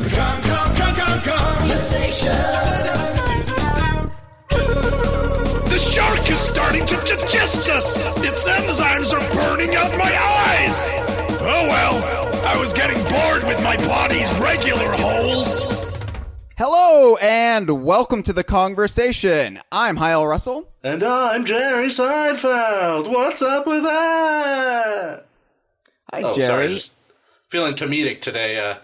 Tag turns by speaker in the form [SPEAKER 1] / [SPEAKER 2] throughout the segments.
[SPEAKER 1] The shark is starting to digest us! Its enzymes are burning out my eyes! Oh well, I was getting bored with my body's regular holes.
[SPEAKER 2] Hello, and welcome to the Kongversation. I'm Hyle Russell.
[SPEAKER 3] And I'm Jerry Seinfeld. What's up with that?
[SPEAKER 2] Hi, Jerry.
[SPEAKER 3] Sorry, just feeling comedic today,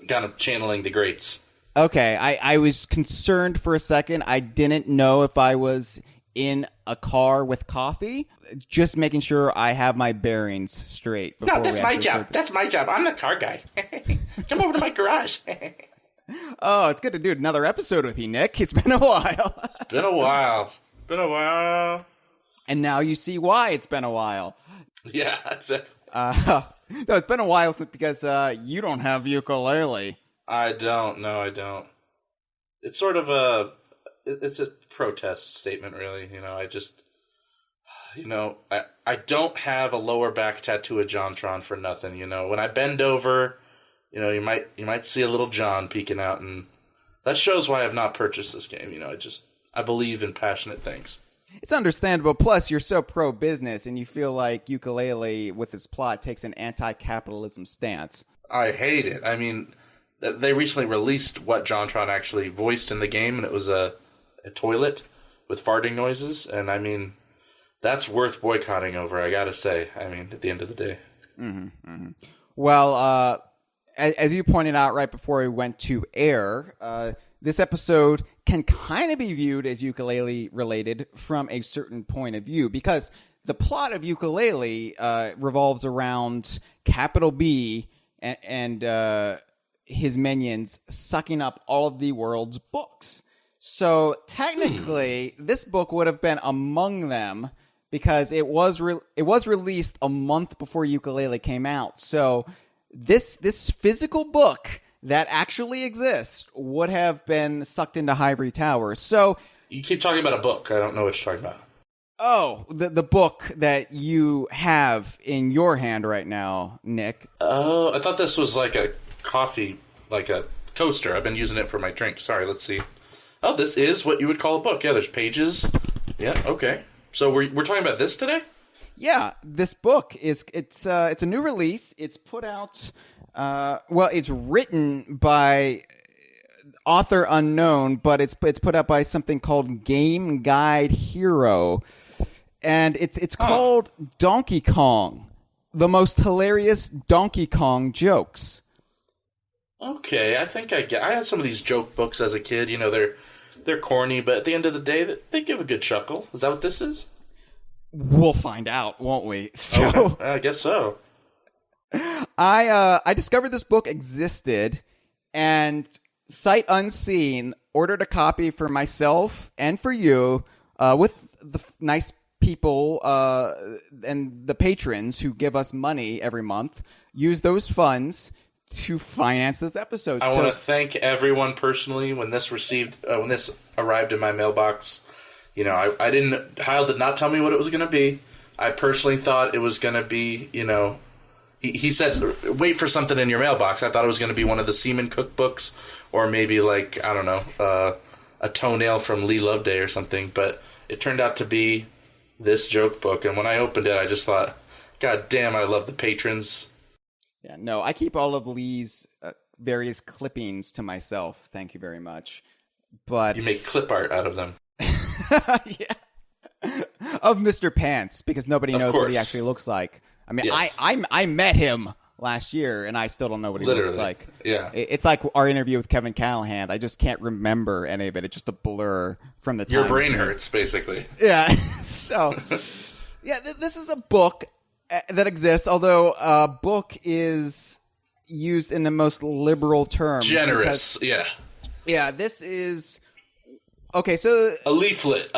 [SPEAKER 3] kind of channeling the greats.
[SPEAKER 2] Okay, I was concerned for a second. I didn't know if I was in a car with coffee. Just making sure I have my bearings straight.
[SPEAKER 3] No, that's my job. That's my job. I'm the car guy. Come over to my garage.
[SPEAKER 2] Oh, it's good to do another episode with you, Nick. It's been a while.
[SPEAKER 3] It's been a while. Been a while.
[SPEAKER 2] And now you see why it's been a while.
[SPEAKER 3] Yeah, exactly.
[SPEAKER 2] No, it's been a while because you don't have ukulele.
[SPEAKER 3] I don't. No, I don't. It's sort of it's a protest statement, really. I don't have a lower back tattoo of JonTron for nothing. When I bend over, you might see a little John peeking out, and that shows why I've not purchased this game. I believe in passionate things.
[SPEAKER 2] It's understandable. Plus, you're so pro-business, and you feel like ukulele, with its plot, takes an anti-capitalism stance.
[SPEAKER 3] I hate it. I mean, they recently released what JonTron actually voiced in the game, and it was a toilet with farting noises, and I mean, that's worth boycotting over, I gotta say. I mean, at the end of the day.
[SPEAKER 2] Mm-hmm, mm-hmm. Well, as you pointed out right before we went to air, this episode can kind of be viewed as ukulele related from a certain point of view, because the plot of ukulele revolves around Capital B and his minions sucking up all of the world's books. So technically, this book would have been among them because it was released a month before ukulele came out. So this physical book that actually exists would have been sucked into Ivory Tower. So
[SPEAKER 3] you keep talking about a book. I don't know what you're talking about.
[SPEAKER 2] Oh, the book that you have in your hand right now, Nick.
[SPEAKER 3] Oh, I thought this was like a coffee, like a coaster. I've been using it for my drink. Sorry, let's see. Oh, this is what you would call a book. Yeah, there's pages. Yeah, okay. So we're talking about this today?
[SPEAKER 2] Yeah, this book it's a new release. It's put out. It's written by author unknown, but it's put out by something called Game Guide Hero, and it's called Donkey Kong, the most hilarious Donkey Kong jokes.
[SPEAKER 3] Okay, I think I had some of these joke books as a kid. They're corny, but at the end of the day, they give a good chuckle. Is that what this is?
[SPEAKER 2] We'll find out, won't we? So
[SPEAKER 3] okay. I guess so.
[SPEAKER 2] I discovered this book existed, and sight unseen, ordered a copy for myself and for you, with the nice people and the patrons who give us money every month. Use those funds to finance this episode.
[SPEAKER 3] I want to thank everyone personally when this arrived in my mailbox. Hyle did not tell me what it was going to be. I personally thought it was going to be, he said, wait for something in your mailbox. I thought it was going to be one of the semen cookbooks, or maybe like, I don't know, a toenail from Lee Loveday or something. But it turned out to be this joke book. And when I opened it, I just thought, God damn, I love the patrons.
[SPEAKER 2] Yeah, no, I keep all of Lee's various clippings to myself. Thank you very much. But
[SPEAKER 3] you make clip art out of them.
[SPEAKER 2] Yeah. Of Mr. Pants, because nobody knows what he actually looks like. I mean, yes. I met him last year, and I still don't know what he looks like.
[SPEAKER 3] Yeah.
[SPEAKER 2] It's like our interview with Kevin Callahan. I just can't remember any of it. It's just a blur from the time.
[SPEAKER 3] Your brain hurts, basically.
[SPEAKER 2] Yeah. So, yeah, this is a book that exists, although a book is used in the most liberal terms.
[SPEAKER 3] Generous, yeah.
[SPEAKER 2] Yeah, this is... Okay, so...
[SPEAKER 3] A leaflet.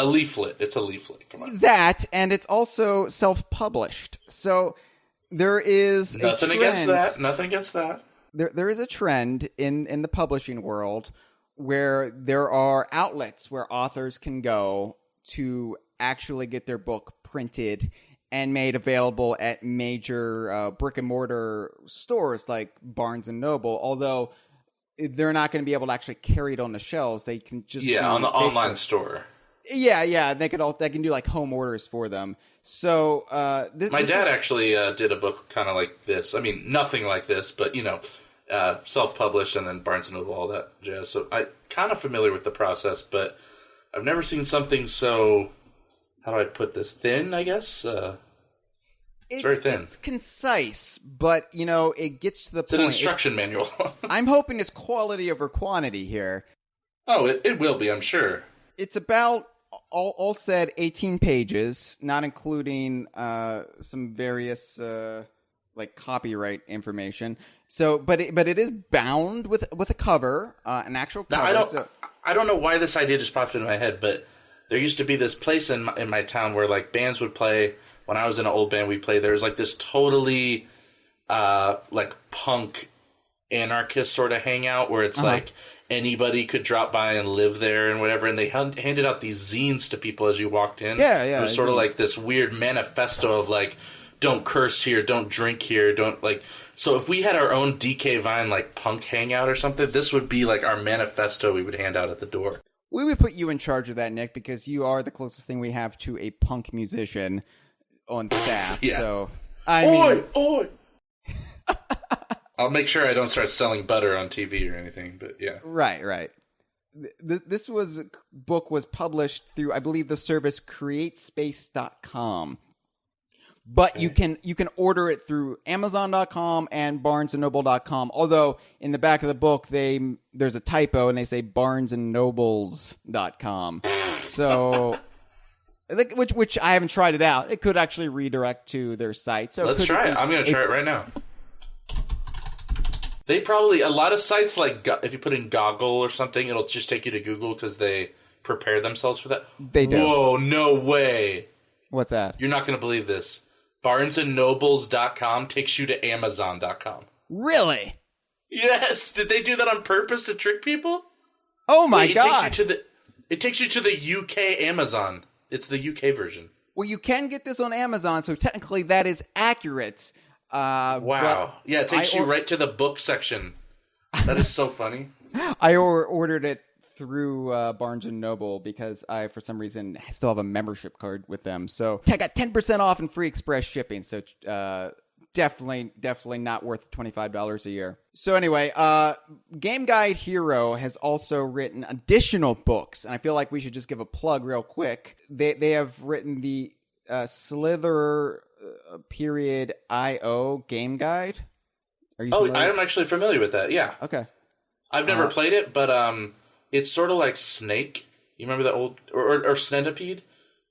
[SPEAKER 3] It's a leaflet. Come on.
[SPEAKER 2] That, and it's also self-published. So there is
[SPEAKER 3] Nothing against that.
[SPEAKER 2] There is a trend in the publishing world where there are outlets where authors can go to actually get their book printed and made available at major brick and mortar stores like Barnes and Noble. Although they're not going to be able to actually carry it on the shelves. They can just
[SPEAKER 3] on the online store.
[SPEAKER 2] Yeah, they can do like home orders for them. So
[SPEAKER 3] my dad actually did a book kind of like this. I mean, nothing like this, but self-published and then Barnes & Noble, all that jazz. So I'm kind of familiar with the process, but I've never seen something so, how do I put this, thin, I guess? It's very thin.
[SPEAKER 2] It's concise, but, it gets to the point.
[SPEAKER 3] It's an instruction manual.
[SPEAKER 2] I'm hoping it's quality over quantity here.
[SPEAKER 3] Oh, it will be, I'm sure.
[SPEAKER 2] It's about, all said, 18 pages, not including some various copyright information. So, but it is bound with a cover, an actual cover.
[SPEAKER 3] Now, I don't know why this idea just popped into my head, but there used to be this place in my town where like bands would play. When I was in an old band, we played. There was like this totally punk anarchist sort of hangout where it's like anybody could drop by and live there and whatever. And they handed out these zines to people as you walked in.
[SPEAKER 2] Yeah.
[SPEAKER 3] It was sort of like this weird manifesto of like, don't curse here, don't drink here, don't like. So if we had our own DK Vine like punk hangout or something, this would be like our manifesto we would hand out at the door.
[SPEAKER 2] We would put you in charge of that, Nick, because you are the closest thing we have to a punk musician on staff.
[SPEAKER 3] Yeah.
[SPEAKER 2] So
[SPEAKER 3] Oi! I'll make sure I don't start selling butter on TV or anything, but yeah.
[SPEAKER 2] Right. This book was published through, I believe, the service createspace.com. But you can order it through Amazon.com and BarnesandNoble.com. Although in the back of the book there's a typo and they say BarnesandNobles.com. So which I haven't tried it out. It could actually redirect to their site. So
[SPEAKER 3] let's try it. I'm going to try it right now. They probably, a lot of sites like if you put in Goggle or something, it'll just take you to Google because they prepare themselves for that.
[SPEAKER 2] They do.
[SPEAKER 3] Whoa, no way.
[SPEAKER 2] What's that?
[SPEAKER 3] You're not going to believe this. BarnesandNobles.com takes you to Amazon.com.
[SPEAKER 2] Really?
[SPEAKER 3] Yes. Did they do that on purpose to trick people?
[SPEAKER 2] Oh my God.
[SPEAKER 3] It takes you to the UK Amazon. It's the UK version.
[SPEAKER 2] Well, you can get this on Amazon, so technically that is accurate.
[SPEAKER 3] Wow. Yeah, it takes you right to the book section. That is so funny.
[SPEAKER 2] I ordered it through Barnes & Noble because I, for some reason, still have a membership card with them. So I got 10% off and free express shipping. So definitely not worth $25 a year. So anyway, Game Guide Hero has also written additional books. And I feel like we should just give a plug real quick. They have written the Slither period IO game guide. Are you familiar?
[SPEAKER 3] I'm actually familiar with that, yeah.
[SPEAKER 2] Okay.
[SPEAKER 3] I've never played it, but it's sort of like Snake. You remember that old... Or Centipede?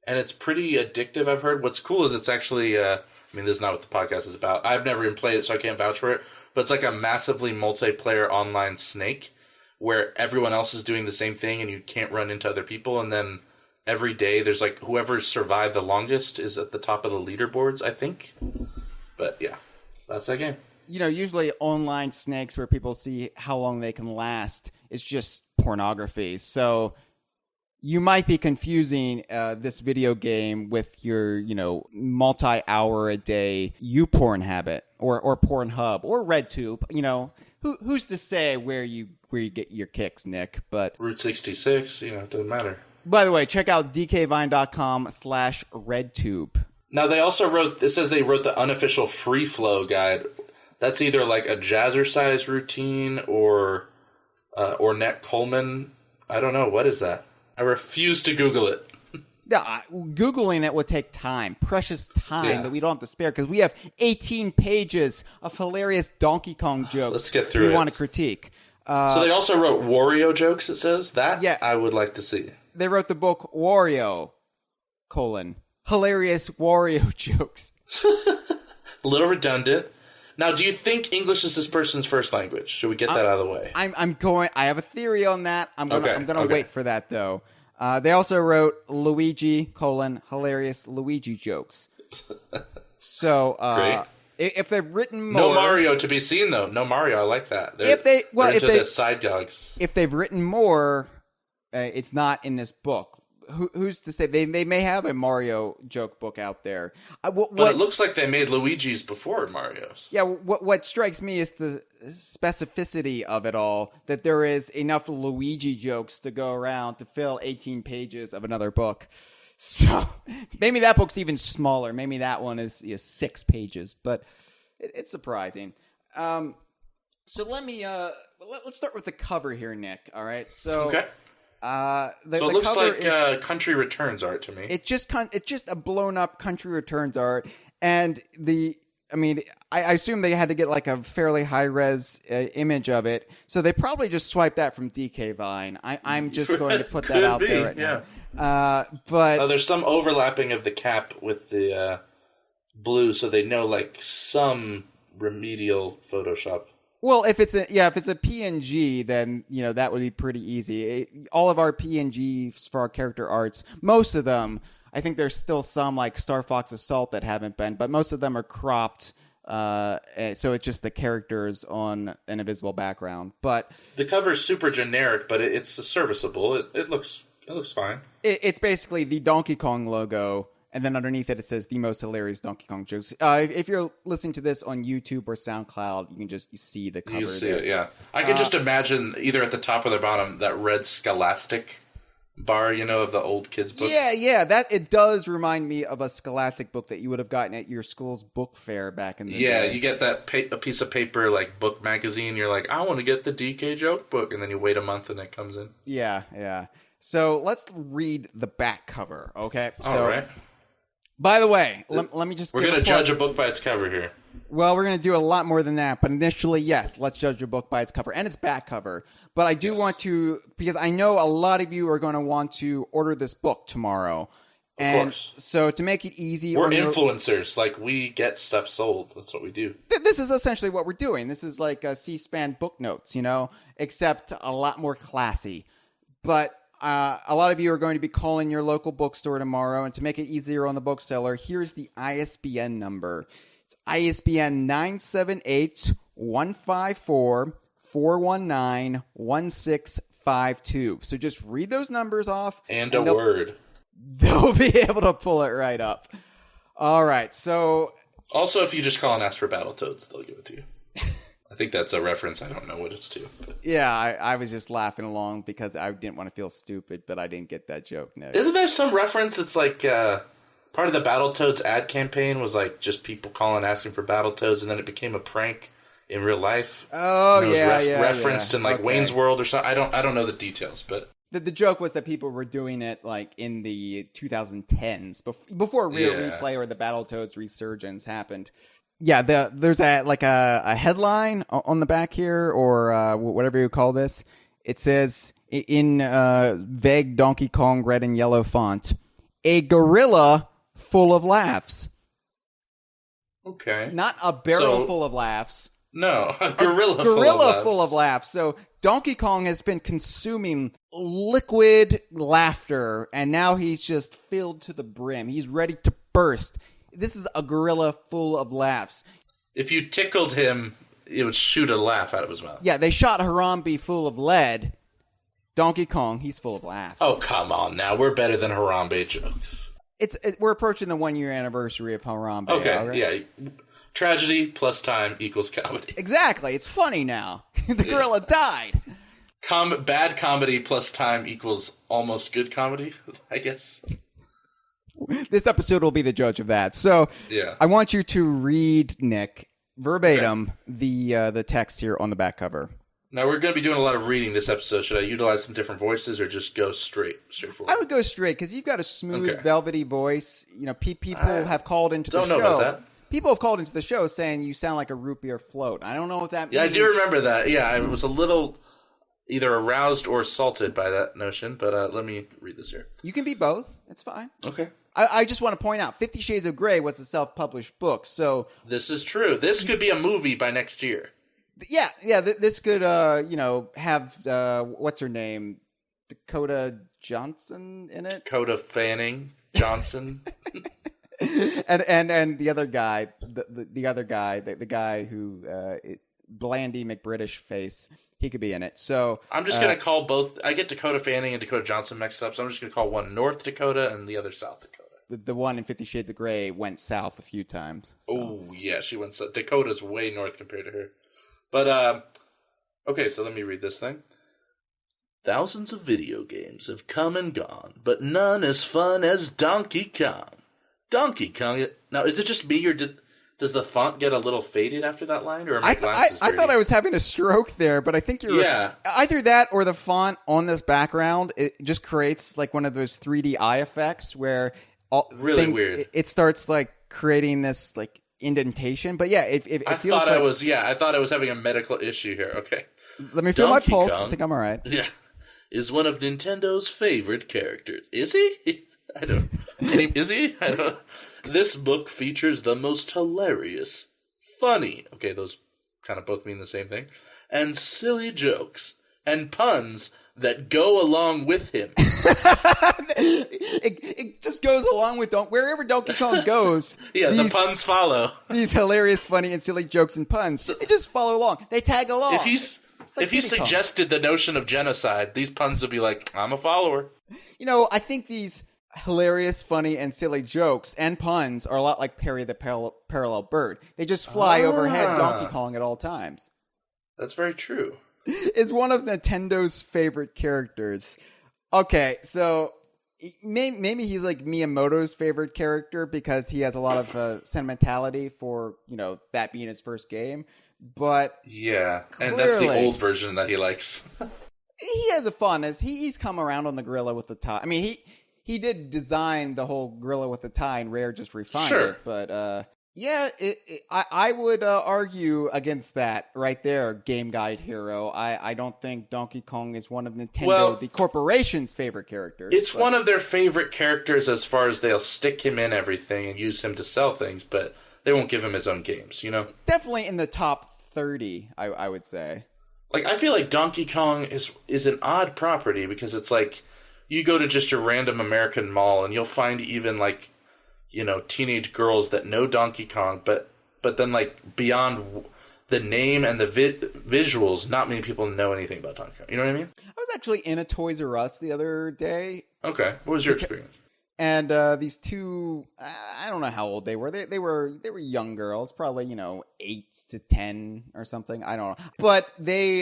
[SPEAKER 3] And it's pretty addictive, I've heard. What's cool is it's actually... this is not what the podcast is about. I've never even played it, so I can't vouch for it. But it's like a massively multiplayer online Snake where everyone else is doing the same thing and you can't run into other people. And then every day there's like whoever survived the longest is at the top of the leaderboards, I think. But yeah, that's that game.
[SPEAKER 2] Usually online snakes where people see how long they can last is just pornography. So you might be confusing this video game with your, multi-hour a day YouPorn habit or Pornhub or RedTube. Who's to say where you get your kicks, Nick? But
[SPEAKER 3] Route 66, it doesn't matter.
[SPEAKER 2] By the way, check out dkvine.com/RedTube. Now
[SPEAKER 3] they also says they wrote the unofficial free flow guide. That's either like a jazzercise routine or Ornette Coleman. I don't know. What is that? I refuse to Google it.
[SPEAKER 2] Yeah, Googling it would take time, precious time that we don't have to spare because we have 18 pages of hilarious Donkey Kong jokes.
[SPEAKER 3] Let's get through it.
[SPEAKER 2] We want to critique.
[SPEAKER 3] So they also wrote Wario jokes, it says. That I would like to see.
[SPEAKER 2] They wrote the book Wario, hilarious Wario jokes.
[SPEAKER 3] A little redundant. Now, do you think English is this person's first language? Should we get that out of the way?
[SPEAKER 2] I have a theory on that. I'm gonna wait for that though. They also wrote Luigi, hilarious Luigi jokes. So,
[SPEAKER 3] great.
[SPEAKER 2] If they've written more...
[SPEAKER 3] No Mario to be seen, though. No Mario, I like that. They're into the side dogs.
[SPEAKER 2] If they've written more, it's not in this book. who's to say they may have a Mario joke book out there?
[SPEAKER 3] But it looks like they made Luigi's before Mario's.
[SPEAKER 2] Yeah, what strikes me is the specificity of it all, that there is enough Luigi jokes to go around to fill 18 pages of another book. So maybe that book's even smaller. Maybe that one is 6 pages, but it's surprising. So let's start with the cover here, Nick. All right. So
[SPEAKER 3] okay. So it looks like Country Returns art to me. It's
[SPEAKER 2] just a blown up Country Returns art, and I assume they had to get like a fairly high res image of it, so they probably just swiped that from DK Vine. I'm just going to put that out there right now. But
[SPEAKER 3] there's some overlapping of the cap with the blue, so they know like some remedial Photoshop.
[SPEAKER 2] Well, if it's a PNG, then that would be pretty easy. All of our PNGs for our character arts, most of them, I think there's still some like Star Fox Assault that haven't been, but most of them are cropped. So it's just the characters on an invisible background. But
[SPEAKER 3] the cover's super generic, but it's serviceable. It looks fine.
[SPEAKER 2] It's basically the Donkey Kong logo. And then underneath it says the most hilarious Donkey Kong jokes. If you're listening to this on YouTube or SoundCloud, you can just see the cover.
[SPEAKER 3] You see it, yeah. I can just imagine either at the top or the bottom that red Scholastic bar, of the old kids' books.
[SPEAKER 2] Yeah. That it does remind me of a Scholastic book that you would have gotten at your school's book fair back in the day.
[SPEAKER 3] Yeah, you get that a piece of paper like book magazine. You're like, I want to get the DK joke book, and then you wait a month and it comes in.
[SPEAKER 2] Yeah. So let's read the back cover. Okay.
[SPEAKER 3] All right.
[SPEAKER 2] By the way, let me just...
[SPEAKER 3] We're going to judge a book by its cover here.
[SPEAKER 2] Well, we're going to do a lot more than that. But initially, yes, let's judge a book by its cover and its back cover. But I do want to... Because I know a lot of you are going to want to order this book tomorrow.
[SPEAKER 3] Of course.
[SPEAKER 2] So to make it easy...
[SPEAKER 3] We're influencers. Like, we get stuff sold. That's what we do.
[SPEAKER 2] This is essentially what we're doing. This is like a C-SPAN book notes, except a lot more classy. But... a lot of you are going to be calling your local bookstore tomorrow, and to make it easier on the bookseller, here's the ISBN number. It's ISBN 978-154-419-1652. So just read those numbers off.
[SPEAKER 3] And a word.
[SPEAKER 2] They'll be able to pull it right up. All right, so...
[SPEAKER 3] Also, if you just call and ask for Battletoads, they'll give it to you. I think that's a reference. I don't know what it's to. But.
[SPEAKER 2] Yeah, I was just laughing along because I didn't want to feel stupid, but I didn't get that joke. No.
[SPEAKER 3] Isn't there some reference? It's like part of the Battletoads ad campaign was like just people calling asking for Battletoads, and then it became a prank in real life.
[SPEAKER 2] Oh,
[SPEAKER 3] and
[SPEAKER 2] it was
[SPEAKER 3] referenced in like Wayne's World or something. I don't know the details, but
[SPEAKER 2] the joke was that people were doing it like in the 2010s before Real Replay or the Battletoads resurgence happened. Yeah, there's a headline on the back here, or whatever you call this. It says in vague Donkey Kong red and yellow font, "A gorilla full of laughs."
[SPEAKER 3] Okay.
[SPEAKER 2] Not a barrel full of laughs.
[SPEAKER 3] No, a gorilla
[SPEAKER 2] full of laughs. So Donkey Kong has been consuming liquid laughter, and now he's just filled to the brim. He's ready to burst. This is a gorilla full of laughs.
[SPEAKER 3] If you tickled him, it would shoot a laugh out of his mouth.
[SPEAKER 2] Yeah, they shot Harambe full of lead. Donkey Kong, he's full of laughs.
[SPEAKER 3] Oh, come on now. We're better than Harambe jokes.
[SPEAKER 2] We're approaching the 1-year anniversary of Harambe.
[SPEAKER 3] Okay,
[SPEAKER 2] right?
[SPEAKER 3] Yeah. Tragedy plus time equals comedy.
[SPEAKER 2] Exactly. It's funny now. The gorilla died.
[SPEAKER 3] Bad comedy plus time equals almost good comedy, I guess.
[SPEAKER 2] This episode will be the judge of that. So
[SPEAKER 3] yeah.
[SPEAKER 2] I want you to read, Nick, verbatim, the text here on the back cover.
[SPEAKER 3] Now, we're going to be doing a lot of reading this episode. Should I utilize some different voices or just go straightforward?
[SPEAKER 2] I would go straight, because you've got a smooth, velvety voice. People have called into the show.
[SPEAKER 3] Don't know about that.
[SPEAKER 2] People have called into the show saying you sound like a root beer float. I don't know what that means.
[SPEAKER 3] Yeah, I do remember that. Yeah, I was a little either aroused or salted by that notion, but let me read this here.
[SPEAKER 2] You can be both. It's fine.
[SPEAKER 3] Okay.
[SPEAKER 2] I just want to point out, 50 Shades of Grey was a self-published book, so...
[SPEAKER 3] This is true. This could be a movie by next year.
[SPEAKER 2] Yeah, this could, have, what's her name? Dakota Johnson in it?
[SPEAKER 3] Dakota Fanning Johnson.
[SPEAKER 2] and the other guy, the guy who, Blandy McBritish face, he could be in it. So
[SPEAKER 3] I'm just going to call both. I get Dakota Fanning and Dakota Johnson mixed up, so I'm just going to call one North Dakota and the other South Dakota.
[SPEAKER 2] The one in 50 Shades of Grey went south a few times. So.
[SPEAKER 3] Oh, yeah, she went south. Dakota's way north compared to her. But, okay, so let me read this thing. Thousands of video games have come and gone, but none as fun as Donkey Kong. Donkey Kong. Now, is it just me, or does the font get a little faded after that line, or are my glasses dirty?
[SPEAKER 2] I thought I was having a stroke there, but I think you're either that or the font on this background. It just creates like one of those 3D eye effects where
[SPEAKER 3] weird.
[SPEAKER 2] It starts like creating this like indentation. But yeah,
[SPEAKER 3] I thought I was having a medical issue here. Okay,
[SPEAKER 2] let me feel my pulse.
[SPEAKER 3] Kong,
[SPEAKER 2] I think I'm all right.
[SPEAKER 3] Yeah, is one of Nintendo's favorite characters. Is he? I don't. Is he? I don't. This book features the most hilarious, funny. Okay, those kind of both mean the same thing, and silly jokes and puns that go along with him.
[SPEAKER 2] it just goes along with wherever Donkey Kong goes.
[SPEAKER 3] The puns follow. These
[SPEAKER 2] hilarious, funny, and silly jokes and puns. They just follow along. They tag along.
[SPEAKER 3] If he suggested the notion of genocide, these puns would be like, I'm a follower.
[SPEAKER 2] You know, I think these hilarious, funny, and silly jokes and puns are a lot like Perry the Parallel Bird. They just fly overhead Donkey Kong at all times.
[SPEAKER 3] That's very true.
[SPEAKER 2] Is one of Nintendo's favorite characters. Okay, so maybe he's like Miyamoto's favorite character because he has a lot of sentimentality for, you know, that being his first game. But
[SPEAKER 3] yeah, and that's the old version that he likes.
[SPEAKER 2] He has a fun as he's come around on the gorilla with the tie. I mean, he did design the whole gorilla with the tie, and Rare just refined it. But yeah, I would argue against that right there, Game Guide Hero. I don't think Donkey Kong is one of Nintendo, the corporation's favorite characters.
[SPEAKER 3] It's one of their favorite characters as far as they'll stick him in everything and use him to sell things, but they won't give him his own games, you know?
[SPEAKER 2] Definitely in the top 30, I would say.
[SPEAKER 3] Like, I feel like Donkey Kong is an odd property because it's like you go to just a random American mall and you'll find even like, you know, teenage girls that know Donkey Kong, but then like beyond the name and the visuals, not many people know anything about Donkey Kong. You know what I mean?
[SPEAKER 2] I was actually in a Toys R Us the other day.
[SPEAKER 3] Okay, what was your experience?
[SPEAKER 2] And these two, I don't know how old they were. They were young girls, probably, you know, 8 to 10 or something. I don't know. But they,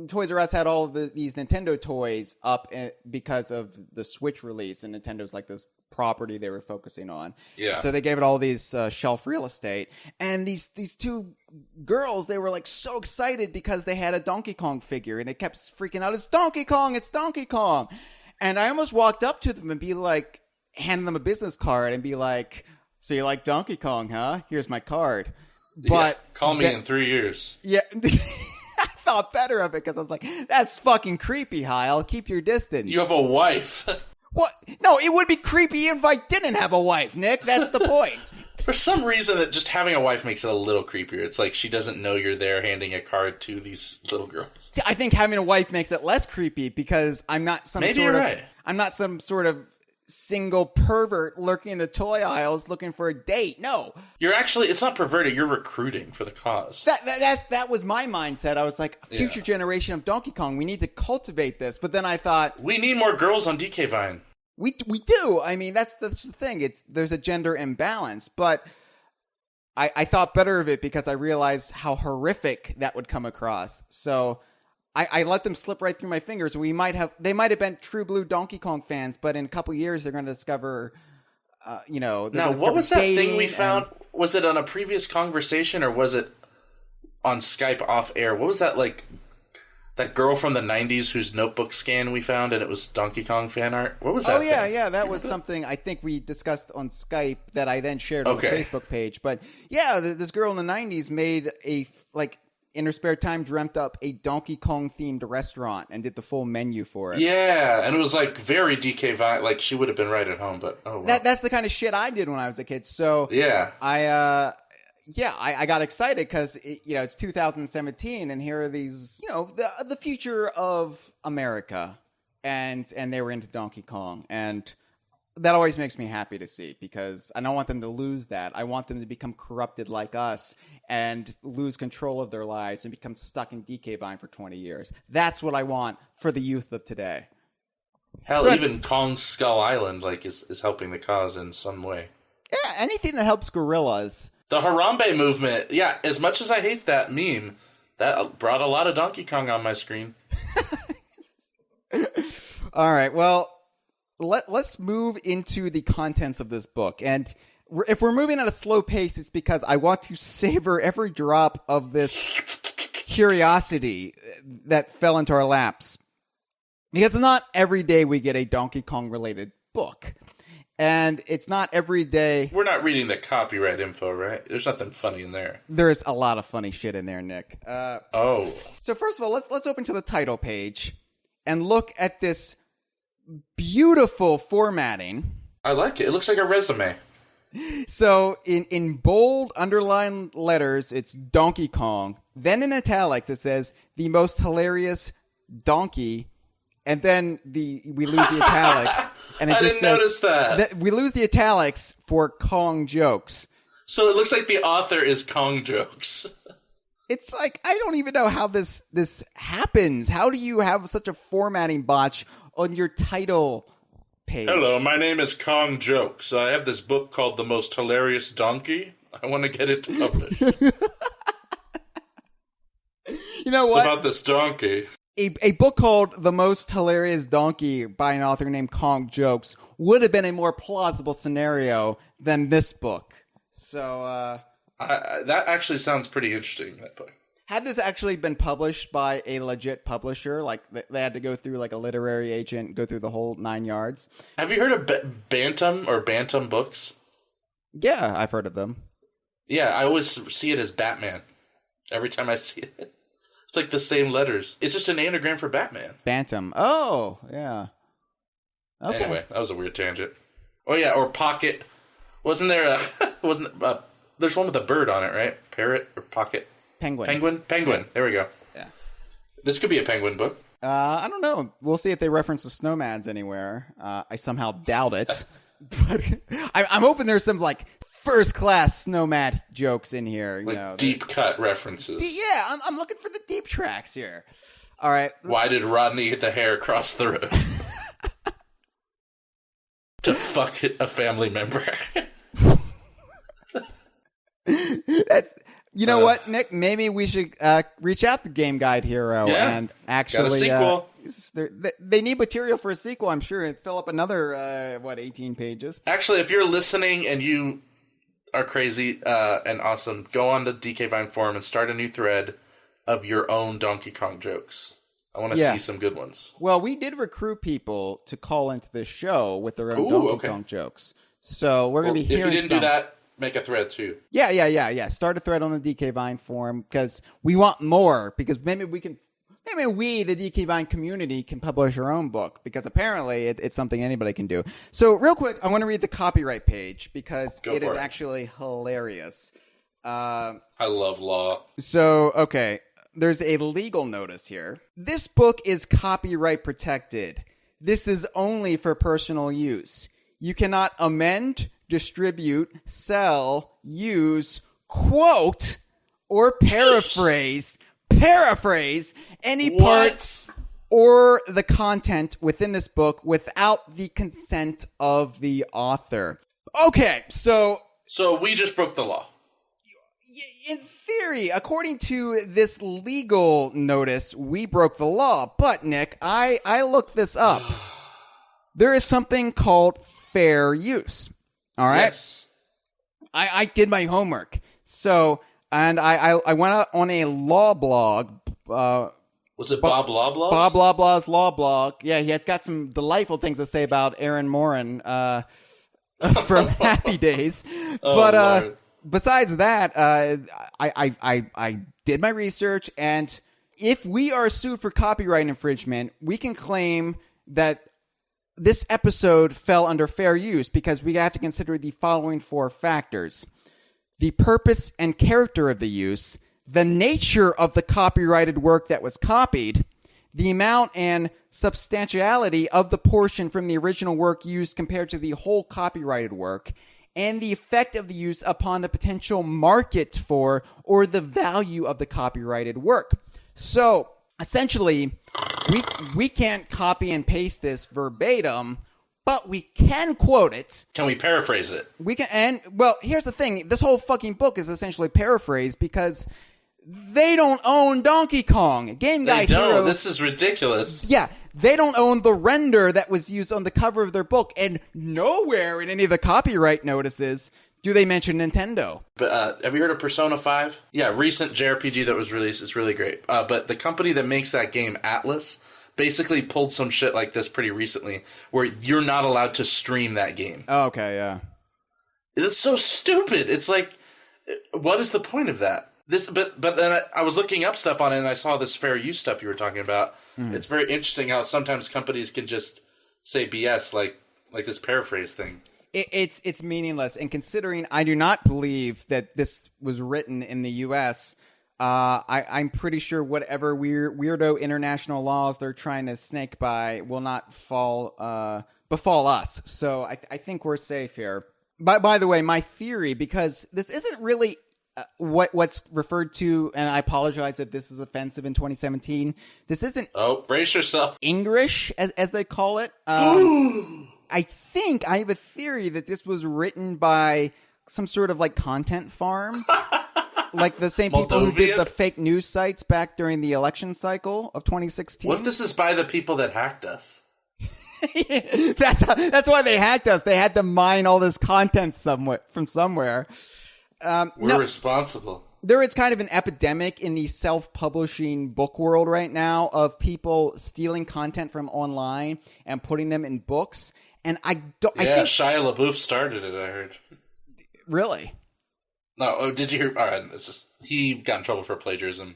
[SPEAKER 2] Toys R Us had all of these Nintendo toys up because of the Switch release, and Nintendo's like this property they were focusing on.
[SPEAKER 3] Yeah.
[SPEAKER 2] So they gave it all these shelf real estate. And these two girls, they were like so excited because they had a Donkey Kong figure, and they kept freaking out, "It's Donkey Kong! It's Donkey Kong!" And I almost walked up to them and be like, hand them a business card and be like, "So you like Donkey Kong, huh? Here's my card." But
[SPEAKER 3] call me in 3 years.
[SPEAKER 2] Yeah. I thought better of it because I was like, that's fucking creepy, Hyle. Keep your distance.
[SPEAKER 3] You have a wife.
[SPEAKER 2] What? No, it would be creepy if I didn't have a wife, Nick. That's the point.
[SPEAKER 3] For some reason, that just having a wife makes it a little creepier. It's like she doesn't know you're there handing a card to these little girls.
[SPEAKER 2] See, I think having a wife makes it less creepy because I'm not some I'm not some sort of single pervert lurking in the toy aisles looking for a date. No.
[SPEAKER 3] You're actually, it's not perverted, you're recruiting for the cause.
[SPEAKER 2] That was my mindset. I was like, future generation of Donkey Kong, we need to cultivate this. But then I thought,
[SPEAKER 3] we need more girls on DK Vine.
[SPEAKER 2] We do. I mean, that's the thing. There's a gender imbalance, but I thought better of it because I realized how horrific that would come across. So I let them slip right through my fingers. They might have been true blue Donkey Kong fans, but in a couple years they're going to discover, Now,
[SPEAKER 3] what was that thing we found? Was it on a previous conversation or was it on Skype off air? What was that like? That girl from the 90s whose notebook scan we found, and it was Donkey Kong fan art. What was that?
[SPEAKER 2] Oh, yeah, thing? Yeah. That was something I think we discussed on Skype that I then shared on the Facebook page. But yeah, this girl in the 90s made in her spare time, dreamt up a Donkey Kong themed restaurant and did the full menu for it. Yeah,
[SPEAKER 3] and it was like very DK vibe. Like she would have been right at home, but oh, wow.
[SPEAKER 2] That's the kind of shit I did when I was a kid. So
[SPEAKER 3] yeah,
[SPEAKER 2] I got excited because it's 2017 and here are these the future of America and they were into Donkey Kong and that always makes me happy to see, because I don't want them to lose that. I want them to become corrupted like us and lose control of their lives and become stuck in DK Vine for 20 years. That's what I want for the youth of today.
[SPEAKER 3] Hell,
[SPEAKER 2] So
[SPEAKER 3] even Kong Skull Island is helping the cause in some way.
[SPEAKER 2] Yeah, anything that helps gorillas.
[SPEAKER 3] The Harambe movement, yeah, as much as I hate that meme, that brought a lot of Donkey Kong on my screen.
[SPEAKER 2] All right, well, let's move into the contents of this book. And if we're moving at a slow pace, it's because I want to savor every drop of this curiosity that fell into our laps. Because it's not every day we get a Donkey Kong-related book. And it's not every day...
[SPEAKER 3] We're not reading the copyright info, right? There's nothing funny in there.
[SPEAKER 2] There's a lot of funny shit in there, Nick. So first of all, let's open to the title page and look at this beautiful formatting.
[SPEAKER 3] I like it. It looks like a resume.
[SPEAKER 2] So in bold, underlined letters, it's Donkey Kong. Then in italics, it says, the most hilarious donkey. And then we lose the italics. And it
[SPEAKER 3] I
[SPEAKER 2] just
[SPEAKER 3] didn't
[SPEAKER 2] says,
[SPEAKER 3] notice that.
[SPEAKER 2] We lose the italics for Kong jokes.
[SPEAKER 3] So it looks like the author is Kong jokes.
[SPEAKER 2] It's like, I don't even know how this happens. How do you have such a formatting botch on your title page?
[SPEAKER 3] Hello, my name is Kong Jokes. I have this book called The Most Hilarious Donkey. I want to get it published.
[SPEAKER 2] You know what?
[SPEAKER 3] It's about this donkey.
[SPEAKER 2] A book called The Most Hilarious Donkey by an author named Kong Jokes would have been a more plausible scenario than this book. So,
[SPEAKER 3] that actually sounds pretty interesting, that book.
[SPEAKER 2] had this actually been published by a legit publisher, like they had to go through like a literary agent, go through the whole 9 yards.
[SPEAKER 3] Have you heard of Bantam or Bantam Books?
[SPEAKER 2] Yeah, I've heard of them.
[SPEAKER 3] Yeah, I always see it as Batman. Every time I see it. It's like the same letters. It's just an anagram for Batman.
[SPEAKER 2] Bantam. Oh, yeah. Okay.
[SPEAKER 3] Anyway, that was a weird tangent. Oh yeah, or Pocket. Wasn't there there's one with a bird on it, right? Parrot or Pocket?
[SPEAKER 2] Penguin.
[SPEAKER 3] Penguin. There we go.
[SPEAKER 2] Yeah.
[SPEAKER 3] This could be a penguin book.
[SPEAKER 2] I don't know. We'll see if they reference the Snowmads anywhere. I somehow doubt it. But I'm hoping there's some like first-class Snowmad jokes in here. You know,
[SPEAKER 3] deep cut references.
[SPEAKER 2] Yeah, I'm looking for the deep tracks here. All right.
[SPEAKER 3] Why did Rodney hit the hare across the road? To fuck a family member.
[SPEAKER 2] That's, you know what, Nick? Maybe we should reach out to Game Guide Hero and actually
[SPEAKER 3] got a sequel.
[SPEAKER 2] They need material for a sequel, I'm sure, and fill up another 18 pages.
[SPEAKER 3] Actually, if you're listening and you are crazy and awesome, go on the DK Vine forum and start a new thread of your own Donkey Kong jokes. I want to see some good ones.
[SPEAKER 2] Well, we did recruit people to call into this show with their own Donkey Kong jokes. So we're going to be hearing
[SPEAKER 3] if you didn't do that, make a thread too.
[SPEAKER 2] Yeah. Start a thread on the DK Vine forum because we want more. Because maybe we, the DK Vine community, can publish our own book because apparently it's something anybody can do. So real quick, I want to read the copyright page because it is actually hilarious.
[SPEAKER 3] I love law.
[SPEAKER 2] So, okay. There's a legal notice here. This book is copyright protected. This is only for personal use. You cannot amend, distribute, sell, use, quote, or paraphrase any part or the content within this book without the consent of the author. Okay, so
[SPEAKER 3] we just broke the law.
[SPEAKER 2] In theory, according to this legal notice, we broke the law. But, Nick, I looked this up. There is something called fair use. All right?
[SPEAKER 3] Yes.
[SPEAKER 2] I did my homework. So, and I went out on a law blog.
[SPEAKER 3] Was it Bob Loblaw's?
[SPEAKER 2] Bob Loblaw's law blog. Yeah, he has got some delightful things to say about Aaron Morin from Happy Days. But besides that, I did my research, and if we are sued for copyright infringement, we can claim that this episode fell under fair use because we have to consider the following 4 factors: the purpose and character of the use, the nature of the copyrighted work that was copied, the amount and substantiality of the portion from the original work used compared to the whole copyrighted work, and the effect of the use upon the potential market for or the value of the copyrighted work. So, essentially, we can't copy and paste this verbatim, but we can quote it.
[SPEAKER 3] Can we paraphrase it?
[SPEAKER 2] We can, and well, here's the thing: this whole fucking book is essentially paraphrased because they don't own Donkey Kong. Game Guy Hero.
[SPEAKER 3] This is ridiculous.
[SPEAKER 2] Yeah, they don't own the render that was used on the cover of their book, and nowhere in any of the copyright notices do they mention Nintendo.
[SPEAKER 3] But have you heard of Persona 5? Yeah, recent JRPG that was released. It's really great. But the company that makes that game, Atlas, basically pulled some shit like this pretty recently, where you're not allowed to stream that game.
[SPEAKER 2] Oh, okay, yeah.
[SPEAKER 3] It's so stupid. It's like, what is the point of that? But then I was looking up stuff on it, and I saw this fair use stuff you were talking about. Mm. It's very interesting how sometimes companies can just say BS, like this paraphrase thing.
[SPEAKER 2] It's meaningless, and considering I do not believe that this was written in the U.S., I'm pretty sure whatever weirdo international laws they're trying to snake by will not befall us. So I think we're safe here. By the way, my theory, because this isn't really what's referred to, and I apologize that this is offensive in 2017. This isn't.
[SPEAKER 3] Oh, brace yourself.
[SPEAKER 2] English, as they call it. I think I have a theory that this was written by some sort of like content farm. Like the same people who did the fake news sites back during the election cycle of 2016.
[SPEAKER 3] What if this is by the people that hacked us?
[SPEAKER 2] That's why they hacked us. They had to mine all this content from somewhere.
[SPEAKER 3] We're responsible.
[SPEAKER 2] There is kind of an epidemic in the self-publishing book world right now of people stealing content from online and putting them in books. And I think
[SPEAKER 3] Shia LaBeouf started it, I heard.
[SPEAKER 2] Really?
[SPEAKER 3] No, did you hear? All right, it's just he got in trouble for plagiarism.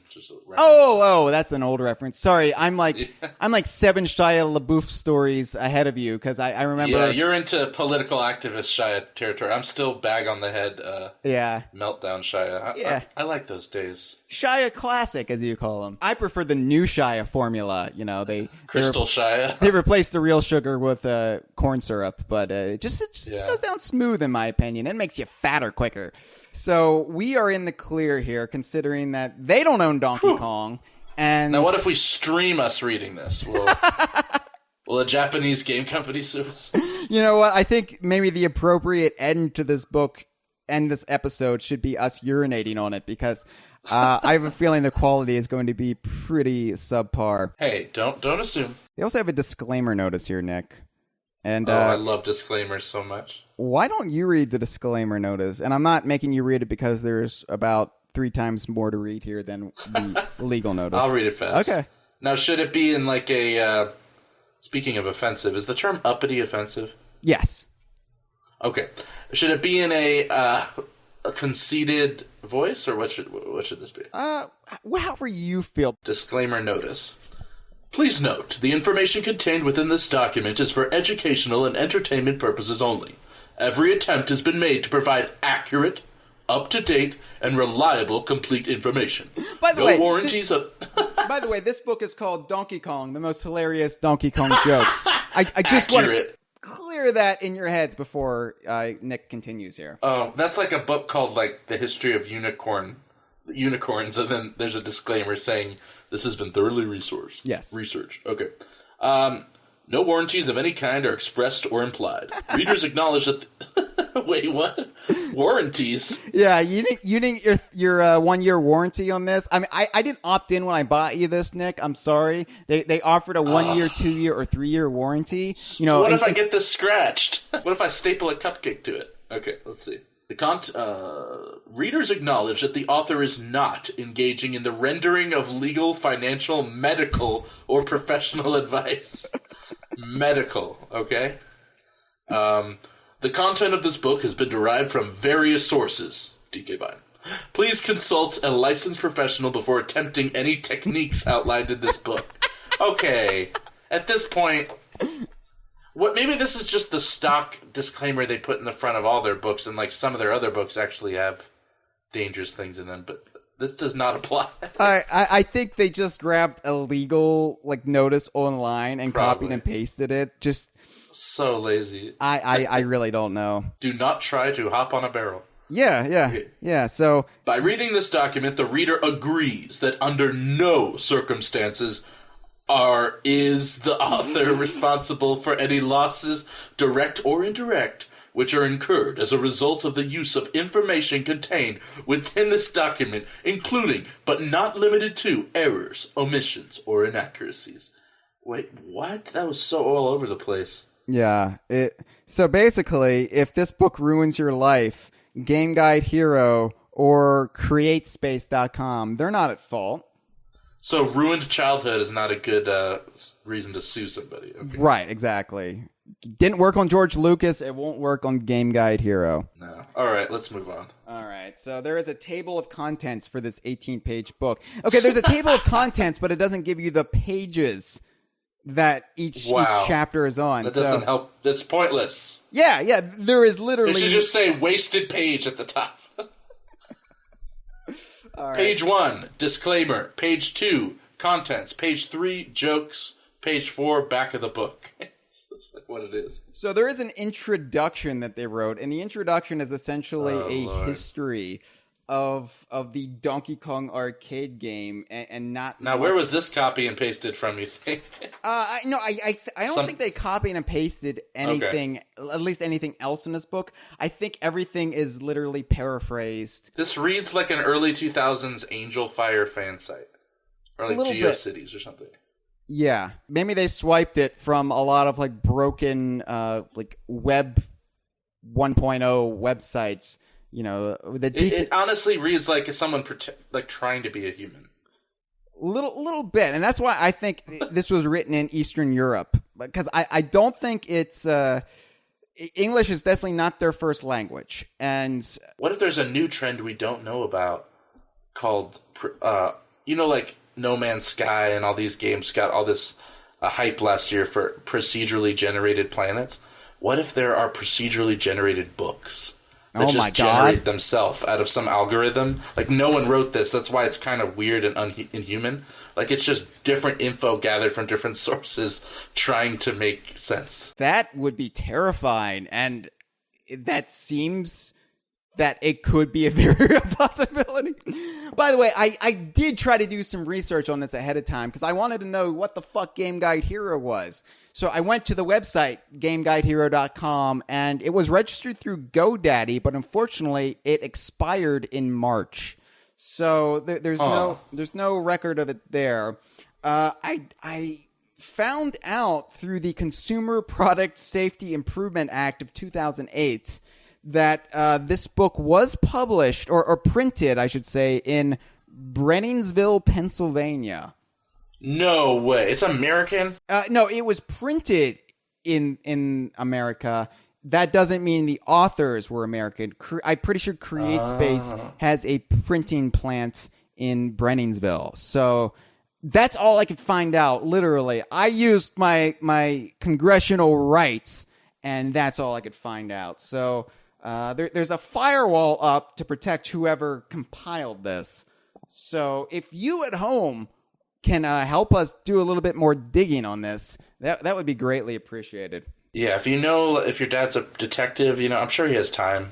[SPEAKER 2] That's an old reference. Sorry, I'm like 7 Shia LaBeouf stories ahead of you because I remember.
[SPEAKER 3] Yeah, you're into political activist Shia territory. I'm still bag on the head. Meltdown Shia. I like those days.
[SPEAKER 2] Shia classic, as you call them. I prefer the new Shia formula. You know,
[SPEAKER 3] Crystal Shia.
[SPEAKER 2] They replaced the real sugar with corn syrup, but it just goes down smooth in my opinion. It makes you fatter quicker. So we are in the clear here, considering that they don't own Donkey Kong. And
[SPEAKER 3] now, what if we stream us reading this? Will a Japanese game company sue us?
[SPEAKER 2] You know what? I think maybe the appropriate end to this book and this episode should be us urinating on it, because I have a feeling the quality is going to be pretty subpar.
[SPEAKER 3] Hey, don't assume.
[SPEAKER 2] They also have a disclaimer notice here, Nick. And
[SPEAKER 3] I love disclaimers so much.
[SPEAKER 2] Why don't you read the disclaimer notice? And I'm not making you read it because there's about 3 times more to read here than the legal notice.
[SPEAKER 3] I'll read it fast.
[SPEAKER 2] Okay.
[SPEAKER 3] Now, should it be in like a... speaking of offensive, is the term uppity offensive?
[SPEAKER 2] Yes.
[SPEAKER 3] Okay. Should it be in a conceited voice, or what should this be?
[SPEAKER 2] However you feel.
[SPEAKER 3] Disclaimer notice. Please note, the information contained within this document is for educational and entertainment purposes only. Every attempt has been made to provide accurate, up-to-date, and reliable complete information.
[SPEAKER 2] By the way,
[SPEAKER 3] warranties of...
[SPEAKER 2] By the way, this book is called Donkey Kong, the most hilarious Donkey Kong jokes. I just want to clear that in your heads before Nick continues here.
[SPEAKER 3] Oh, that's like a book called, like, The History of Unicorns, and then there's a disclaimer saying... This has been thoroughly researched.
[SPEAKER 2] Yes.
[SPEAKER 3] Researched. Okay. No warranties of any kind are expressed or implied. Readers acknowledge that... Wait, what? Warranties?
[SPEAKER 2] Yeah, you didn't your 1-year warranty on this. I mean, I didn't opt in when I bought you this, Nick. I'm sorry. They offered a 1-year, 2-year, or 3-year warranty. You know,
[SPEAKER 3] what if I get this scratched? What if I staple a cupcake to it? Okay, let's see. Readers acknowledge that the author is not engaging in the rendering of legal, financial, medical, or professional advice. Medical, okay? The content of this book has been derived from various sources. DK Vine. Please consult a licensed professional before attempting any techniques outlined in this book. Okay, at this point... Maybe this is just the stock disclaimer they put in the front of all their books, and like some of their other books actually have dangerous things in them. But This does not apply.
[SPEAKER 2] I think they just grabbed a legal notice online and
[SPEAKER 3] Probably.
[SPEAKER 2] copied and pasted it. Just
[SPEAKER 3] so lazy.
[SPEAKER 2] I really don't know.
[SPEAKER 3] Do not try to hop on a barrel.
[SPEAKER 2] Yeah. So
[SPEAKER 3] By reading this document, the reader agrees that under no circumstances is the author responsible for any losses, direct or indirect, which are incurred as a result of the use of information contained within this document, including, but not limited to, errors, omissions, or inaccuracies. Wait, what? That was so all over the place.
[SPEAKER 2] yeah. So basically, if this book ruins your life, Game Guide Hero or CreateSpace.com, they're not at fault.
[SPEAKER 3] So ruined childhood is not a good reason to sue somebody. Okay.
[SPEAKER 2] Right, exactly. Didn't work on George Lucas. It won't work on Game Guide Hero.
[SPEAKER 3] No. All right, let's move on.
[SPEAKER 2] All right, so there is a table of contents for this 18-page book. Okay, there's a table of contents, but it doesn't give you the pages that each chapter is on.
[SPEAKER 3] That doesn't help. That's pointless.
[SPEAKER 2] Yeah, there is literally...
[SPEAKER 3] It should just say wasted page at the top.
[SPEAKER 2] All right.
[SPEAKER 3] Page 1, disclaimer. Page 2, contents. Page 3, jokes. Page 4, back of the book. That's like what it is.
[SPEAKER 2] So there is an introduction that they wrote, and the introduction is essentially history of the Donkey Kong arcade game, and not...
[SPEAKER 3] Now, where was this copy and pasted from, you think?
[SPEAKER 2] I don't think they copied and pasted anything, at least anything else in this book. I think everything is literally paraphrased.
[SPEAKER 3] This reads like an early 2000s Angel Fire fan site. Or like GeoCities or something.
[SPEAKER 2] Yeah. Maybe they swiped it from a lot of broken web 1.0 websites.
[SPEAKER 3] It honestly reads like someone trying to be a human.
[SPEAKER 2] Little bit, and that's why I think this was written in Eastern Europe, because I don't think it's English is definitely not their first language. And
[SPEAKER 3] what if there's a new trend we don't know about called No Man's Sky and all these games got all this hype last year for procedurally generated planets? What if there are procedurally generated books that just generate themselves out of some algorithm? No one wrote this. That's why it's kind of weird and inhuman. It's just different info gathered from different sources trying to make sense.
[SPEAKER 2] That would be terrifying, and that seems that it could be a very real possibility. By the way, I did try to do some research on this ahead of time because I wanted to know what the fuck Game Guide Hero was. So I went to the website, GameGuideHero.com, and it was registered through GoDaddy, but unfortunately it expired in March. So there's no record of it there. I found out through the Consumer Product Safety Improvement Act of 2008 that this book was published, or printed, I should say, in Brenningsville, Pennsylvania.
[SPEAKER 3] No way. It's American?
[SPEAKER 2] No, it was printed in America. That doesn't mean the authors were American. I'm pretty sure CreateSpace has a printing plant in Brenningsville. So that's all I could find out, literally. I used my congressional rights, and that's all I could find out. So there's a firewall up to protect whoever compiled this. So if you at home can help us do a little bit more digging on this, that would be greatly appreciated.
[SPEAKER 3] Yeah, if your dad's a detective, I'm sure he has time.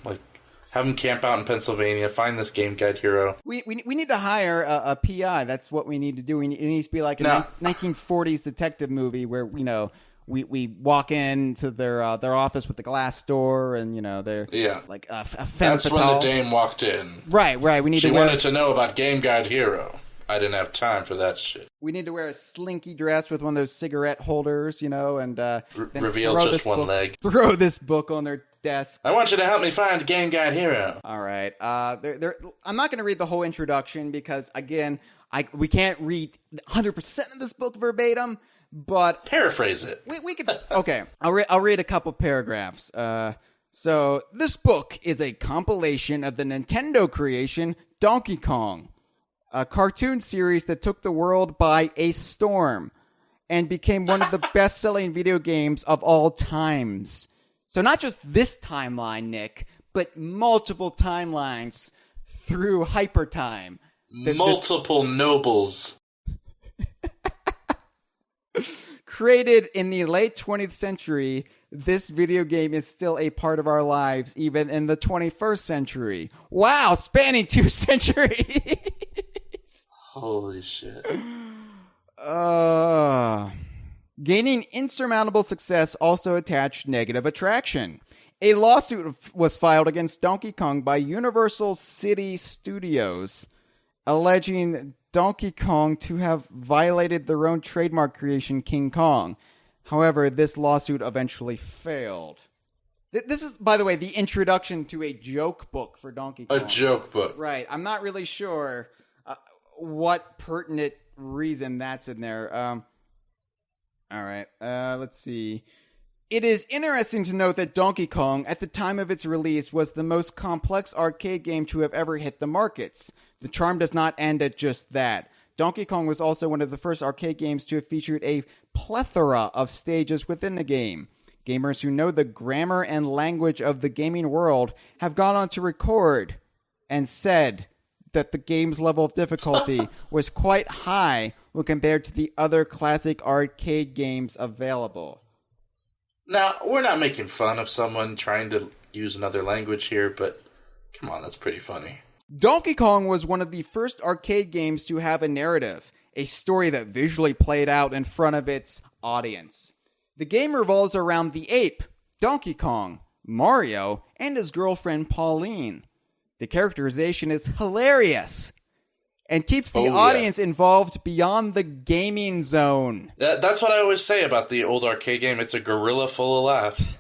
[SPEAKER 3] Have him camp out in Pennsylvania, find this Game Guide Hero.
[SPEAKER 2] We need to hire a PI. That's what we need to do. It needs to be like a 1940s detective movie where, we walk into their office with the glass door, and they're like a femme
[SPEAKER 3] That's
[SPEAKER 2] fatale.
[SPEAKER 3] when the dame walked in.
[SPEAKER 2] Right.
[SPEAKER 3] She wanted to know about Game Guide Hero. I didn't have time for that shit.
[SPEAKER 2] We need to wear a slinky dress with one of those cigarette holders, and
[SPEAKER 3] reveal just one leg.
[SPEAKER 2] Throw this book on their desk.
[SPEAKER 3] I want you to help me find Game Guide Hero.
[SPEAKER 2] All right. I'm not going to read the whole introduction because, again, we can't read 100% of this book verbatim. But
[SPEAKER 3] paraphrase it.
[SPEAKER 2] We could. Okay, I'll read a couple paragraphs. So this book is a compilation of the Nintendo creation Donkey Kong, a cartoon series that took the world by a storm and became one of the best-selling video games of all times. So not just this timeline, Nick, but multiple timelines through hyper time.
[SPEAKER 3] Multiple nobles.
[SPEAKER 2] Created in the late 20th century, this video game is still a part of our lives, even in the 21st century. Wow, spanning 2 centuries.
[SPEAKER 3] Holy shit.
[SPEAKER 2] Gaining insurmountable success also attached negative attraction. A lawsuit was filed against Donkey Kong by Universal City Studios, alleging Donkey Kong to have violated their own trademark creation, King Kong. However, this lawsuit eventually failed. This is, by the way, the introduction to a joke book for Donkey Kong.
[SPEAKER 3] A joke book.
[SPEAKER 2] Right. I'm not really sure what pertinent reason that's in there. All right. Let's see. It is interesting to note that Donkey Kong, at the time of its release, was the most complex arcade game to have ever hit the markets. The charm does not end at just that. Donkey Kong was also one of the first arcade games to have featured a plethora of stages within the game. Gamers who know the grammar and language of the gaming world have gone on to record and said that the game's level of difficulty was quite high when compared to the other classic arcade games available.
[SPEAKER 3] Now, we're not making fun of someone trying to use another language here, but come on, that's pretty funny.
[SPEAKER 2] Donkey Kong was one of the first arcade games to have a narrative, a story that visually played out in front of its audience. The game revolves around the ape, Donkey Kong, Mario, and his girlfriend Pauline. The characterization is hilarious and keeps the audience involved beyond the gaming zone.
[SPEAKER 3] That's what I always say about the old arcade game. It's a gorilla full of laughs.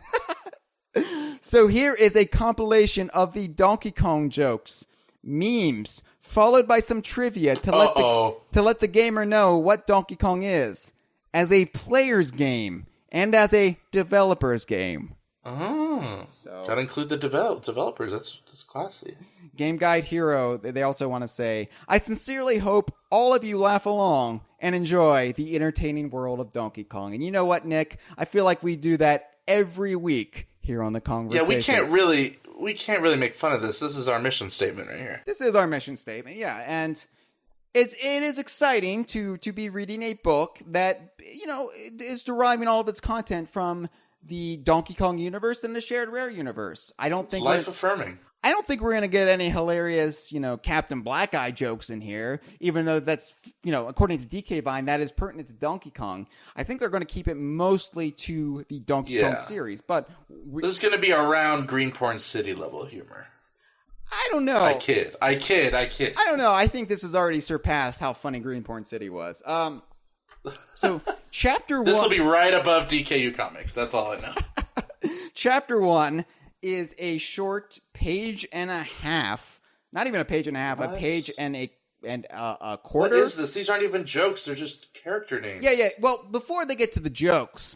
[SPEAKER 2] So here is a compilation of the Donkey Kong jokes, memes, followed by some trivia to let the gamer know what Donkey Kong is, as a player's game and as a developer's game.
[SPEAKER 3] Oh, so gotta include the developers. That's classy.
[SPEAKER 2] Game Guide Hero, they also want to say, I sincerely hope all of you laugh along and enjoy the entertaining world of Donkey Kong. And you know what, Nick? I feel like we do that every week here on the Kongversation.
[SPEAKER 3] Yeah, we can't really make fun of this. This is our mission statement right here.
[SPEAKER 2] This is our mission statement, yeah. And it is exciting to be reading a book that, you know, is deriving all of its content from the Donkey Kong universe and the Shared Rare universe.
[SPEAKER 3] It's life-affirming.
[SPEAKER 2] I don't think we're going to get any hilarious, you know, Captain Black Eye jokes in here, even though that's, you know, according to DK Vine, that is pertinent to Donkey Kong. I think they're going to keep it mostly to the Donkey Kong series, but
[SPEAKER 3] this is going to be around Greenporn City level humor.
[SPEAKER 2] I don't know.
[SPEAKER 3] I kid.
[SPEAKER 2] I don't know. I think this has already surpassed how funny Greenporn City was. So, Chapter 1...
[SPEAKER 3] This will be right above DKU Comics. That's all I know.
[SPEAKER 2] Chapter 1 is a short page and a half. Not even a page and a half. What? A page and a quarter.
[SPEAKER 3] What is this? These aren't even jokes. They're just character names.
[SPEAKER 2] Yeah. Well, before they get to the jokes,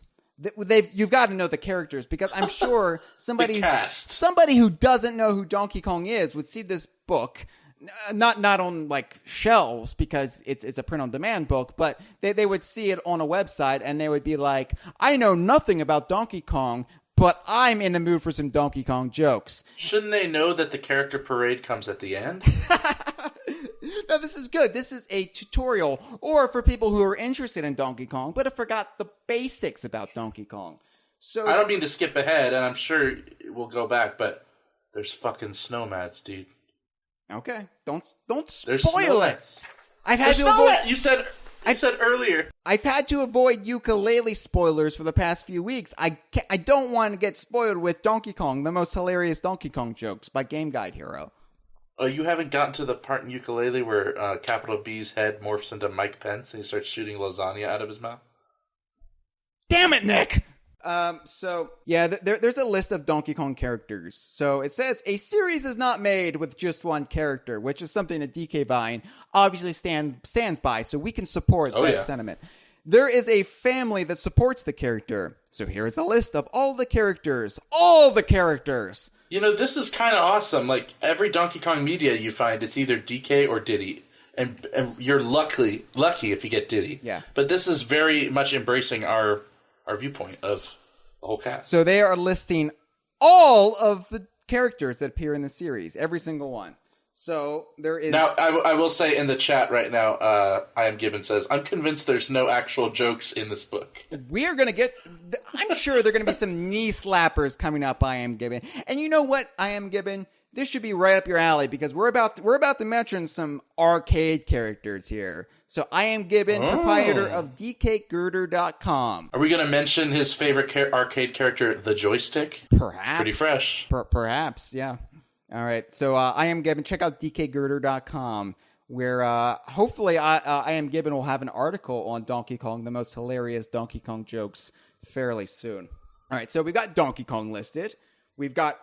[SPEAKER 2] you've got to know the characters, because I'm sure somebody who doesn't know who Donkey Kong is would see this book... Not on like shelves, because it's a print-on-demand book, but they would see it on a website and they would be like, I know nothing about Donkey Kong, but I'm in the mood for some Donkey Kong jokes.
[SPEAKER 3] Shouldn't they know that the character parade comes at the end?
[SPEAKER 2] No, this is good. This is a tutorial, or for people who are interested in Donkey Kong but have forgot the basics about Donkey Kong. So
[SPEAKER 3] I don't mean to skip ahead, and I'm sure we'll go back, but there's fucking snowmats, dude.
[SPEAKER 2] Okay, don't spoil it. I've had to
[SPEAKER 3] avoid. You said earlier.
[SPEAKER 2] I've had to avoid ukulele spoilers for the past few weeks. I don't want to get spoiled with Donkey Kong, the most hilarious Donkey Kong jokes by Game Guide Hero.
[SPEAKER 3] Oh, you haven't gotten to the part in Ukulele where Capital B's head morphs into Mike Pence and he starts shooting lasagna out of his mouth?
[SPEAKER 2] Damn it, Nick! There's a list of Donkey Kong characters. So it says, a series is not made with just one character, which is something that DK Vine obviously stands by, so we can support that sentiment. There is a family that supports the character. So here is a list of all the characters. All the characters!
[SPEAKER 3] You know, this is kind of awesome. Like, every Donkey Kong media you find, it's either DK or Diddy. And you're lucky if you get Diddy.
[SPEAKER 2] Yeah.
[SPEAKER 3] But this is very much embracing our viewpoint of the whole cast.
[SPEAKER 2] So they are listing all of the characters that appear in the series, every single one. So there is...
[SPEAKER 3] Now, I will say in the chat right now, I Am Gibbon says, I'm convinced there's no actual jokes in this book.
[SPEAKER 2] We are going to get... I'm sure there are going to be some knee slappers coming up, I Am Gibbon. And you know what, I Am Gibbon? This should be right up your alley because we're about to mention some arcade characters here. So I Am Gibbon, proprietor of DKGirder.com.
[SPEAKER 3] Are we going to mention his favorite arcade character, the joystick?
[SPEAKER 2] Perhaps.
[SPEAKER 3] It's pretty fresh.
[SPEAKER 2] Perhaps, yeah. All right. So I Am Gibbon. Check out DKGirder.com where hopefully I Am Gibbon will have an article on Donkey Kong, the most hilarious Donkey Kong jokes, fairly soon. All right. So we've got Donkey Kong listed. We've got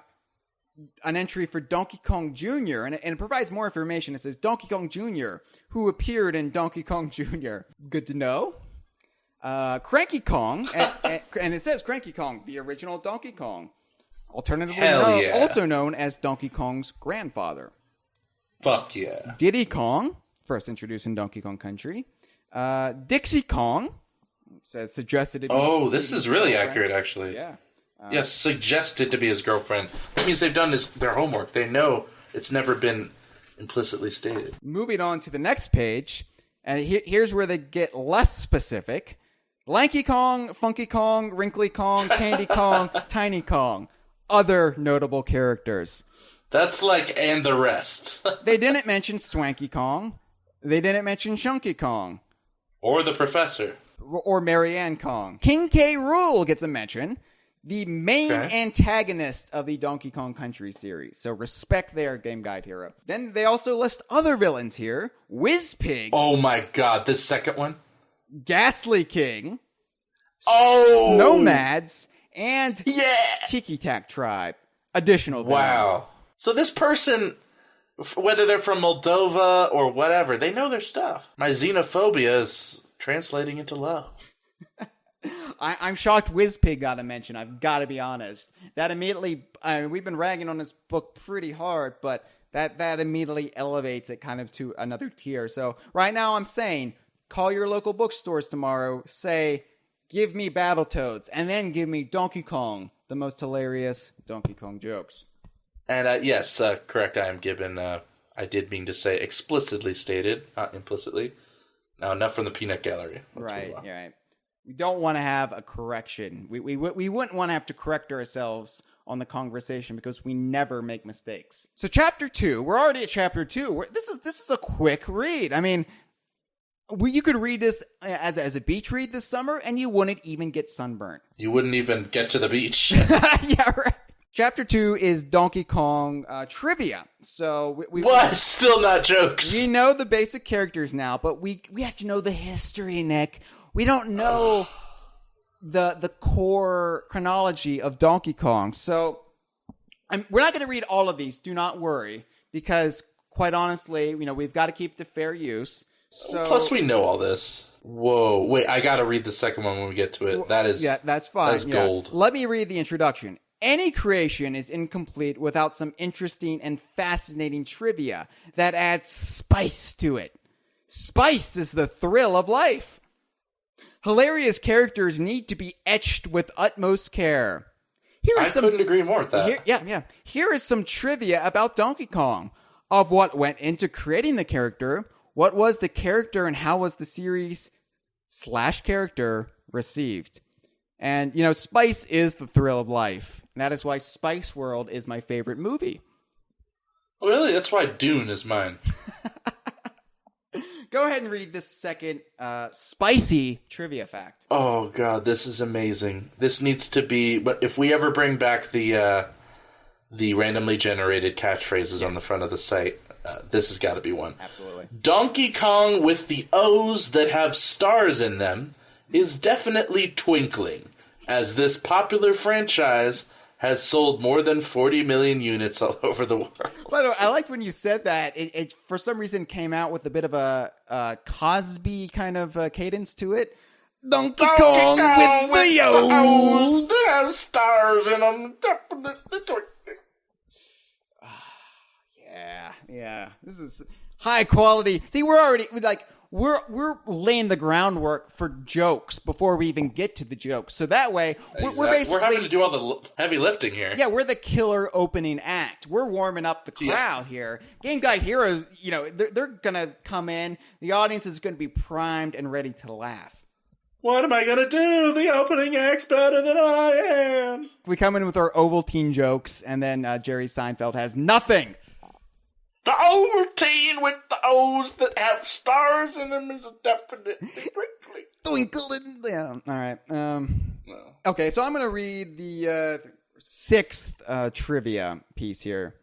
[SPEAKER 2] an entry for Donkey Kong Jr., and it provides more information. It says Donkey Kong Jr., who appeared in Donkey Kong Jr. Good to know. Cranky Kong, and it says Cranky Kong, the original Donkey Kong. Alternatively, also known as Donkey Kong's grandfather.
[SPEAKER 3] Fuck yeah.
[SPEAKER 2] Diddy Kong, first introduced in Donkey Kong Country. Dixie Kong, says suggested to be...
[SPEAKER 3] Oh, this is really accurate, actually.
[SPEAKER 2] Yeah.
[SPEAKER 3] Yes, suggested to be his girlfriend. That means they've done their homework. They know it's never been implicitly stated.
[SPEAKER 2] Moving on to the next page, and here's where they get less specific. Lanky Kong, Funky Kong, Wrinkly Kong, Candy Kong, Tiny Kong. Other notable characters.
[SPEAKER 3] That's like, and the rest.
[SPEAKER 2] They didn't mention Swanky Kong. They didn't mention Chunky Kong.
[SPEAKER 3] Or the Professor.
[SPEAKER 2] Or Marianne Kong. King K. Rool gets a mention. The main antagonist of the Donkey Kong Country series. So respect their Game Guide hero. Then they also list other villains here. Whizpig.
[SPEAKER 3] Oh my god, this second one?
[SPEAKER 2] Ghastly King.
[SPEAKER 3] Oh!
[SPEAKER 2] Snowmads. And Tiki Tak Tribe. Additional villains.
[SPEAKER 3] Wow. So this person, whether they're from Moldova or whatever, they know their stuff. My xenophobia is translating into love.
[SPEAKER 2] I'm shocked Whizpig got a mention. I've got to be honest. That immediately, we've been ragging on this book pretty hard, but that immediately elevates it kind of to another tier. So right now I'm saying, call your local bookstores tomorrow, say, give me Battletoads, and then give me Donkey Kong, the most hilarious Donkey Kong jokes.
[SPEAKER 3] And yes, correct, I Am Gibbon. I did mean to say explicitly stated, not implicitly. Now, enough from the peanut gallery.
[SPEAKER 2] Right. We don't want to have a correction. We wouldn't want to have to correct ourselves on the Kongversation because we never make mistakes. So chapter 2, we're already at chapter 2. This is a quick read. I mean, you could read this as a beach read this summer, and you wouldn't even get sunburned.
[SPEAKER 3] You wouldn't even get to the beach.
[SPEAKER 2] Yeah, right. Chapter 2 is Donkey Kong trivia. So
[SPEAKER 3] what? Still not jokes.
[SPEAKER 2] We know the basic characters now, but we have to know the history, Nick. We don't know the core chronology of Donkey Kong. So we're not going to read all of these. Do not worry, because quite honestly, we've got to keep the fair use. So,
[SPEAKER 3] plus, we know all this. Whoa, wait! I got to read the second one when we get to it.
[SPEAKER 2] That's fine.
[SPEAKER 3] That's gold.
[SPEAKER 2] Let me read the introduction. Any creation is incomplete without some interesting and fascinating trivia that adds spice to it. Spice is the thrill of life. Hilarious characters need to be etched with utmost care.
[SPEAKER 3] Couldn't agree more with that.
[SPEAKER 2] Here is some trivia about Donkey Kong. Of what went into creating the character, what was the character, and how was the series / character received? And, spice is the thrill of life. And that is why Spice World is my favorite movie.
[SPEAKER 3] Oh, really? That's why Dune is mine.
[SPEAKER 2] Go ahead and read this second spicy trivia fact.
[SPEAKER 3] Oh, God, this is amazing. This needs to be... But if we ever bring back the randomly generated catchphrases on the front of the site, this has got to be one.
[SPEAKER 2] Absolutely.
[SPEAKER 3] Donkey Kong with the O's that have stars in them is definitely twinkling, as this popular franchise has sold more than 40 million units all over the world.
[SPEAKER 2] By the way, I liked when you said that. It for some reason came out with a bit of a Cosby kind of cadence to it. Donkey Kong with the O's
[SPEAKER 3] that have stars in them. Definitely twinkling.
[SPEAKER 2] Yeah. This is high quality. See, we're we're laying the groundwork for jokes before we even get to the jokes. So that way, we're basically...
[SPEAKER 3] We're having to do all the heavy lifting here.
[SPEAKER 2] Yeah, we're the killer opening act. We're warming up the crowd here. Game Guide Heroes, they're going to come in. The audience is going to be primed and ready to laugh.
[SPEAKER 3] What am I going to do? The opening act's better than I am.
[SPEAKER 2] We come in with our Ovaltine jokes, and then Jerry Seinfeld has nothing.
[SPEAKER 3] The Ovaltine with the O's that have stars in them is a definitely
[SPEAKER 2] Twinkling. Yeah, all right. Okay, so I'm going to read the sixth trivia piece here.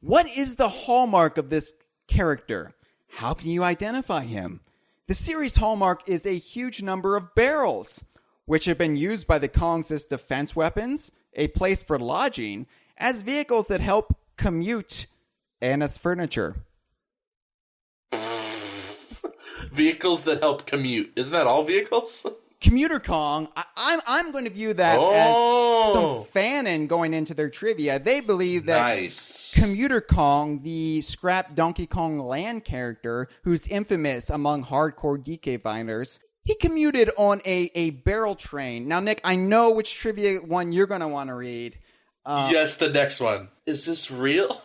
[SPEAKER 2] What is the hallmark of this character? How can you identify him? The series' hallmark is a huge number of barrels, which have been used by the Kongs as defense weapons, a place for lodging, as vehicles that help commute, and as furniture.
[SPEAKER 3] Vehicles that help commute. Isn't that all vehicles?
[SPEAKER 2] Commuter Kong, I'm going to view that as some fanon going into their trivia. They believe that Commuter Kong, the scrap Donkey Kong Land character, who's infamous among hardcore DK finders, he commuted on a barrel train. Now, Nick, I know which trivia one you're going to want to read.
[SPEAKER 3] Yes, the next one. Is this real?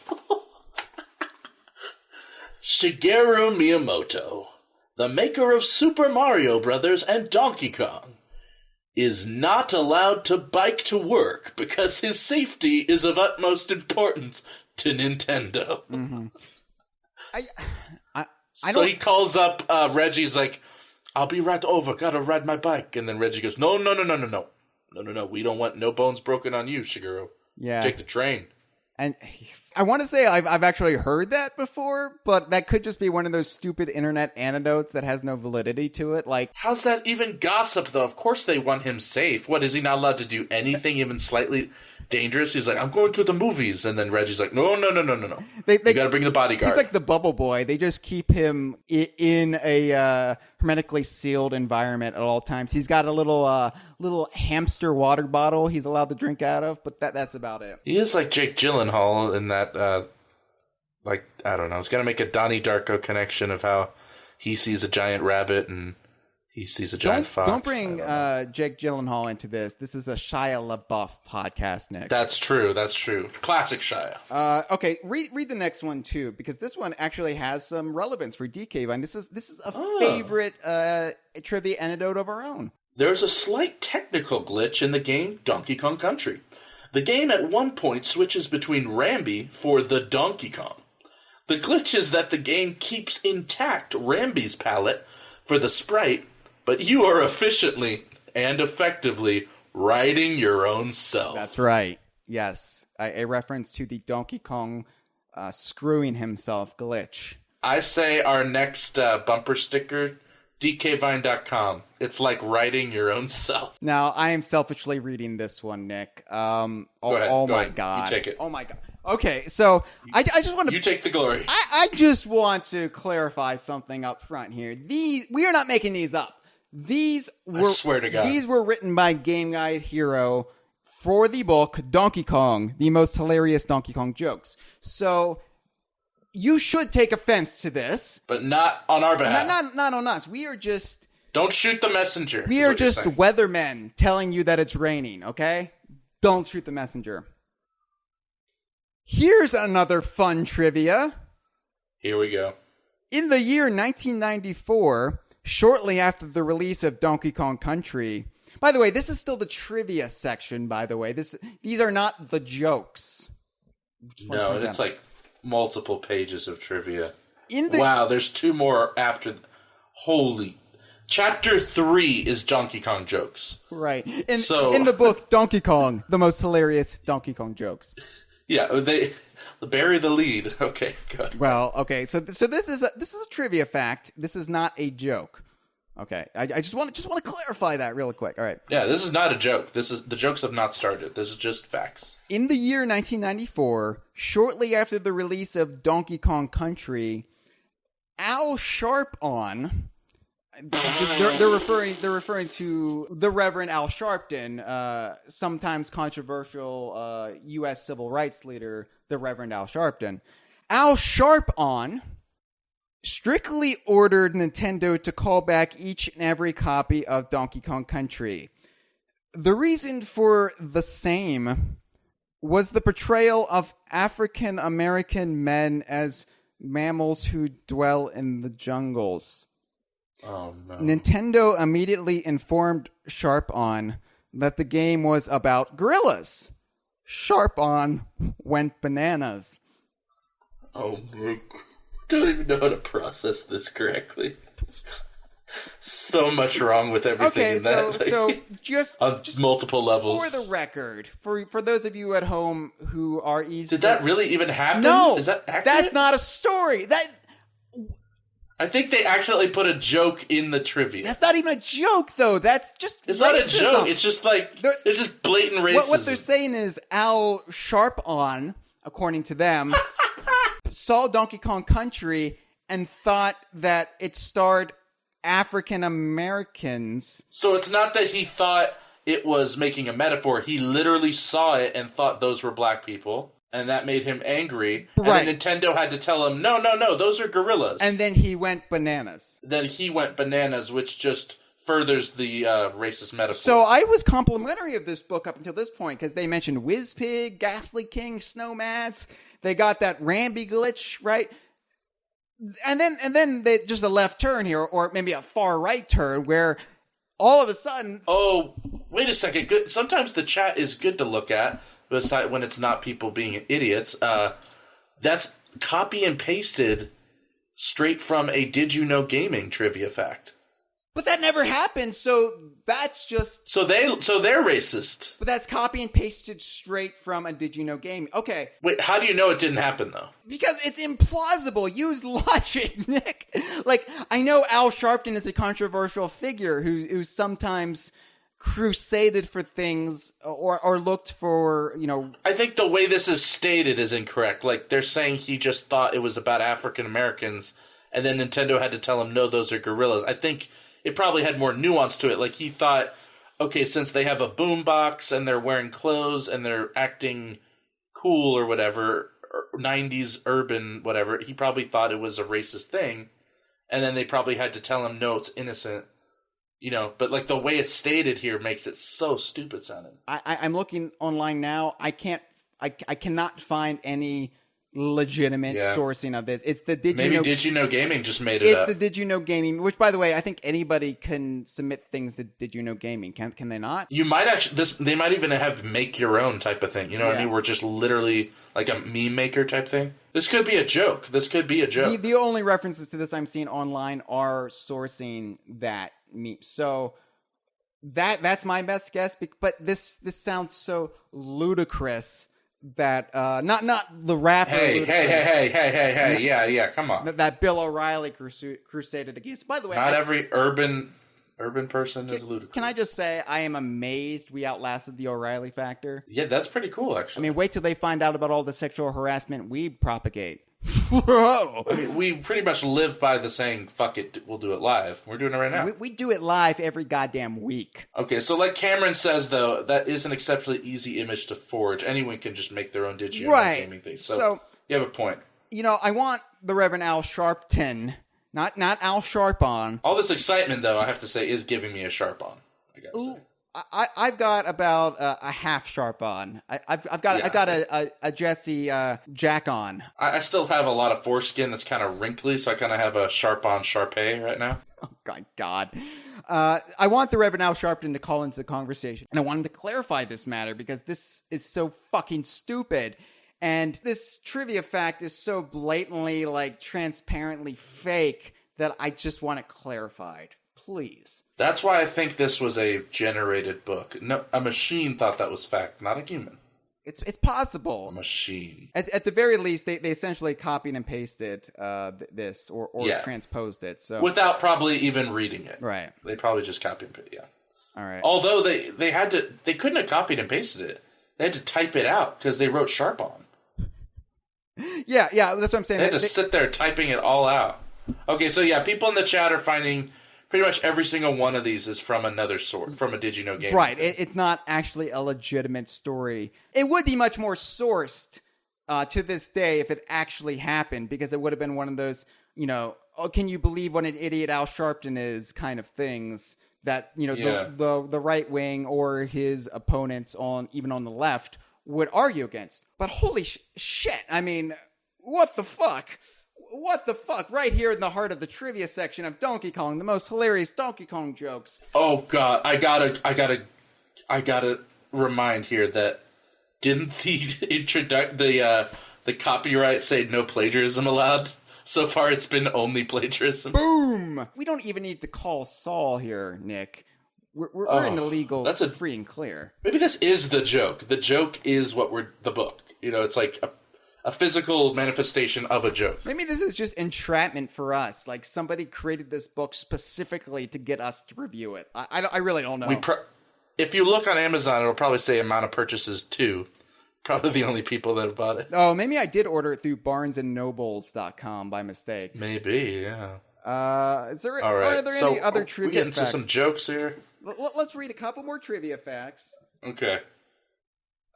[SPEAKER 3] Shigeru Miyamoto, the maker of Super Mario Bros. And Donkey Kong, is not allowed to bike to work because his safety is of utmost importance to Nintendo.
[SPEAKER 2] Mm-hmm.
[SPEAKER 3] So he calls up Reggie's like, I'll be right over, gotta ride my bike. And then Reggie goes, No, we don't want no bones broken on you, Shigeru.
[SPEAKER 2] Yeah.
[SPEAKER 3] Take the train.
[SPEAKER 2] And I want to say I've actually heard that before, but that could just be one of those stupid internet anecdotes that has no validity to it. Like,
[SPEAKER 3] how's that even gossip, though? Of course they want him safe. What, is he not allowed to do anything even slightly dangerous? He's like, I'm going to the movies. And then Reggie's like, no. You got to bring the bodyguard.
[SPEAKER 2] He's like the bubble boy. They just keep him in a hermetically sealed environment at all times. He's got a little hamster water bottle he's allowed to drink out of, but that's about it.
[SPEAKER 3] He is like Jake Gyllenhaal in that, I don't know. It's going to make a Donnie Darko connection of how he sees a giant rabbit and he sees a giant fox.
[SPEAKER 2] Don't bring Jake Gyllenhaal into this. This is a Shia LaBeouf podcast, Nick.
[SPEAKER 3] That's true. Classic Shia.
[SPEAKER 2] Okay, read the next one too, because this one actually has some relevance for DK Vine. This is a favorite trivia anecdote of our own.
[SPEAKER 3] There's a slight technical glitch in the game Donkey Kong Country. The game at one point switches between Rambi for the Donkey Kong. The glitch is that the game keeps intact Rambi's palette for the sprite, but you are efficiently and effectively riding your own self.
[SPEAKER 2] That's right. Yes. A reference to the Donkey Kong screwing himself glitch.
[SPEAKER 3] I say our next bumper sticker, dkvine.com. It's like riding your own self.
[SPEAKER 2] Now, I am selfishly reading this one, Nick.
[SPEAKER 3] Go ahead.
[SPEAKER 2] God.
[SPEAKER 3] You take it.
[SPEAKER 2] Oh, my God. Okay, so I just want to...
[SPEAKER 3] You take the glory.
[SPEAKER 2] I just want to clarify something up front here. We are not making these up. I swear to God. These were written by Game Guide Hero for the book Donkey Kong, the most hilarious Donkey Kong jokes. So you should take offense to this.
[SPEAKER 3] But not on our behalf.
[SPEAKER 2] Not on us. We are just...
[SPEAKER 3] Don't shoot the messenger.
[SPEAKER 2] We are just weathermen telling you that it's raining, okay? Don't shoot the messenger. Here's another fun trivia.
[SPEAKER 3] Here we go.
[SPEAKER 2] In the year 1994... shortly after the release of Donkey Kong Country. By the way, this is still the trivia section, by the way. These are not the jokes.
[SPEAKER 3] No, and it's like multiple pages of trivia. Wow, there's two more after. Holy. Chapter 3 is Donkey Kong jokes.
[SPEAKER 2] Right. In the book, Donkey Kong, the most hilarious Donkey Kong jokes.
[SPEAKER 3] Yeah, they bury the lead. Okay, good.
[SPEAKER 2] Well, okay, so this is a trivia fact. This is not a joke. Okay, I just want to clarify that real quick. All right.
[SPEAKER 3] Yeah, this is not a joke. The jokes have not started. This is just facts.
[SPEAKER 2] In the year 1994, shortly after the release of Donkey Kong Country, Al Sharpton. They're referring to the Reverend Al Sharpton, sometimes controversial U.S. civil rights leader, the Reverend Al Sharpton. Al Sharpton strictly ordered Nintendo to call back each and every copy of Donkey Kong Country. The reason for the same was the portrayal of African American men as mammals who dwell in the jungles.
[SPEAKER 3] Oh, no.
[SPEAKER 2] Nintendo immediately informed Sharp-On that the game was about gorillas. Sharp-On went bananas.
[SPEAKER 3] Oh, my... don't even know how to process this correctly. So much wrong with everything in that.
[SPEAKER 2] So just
[SPEAKER 3] multiple levels.
[SPEAKER 2] For the record, for those of you at home who are easy...
[SPEAKER 3] Did that really even happen?
[SPEAKER 2] No!
[SPEAKER 3] Is that accurate?
[SPEAKER 2] That's not a story!
[SPEAKER 3] I think they accidentally put a joke in the trivia.
[SPEAKER 2] That's not even a joke, though. That's just
[SPEAKER 3] It's
[SPEAKER 2] racism.
[SPEAKER 3] not a joke. It's just like... it's just blatant racism.
[SPEAKER 2] What they're saying is Al Sharp-On, according to them, saw Donkey Kong Country and thought that it starred African Americans.
[SPEAKER 3] So it's not that he thought it was making a metaphor. He literally saw it and thought those were black people, and that made him angry.
[SPEAKER 2] Right.
[SPEAKER 3] And then Nintendo had to tell him, no, those are gorillas.
[SPEAKER 2] And then he went bananas.
[SPEAKER 3] Which just furthers the racist metaphor.
[SPEAKER 2] So I was complimentary of this book up until this point, because they mentioned Whizpig, Ghastly King, Snowmats. They got that Rambi glitch, right? And then they just a left turn here, or maybe a far right turn, where all of a sudden...
[SPEAKER 3] Oh, wait a second. Good. Sometimes the chat is good to look at, besides when it's not people being idiots. That's copy and pasted straight from a Did You Know Gaming trivia fact.
[SPEAKER 2] But that never happened, so that's just...
[SPEAKER 3] So they're racist.
[SPEAKER 2] But that's copy and pasted straight from a Did You Know Gaming. Okay.
[SPEAKER 3] Wait, how do you know it didn't happen, though?
[SPEAKER 2] Because it's implausible. Use logic, Nick. Like, I know Al Sharpton is a controversial figure who sometimes crusaded for things or looked for,
[SPEAKER 3] I think the way this is stated is incorrect. Like, they're saying he just thought it was about African Americans, and then Nintendo had to tell him, no, those are gorillas. I think it probably had more nuance to it. Like, he thought, okay, since they have a boombox and they're wearing clothes and they're acting cool or whatever, or 90s urban whatever, he probably thought it was a racist thing. And then they probably had to tell him, no, it's innocent. But like the way it's stated here makes it so stupid sounding.
[SPEAKER 2] I'm looking online now. I cannot find any legitimate sourcing of this. It's the Did
[SPEAKER 3] You Know Gaming just made it up.
[SPEAKER 2] It's the Did You Know Gaming, which, by the way, I think anybody can submit things to Did You Know Gaming. Can they not?
[SPEAKER 3] You might actually they might even have make your own type of thing. You know what I mean? We're just literally like a meme maker type thing. This could be a joke. The
[SPEAKER 2] only references to this I'm seeing online are sourcing that meme. So that's my best guess. But this sounds so ludicrous. That not the rapper.
[SPEAKER 3] Hey! Yeah! Come on.
[SPEAKER 2] That Bill O'Reilly crusaded against. By the way,
[SPEAKER 3] not every urban person is ludicrous.
[SPEAKER 2] Can I just say I am amazed we outlasted the O'Reilly factor?
[SPEAKER 3] Yeah, that's pretty cool, actually.
[SPEAKER 2] I mean, wait till they find out about all the sexual harassment we propagate. Whoa!
[SPEAKER 3] I mean, we pretty much live by the saying, fuck it, we'll do it live. We're doing it right now.
[SPEAKER 2] We do it live every goddamn week.
[SPEAKER 3] Okay, so like Cameron says, though, that is an exceptionally easy image to forge. Anyone can just make their own Did You Know Gaming thing. So you have a point.
[SPEAKER 2] I want the Reverend Al Sharpton, not Al Sharp-On.
[SPEAKER 3] All this excitement, though, I have to say, is giving me a Sharp-On, I gotta say.
[SPEAKER 2] I've got about a half Sharp-On. I've got a Jesse Jack-On.
[SPEAKER 3] I still have a lot of foreskin that's kind of wrinkly, so I kind of have a Sharp-On Sharpay right now.
[SPEAKER 2] Oh, God. I want the Reverend Al Sharpton to call into the conversation, and I want him to clarify this matter, because this is so fucking stupid. And this trivia fact is so blatantly, transparently fake that I just want it clarified. Please.
[SPEAKER 3] That's why I think this was a generated book. No, a machine thought that was fact, not a human.
[SPEAKER 2] It's possible.
[SPEAKER 3] A machine.
[SPEAKER 2] At the very least, they essentially copied and pasted this or transposed it. So
[SPEAKER 3] without probably even reading it.
[SPEAKER 2] Right.
[SPEAKER 3] They probably just copied and pasted,
[SPEAKER 2] All right.
[SPEAKER 3] Although they couldn't have copied and pasted it. They had to type it out because they wrote Sharp-On.
[SPEAKER 2] Yeah, that's what I'm saying.
[SPEAKER 3] They had to sit there typing it all out. Okay, so people in the chat are finding pretty much every single one of these is from another source, from a Did You Know Gaming.
[SPEAKER 2] Right, it's not actually a legitimate story. It would be much more sourced to this day if it actually happened, because it would have been one of those oh, can you believe what an idiot Al Sharpton is kind of things that, the right wing or his opponents even on the left would argue against. But holy shit. I mean, what the fuck? What the fuck? Right here in the heart of the trivia section of Donkey Kong, the most hilarious Donkey Kong jokes.
[SPEAKER 3] Oh God, I gotta remind here that didn't the copyright say no plagiarism allowed? So far, it's been only plagiarism.
[SPEAKER 2] Boom! We don't even need to call Saul here, Nick. We're in the legal free and clear.
[SPEAKER 3] Maybe this is the joke. The joke is the book. It's like a physical manifestation of a joke.
[SPEAKER 2] Maybe this is just entrapment for us. Like somebody created this book specifically to get us to review it. I really don't know.
[SPEAKER 3] If you look on Amazon, it'll probably say amount of purchases 2. Probably the only people that have bought it.
[SPEAKER 2] Oh, maybe I did order it through barnesandnobles.com by mistake.
[SPEAKER 3] Maybe, yeah.
[SPEAKER 2] Are there any other trivia
[SPEAKER 3] we get into
[SPEAKER 2] facts?
[SPEAKER 3] some jokes here?
[SPEAKER 2] Let's read a couple more trivia facts.
[SPEAKER 3] Okay.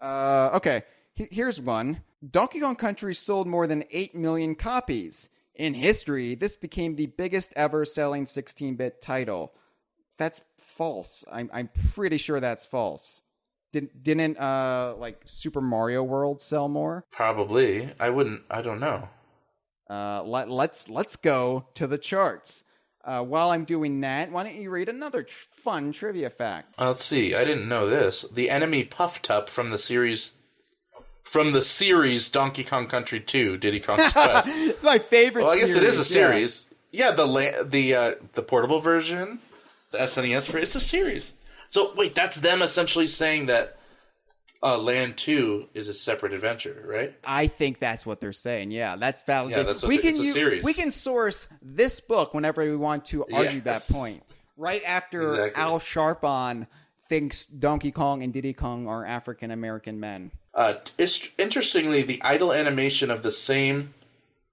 [SPEAKER 2] Okay. Here's one. Donkey Kong Country sold more than 8 million copies. In history, this became the biggest ever selling 16-bit title. That's false. I'm pretty sure that's false. Didn't Super Mario World sell more?
[SPEAKER 3] Probably. I don't know.
[SPEAKER 2] Let's go to the charts. While I'm doing that, why don't you read another fun trivia fact?
[SPEAKER 3] Let's see. I didn't know this. The enemy Puff Tup from the series Donkey Kong Country 2, Diddy Kong's Quest.
[SPEAKER 2] It's my favorite.
[SPEAKER 3] Well, I guess
[SPEAKER 2] series.
[SPEAKER 3] it is a series. Yeah, the portable version, the SNES version. It's a series. So wait, that's them essentially saying that Land 2 is a separate adventure, right?
[SPEAKER 2] I think that's what they're saying. Yeah, that's valid.
[SPEAKER 3] Yeah, it's a series.
[SPEAKER 2] We can source this book whenever we want to argue that point. Right after Al Sharpton thinks Donkey Kong and Diddy Kong are African American men.
[SPEAKER 3] Interestingly, the idle animation of the same...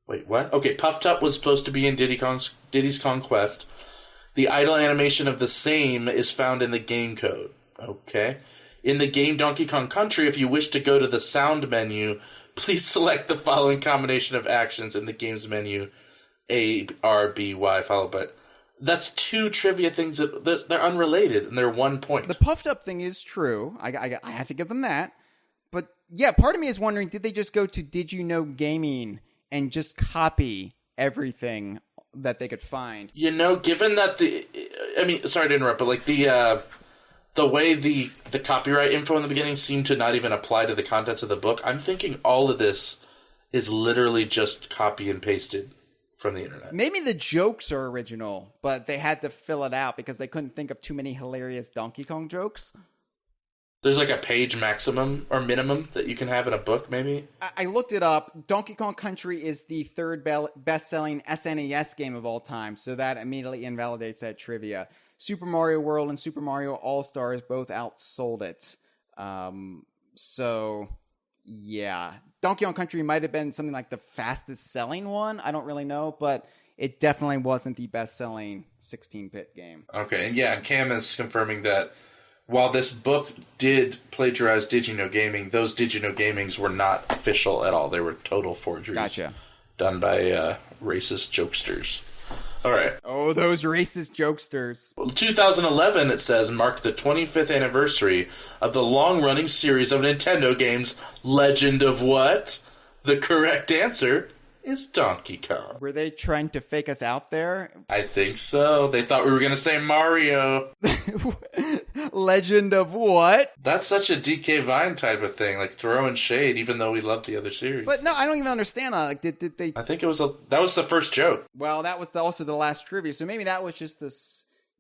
[SPEAKER 3] Wait, what? Okay, Puff Tup was supposed to be in Diddy's Kong Quest. The idle animation of the same is found in the game code. Okay. In the game Donkey Kong Country, if you wish to go to the sound menu, please select the following combination of actions in the game's menu. A, R, B, Y, followed by... That's 2 trivia things that they're unrelated, and they're 1 point.
[SPEAKER 2] The puffed up thing is true. I have to give them that. But yeah, part of me is wondering, did they just go to Did You Know Gaming and just copy everything that they could find?
[SPEAKER 3] Given that sorry to interrupt, but like the way the copyright info in the beginning seemed to not even apply to the contents of the book, I'm thinking all of this is literally just copy and pasted from the internet.
[SPEAKER 2] Maybe the jokes are original, but they had to fill it out because they couldn't think of too many hilarious Donkey Kong jokes.
[SPEAKER 3] There's like a page maximum or minimum that you can have in a book, maybe?
[SPEAKER 2] I looked it up. Donkey Kong Country is the third best-selling SNES game of all time, so that immediately invalidates that trivia. Super Mario World and Super Mario All-Stars both outsold it. So, yeah. Donkey Kong Country might have been something like the fastest-selling one. I don't really know, but it definitely wasn't the best-selling 16-bit game.
[SPEAKER 3] Okay, and Cam is confirming that while this book did plagiarize Did You Know Gaming, those Did You Know Gamings were not official at all. They were total forgeries.
[SPEAKER 2] Gotcha.
[SPEAKER 3] Done by racist jokesters. All right.
[SPEAKER 2] Oh, those racist jokesters.
[SPEAKER 3] Well, 2011, it says, marked the 25th anniversary of the long-running series of Nintendo games, Legend of what? The correct answer is Donkey Kong.
[SPEAKER 2] Were they trying to fake us out there?
[SPEAKER 3] I think so. They thought we were going to say Mario.
[SPEAKER 2] Legend of what?
[SPEAKER 3] That's such a DK Vine type of thing, like throwing shade, even though we love the other series.
[SPEAKER 2] But no, I don't even understand. Like, did they?
[SPEAKER 3] I think that was the first joke.
[SPEAKER 2] Well, that was also the last trivia, so maybe that was just the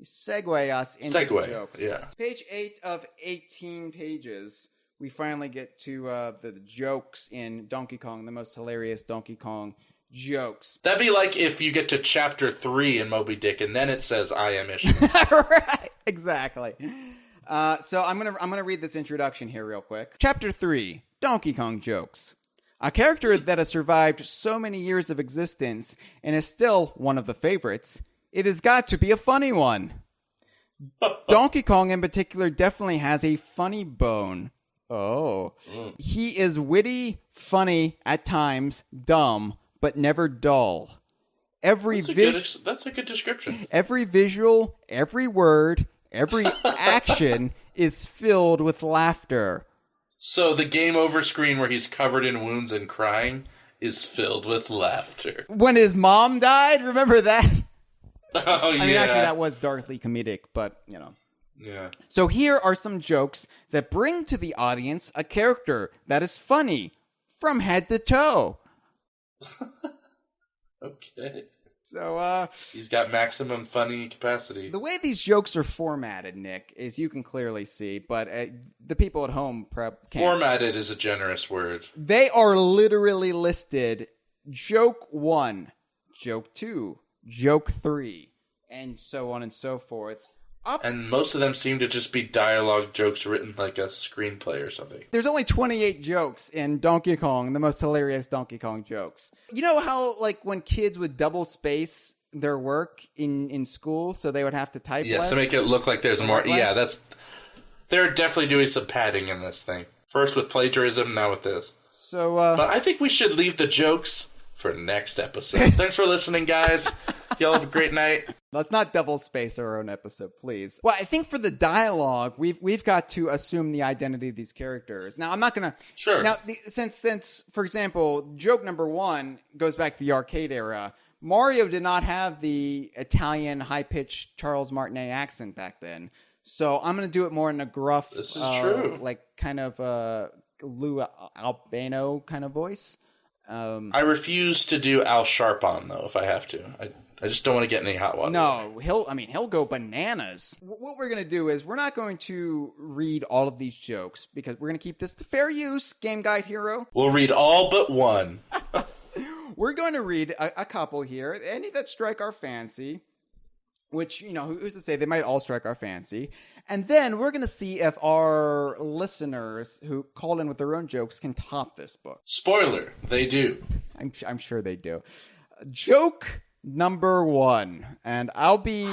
[SPEAKER 2] segue us into the jokes.
[SPEAKER 3] Yeah.
[SPEAKER 2] Page 8 of 18 pages. We finally get to the jokes in Donkey Kong, the most hilarious Donkey Kong jokes.
[SPEAKER 3] That'd be like if you get to chapter 3 in Moby Dick, and then it says, I am Ishmael.
[SPEAKER 2] Right, exactly. So I'm gonna read this introduction here real quick. Chapter 3, Donkey Kong jokes. A character that has survived so many years of existence and is still one of the favorites, it has got to be a funny one. Donkey Kong in particular definitely has a funny bone. Oh. He is witty, funny, at times, dumb, but never dull. Every
[SPEAKER 3] That's a good description.
[SPEAKER 2] Every visual, every word, every action is filled with laughter.
[SPEAKER 3] So the game over screen where he's covered in wounds and crying is filled with laughter.
[SPEAKER 2] When his mom died, remember that?
[SPEAKER 3] Oh, yeah.
[SPEAKER 2] I mean, actually, that was darkly comedic, but, you know.
[SPEAKER 3] Yeah.
[SPEAKER 2] So here are some jokes that bring to the audience a character that is funny from head to toe.
[SPEAKER 3] Okay.
[SPEAKER 2] So,
[SPEAKER 3] he's got maximum funny capacity.
[SPEAKER 2] the way these jokes are formatted, Nick, is you can clearly see, but the people at home can't.
[SPEAKER 3] Formatted is a generous word.
[SPEAKER 2] They are literally listed joke 1, joke 2, joke 3, and so on and so forth.
[SPEAKER 3] And most of them seem to just be dialogue jokes written like a screenplay or something.
[SPEAKER 2] There's only 28 jokes in Donkey Kong, the most hilarious Donkey Kong jokes. You know how, like, when kids would double space their work in school, so they would have to type less?
[SPEAKER 3] To make it look like there's more.
[SPEAKER 2] Less?
[SPEAKER 3] Yeah, they're definitely doing some padding in this thing. First with plagiarism, now with this.
[SPEAKER 2] So,
[SPEAKER 3] But I think we should leave the jokes for next episode. Thanks for listening, guys. Y'all have a great night.
[SPEAKER 2] let's not double space our own episode, please. Well, I think for the dialogue, we've got to assume the identity of these characters. Now, I'm not going to...
[SPEAKER 3] Sure.
[SPEAKER 2] Now, since, for example, joke number 1 goes back to the arcade era, Mario did not have the Italian high-pitched Charles Martinet accent back then. So I'm going to do it more in a gruff...
[SPEAKER 3] This is true.
[SPEAKER 2] Like, kind of Lou Albano kind of voice.
[SPEAKER 3] I refuse to do Al Sharpton, though, if I have to. I just don't want to get any hot water.
[SPEAKER 2] No, he'll go bananas. What we're going to do is we're not going to read all of these jokes because we're going to keep this to fair use, Game Guide Hero.
[SPEAKER 3] We'll read all but one.
[SPEAKER 2] We're going to read a couple here, any that strike our fancy, which, you know, who's to say they might all strike our fancy. And then we're going to see if our listeners who called in with their own jokes can top this book.
[SPEAKER 3] Spoiler, they do.
[SPEAKER 2] I'm sure they do. Joke number 1, and I'll be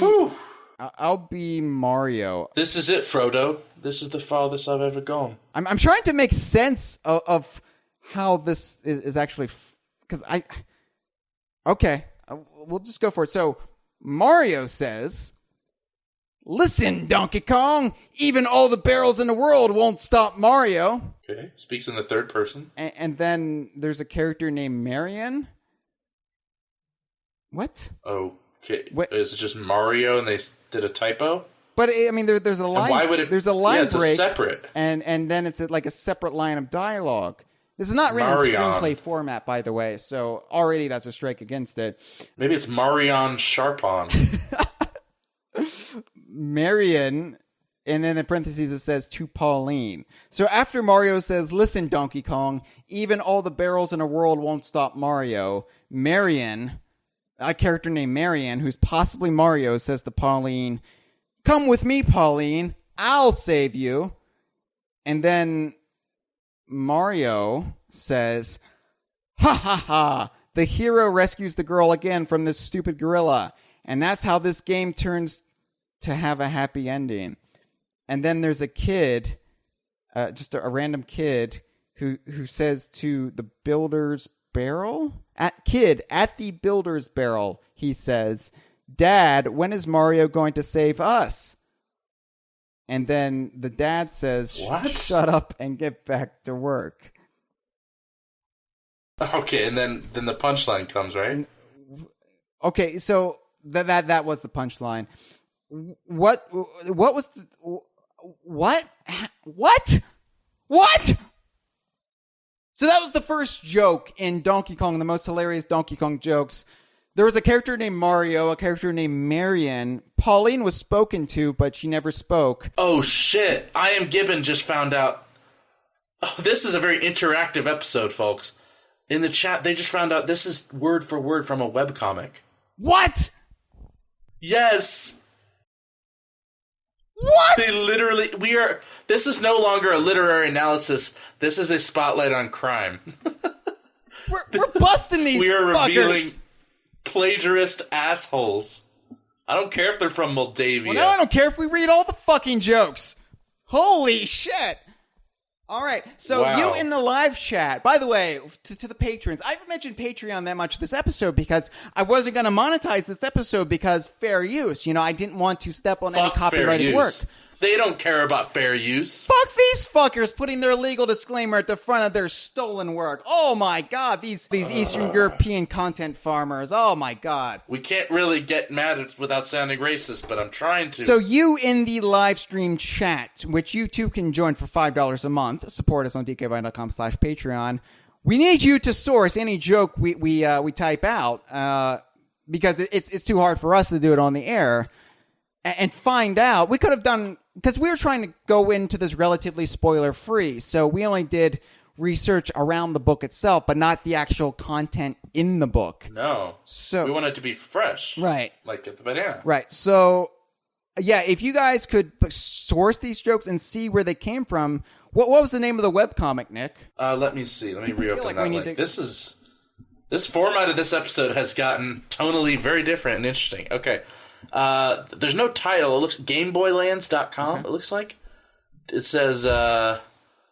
[SPEAKER 2] Mario.
[SPEAKER 3] This is it, Frodo. This is the farthest I've ever gone.
[SPEAKER 2] I'm trying to make sense of how this is actually, because okay, we'll just go for it. So Mario says, "Listen, Donkey Kong, even all the barrels in the world won't stop Mario."
[SPEAKER 3] Okay, speaks in the third person.
[SPEAKER 2] And then there's a character named Marion. What?
[SPEAKER 3] Okay.
[SPEAKER 2] What?
[SPEAKER 3] Is it just Mario and they did a typo?
[SPEAKER 2] But I mean, there's a line.
[SPEAKER 3] And why would it?
[SPEAKER 2] There's a line
[SPEAKER 3] it's
[SPEAKER 2] break,
[SPEAKER 3] a separate.
[SPEAKER 2] and then it's like a separate line of dialogue. This is not written
[SPEAKER 3] Marion.
[SPEAKER 2] in screenplay format, by the way. So already that's a strike against it.
[SPEAKER 3] Maybe it's Marion Sharpon.
[SPEAKER 2] Marion, and then in parentheses it says to Pauline. So after Mario says, "Listen, Donkey Kong, even all the barrels in the world won't stop Mario," Marion, a character named Marion, who's possibly Mario, says to Pauline, "Come with me, Pauline. I'll save you." And then Mario says, "Ha ha ha. The hero rescues the girl again from this stupid gorilla. And that's how this game turns to have a happy ending." And then there's a kid, just a random kid, who says to the builder's barrel? At the builder's barrel, he says, "Dad, when is Mario going to save us?" And then the dad says,
[SPEAKER 3] What?
[SPEAKER 2] "Shut up and get back to work."
[SPEAKER 3] Okay, and then the punchline comes, right?
[SPEAKER 2] Okay, so that was the punchline. What was the what? So that was the first joke in Donkey Kong, the most hilarious Donkey Kong jokes. There was a character named Mario, a character named Marion. Pauline was spoken to, but she never spoke.
[SPEAKER 3] Oh, shit. I Am Gibbon just found out. Oh, this is a very interactive episode, folks. In the chat, they just found out this is word for word from a webcomic.
[SPEAKER 2] What?
[SPEAKER 3] Yes!
[SPEAKER 2] What?
[SPEAKER 3] They literally... This is no longer a literary analysis. This is a spotlight on crime.
[SPEAKER 2] We're busting these
[SPEAKER 3] We are
[SPEAKER 2] fuckers.
[SPEAKER 3] revealing plagiarist assholes. I don't care if they're from Moldavia.
[SPEAKER 2] Well, now I don't care if we read all the fucking jokes. Holy shit. All right, so
[SPEAKER 3] Wow.
[SPEAKER 2] you in the live chat. By the way, to the patrons, I haven't mentioned Patreon that much this episode because I wasn't going to monetize this episode because fair use. You know, I didn't want to step on any
[SPEAKER 3] Fuck fair
[SPEAKER 2] copyrighted work.
[SPEAKER 3] use. They don't care about fair use.
[SPEAKER 2] Fuck these fuckers putting their legal disclaimer at the front of their stolen work. Oh my god, these Eastern European content farmers. Oh my god.
[SPEAKER 3] We can't really get mad without sounding racist, but I'm trying to.
[SPEAKER 2] So you in the live stream chat, which you too can join for $5 a month, support us on dkvine.com/Patreon. We need you to source any joke we type out because it's too hard for us to do it on the air. And find out. We could have done, because we were trying to go into this relatively spoiler free, so we only did research around the book itself, but not the actual content in the book.
[SPEAKER 3] No.
[SPEAKER 2] So
[SPEAKER 3] we want it to be fresh.
[SPEAKER 2] Right.
[SPEAKER 3] Like at the banana.
[SPEAKER 2] Right. So, yeah, if you guys could source these jokes and see where they came from, what was the name of the webcomic, Nick?
[SPEAKER 3] Let me see. Let me reopen
[SPEAKER 2] like
[SPEAKER 3] that
[SPEAKER 2] we need
[SPEAKER 3] link.
[SPEAKER 2] to-
[SPEAKER 3] This format of this episode has gotten tonally very different and interesting. Okay. There's no title. It looks GameBoyLands.com. Okay. It looks like it says,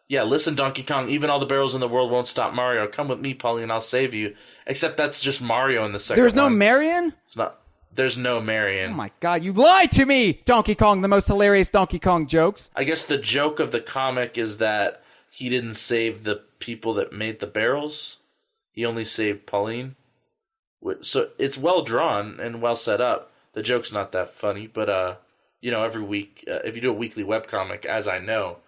[SPEAKER 3] listen, Donkey Kong. Even all the barrels in the world won't stop Mario. Come with me, Pauline. I'll save you. Except that's just Mario in the second.
[SPEAKER 2] There's no
[SPEAKER 3] one.
[SPEAKER 2] Marion?
[SPEAKER 3] It's not. There's no Marion.
[SPEAKER 2] Oh my god, you lied to me, Donkey Kong. The most hilarious Donkey Kong jokes.
[SPEAKER 3] I guess the joke of the comic is that he didn't save the people that made the barrels. He only saved Pauline. So it's well drawn and well set up. The joke's not that funny, but, every week, if you do a weekly webcomic, as I know.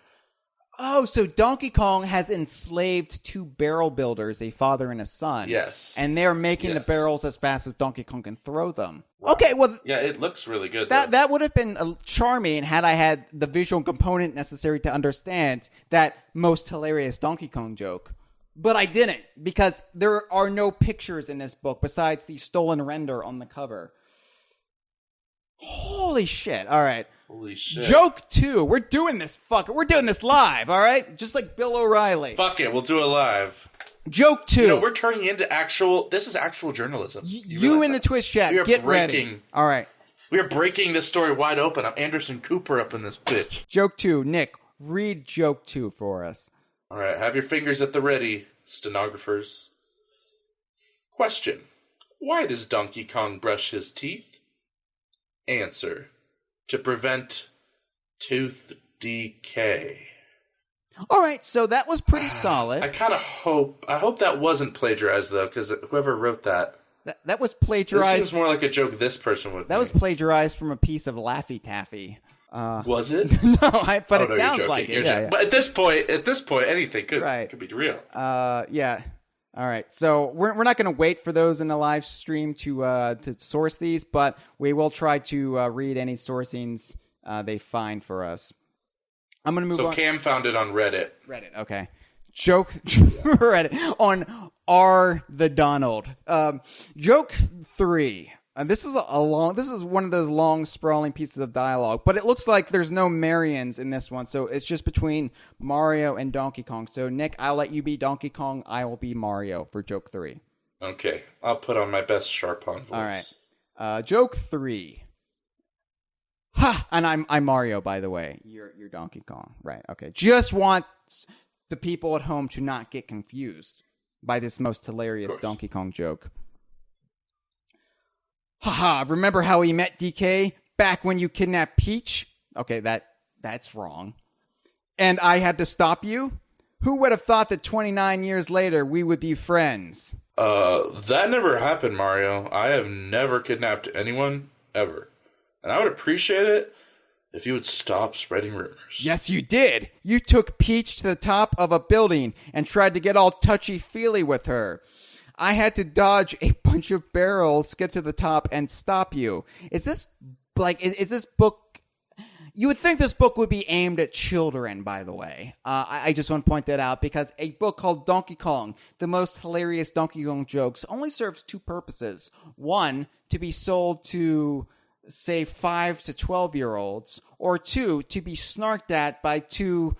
[SPEAKER 2] Oh, so Donkey Kong has enslaved two barrel builders, a father and a son.
[SPEAKER 3] Yes.
[SPEAKER 2] And they're making the barrels as fast as Donkey Kong can throw them. Wow. Okay, well...
[SPEAKER 3] Yeah, it looks really good,
[SPEAKER 2] That would have been charming had I had the visual component necessary to understand that most hilarious Donkey Kong joke. But I didn't, because there are no pictures in this book besides the stolen render on the cover. Holy shit. All right.
[SPEAKER 3] Holy shit.
[SPEAKER 2] Joke 2. We're doing this fucker. We're doing this live, all right? Just like Bill O'Reilly.
[SPEAKER 3] Fuck it. We'll do it live.
[SPEAKER 2] Joke 2.
[SPEAKER 3] We're turning into this is actual journalism.
[SPEAKER 2] You in the Twitch chat, get ready. All right.
[SPEAKER 3] We are breaking this story wide open. I'm Anderson Cooper up in this bitch.
[SPEAKER 2] Joke 2. Nick, read joke 2 for us.
[SPEAKER 3] All right. Have your fingers at the ready, stenographers. Question. Why does Donkey Kong brush his teeth? Answer. To prevent tooth decay.
[SPEAKER 2] All right, so that was pretty solid.
[SPEAKER 3] I hope that wasn't plagiarized, though, because whoever wrote that...
[SPEAKER 2] That was plagiarized.
[SPEAKER 3] This seems more like a joke this person would
[SPEAKER 2] That was plagiarized from a piece of Laffy Taffy.
[SPEAKER 3] Was it?
[SPEAKER 2] But it sounds like it. Yeah.
[SPEAKER 3] But at this point, anything could be real.
[SPEAKER 2] Yeah. All right, so we're not going to wait for those in the live stream to source these, but we will try to read any sourcings they find for us. I'm going to move on.
[SPEAKER 3] So Cam found it on Reddit.
[SPEAKER 2] Reddit, okay. Joke Reddit on R the Donald. Joke 3. This is This is one of those long, sprawling pieces of dialogue, but it looks like there's no Marions in this one, so it's just between Mario and Donkey Kong. So, Nick, I'll let you be Donkey Kong. I will be Mario for joke 3.
[SPEAKER 3] Okay, I'll put on my best Sharpon voice.
[SPEAKER 2] All right, joke 3. Ha! And I'm Mario, by the way. You're Donkey Kong, right? Okay. Just want the people at home to not get confused by this most hilarious Donkey Kong joke. Haha, remember how we met, DK? Back when you kidnapped Peach? Okay, that's wrong. And I had to stop you? Who would have thought that 29 years later we would be friends?
[SPEAKER 3] That never happened, Mario. I have never kidnapped anyone, ever. And I would appreciate it if you would stop spreading rumors.
[SPEAKER 2] Yes, you did. You took Peach to the top of a building and tried to get all touchy-feely with her. I had to dodge a bunch of barrels, get to the top, and stop you. Is this book... You would think this book would be aimed at children, by the way. I just want to point that out, because a book called Donkey Kong, the most hilarious Donkey Kong jokes, only serves two purposes. One, to be sold to, say, 5 to 12-year-olds, or two, to be snarked at by two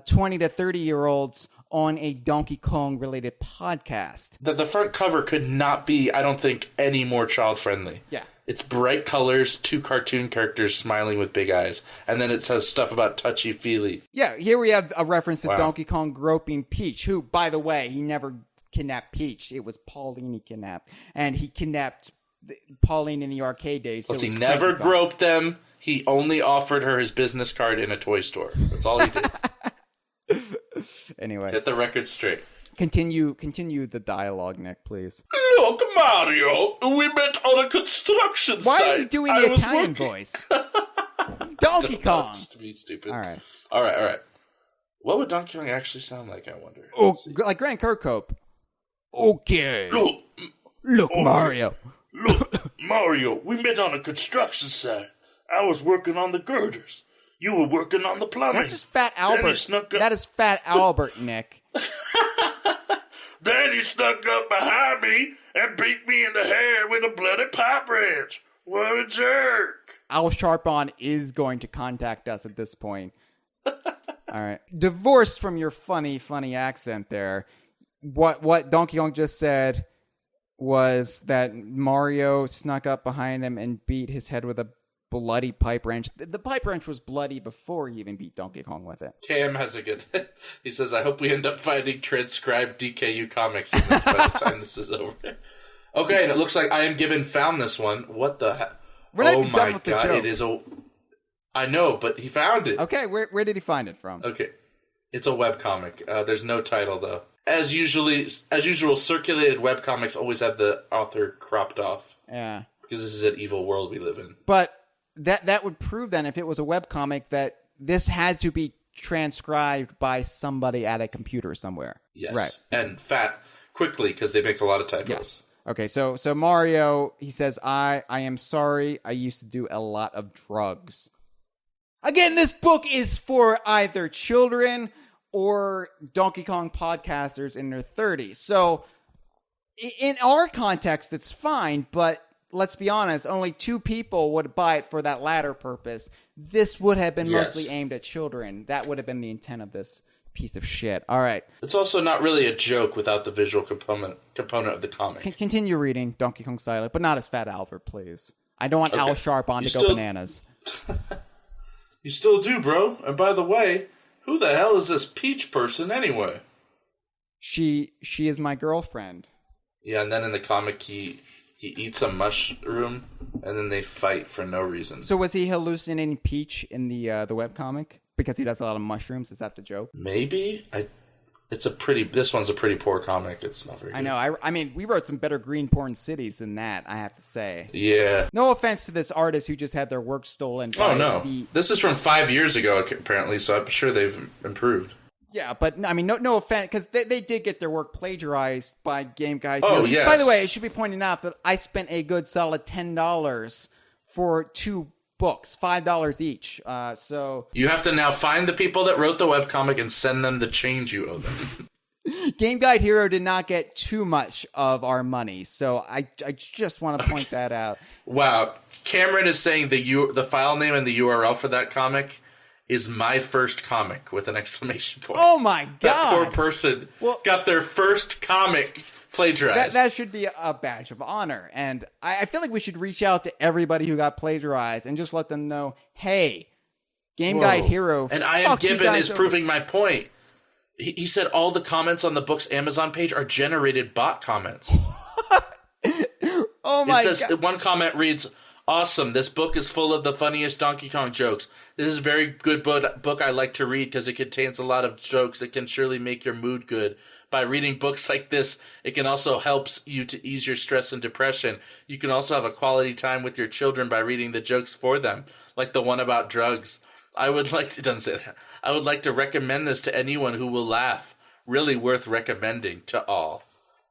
[SPEAKER 2] 20 to 30-year-olds on a Donkey Kong-related podcast.
[SPEAKER 3] The front cover could not be, I don't think, any more child-friendly.
[SPEAKER 2] Yeah.
[SPEAKER 3] It's bright colors, 2 cartoon characters smiling with big eyes. And then it says stuff about touchy-feely.
[SPEAKER 2] Yeah, here we have a reference to Donkey Kong groping Peach, who, by the way, he never kidnapped Peach. It was Pauline he kidnapped. And he kidnapped Pauline in the arcade days. So
[SPEAKER 3] he never groped them. He only offered her his business card in a toy store. That's all he did.
[SPEAKER 2] Anyway.
[SPEAKER 3] Get the record straight.
[SPEAKER 2] Continue the dialogue, Nick, please.
[SPEAKER 3] Look, Mario, we met on a construction site.
[SPEAKER 2] Why are you doing the Italian voice? Donkey Kong.
[SPEAKER 3] Just to be stupid.
[SPEAKER 2] All right.
[SPEAKER 3] What would Donkey Kong actually sound like, I wonder?
[SPEAKER 2] Oh, like Grant Kirkhope. Okay. Look, Mario.
[SPEAKER 3] Look, Mario, we met on a construction site. I was working on the girders. You were working on the plumbing.
[SPEAKER 2] That's just Fat Albert. That is Fat Albert, Nick.
[SPEAKER 3] Then he snuck up behind me and beat me in the head with a bloody pipe wrench. What a jerk.
[SPEAKER 2] Al Sharpon is going to contact us at this point. All right. Divorced from your funny accent there, what Donkey Kong just said was that Mario snuck up behind him and beat his head with a bloody pipe wrench. The pipe wrench was bloody before he even beat Donkey Kong with it.
[SPEAKER 3] Cam has a good... He says, I hope we end up finding transcribed DKU comics in this by the time this is over. Okay, and it looks like I Am Gibbon found this one. What the heck? Oh my god, it is a... I know, but he found it.
[SPEAKER 2] Okay, where did he find it from?
[SPEAKER 3] Okay, it's a webcomic. There's no title, though. As usual, circulated webcomics always have the author cropped off.
[SPEAKER 2] Yeah.
[SPEAKER 3] Because this is an evil world we live in.
[SPEAKER 2] But that would prove then, if it was a webcomic, that this had to be transcribed by somebody at a computer somewhere.
[SPEAKER 3] Yes.
[SPEAKER 2] Right.
[SPEAKER 3] And quickly, because they make a lot of typos.
[SPEAKER 2] Yes. Okay, so Mario, he says, I am sorry, I used to do a lot of drugs. Again, this book is for either children or Donkey Kong podcasters in their 30s. So, in our context, it's fine, but let's be honest, only 2 people would buy it for that latter purpose. This would have been mostly aimed at children. That would have been the intent of this piece of shit. All right.
[SPEAKER 3] It's also not really a joke without the visual component of the comic.
[SPEAKER 2] Continue reading Donkey Kong style, but not as Fat Albert, please. I don't want Al Sharpon to go bananas.
[SPEAKER 3] You still do, bro. And by the way, who the hell is this Peach person anyway?
[SPEAKER 2] She is my girlfriend.
[SPEAKER 3] Yeah, and then in the comic he eats a mushroom and then they fight for no reason.
[SPEAKER 2] So was he hallucinating Peach in the webcomic? Because he does a lot of mushrooms? Is that the joke?
[SPEAKER 3] Maybe. This one's a pretty poor comic. It's not very good.
[SPEAKER 2] I know. I mean, we wrote some better green porn cities than that, I have to say.
[SPEAKER 3] Yeah.
[SPEAKER 2] No offense to this artist who just had their work stolen.
[SPEAKER 3] Oh, no. This is from 5 years ago, apparently, so I'm sure they've improved.
[SPEAKER 2] Yeah, but I mean, no offense, because they did get their work plagiarized by Game Guide.
[SPEAKER 3] Oh, yes.
[SPEAKER 2] By the way, it should be pointed out that I spent a good solid $10 for 2 books, $5 each. So
[SPEAKER 3] you have to now find the people that wrote the webcomic and send them the change you owe them.
[SPEAKER 2] Game Guide Hero did not get too much of our money, so I just want to point that out.
[SPEAKER 3] Wow, Cameron is saying the file name and the URL for that comic is My First Comic with an exclamation point.
[SPEAKER 2] Oh my god!
[SPEAKER 3] That poor person got their first comic plagiarized.
[SPEAKER 2] That should be a badge of honor, and I feel like we should reach out to everybody who got plagiarized and just let them know, hey, Game Guide Hero.
[SPEAKER 3] And I Am Gibbon is proving my point. He said all the comments on the book's Amazon page are generated bot comments.
[SPEAKER 2] Oh my god!
[SPEAKER 3] It says one comment reads, "Awesome! This book is full of the funniest Donkey Kong jokes. This is a very good book I like to read because it contains a lot of jokes that can surely make your mood good. By reading books like this, it can also help you to ease your stress and depression. You can also have a quality time with your children by reading the jokes for them, like the one about drugs. It doesn't say that. I would like to recommend this to anyone who will laugh. Really worth recommending to all."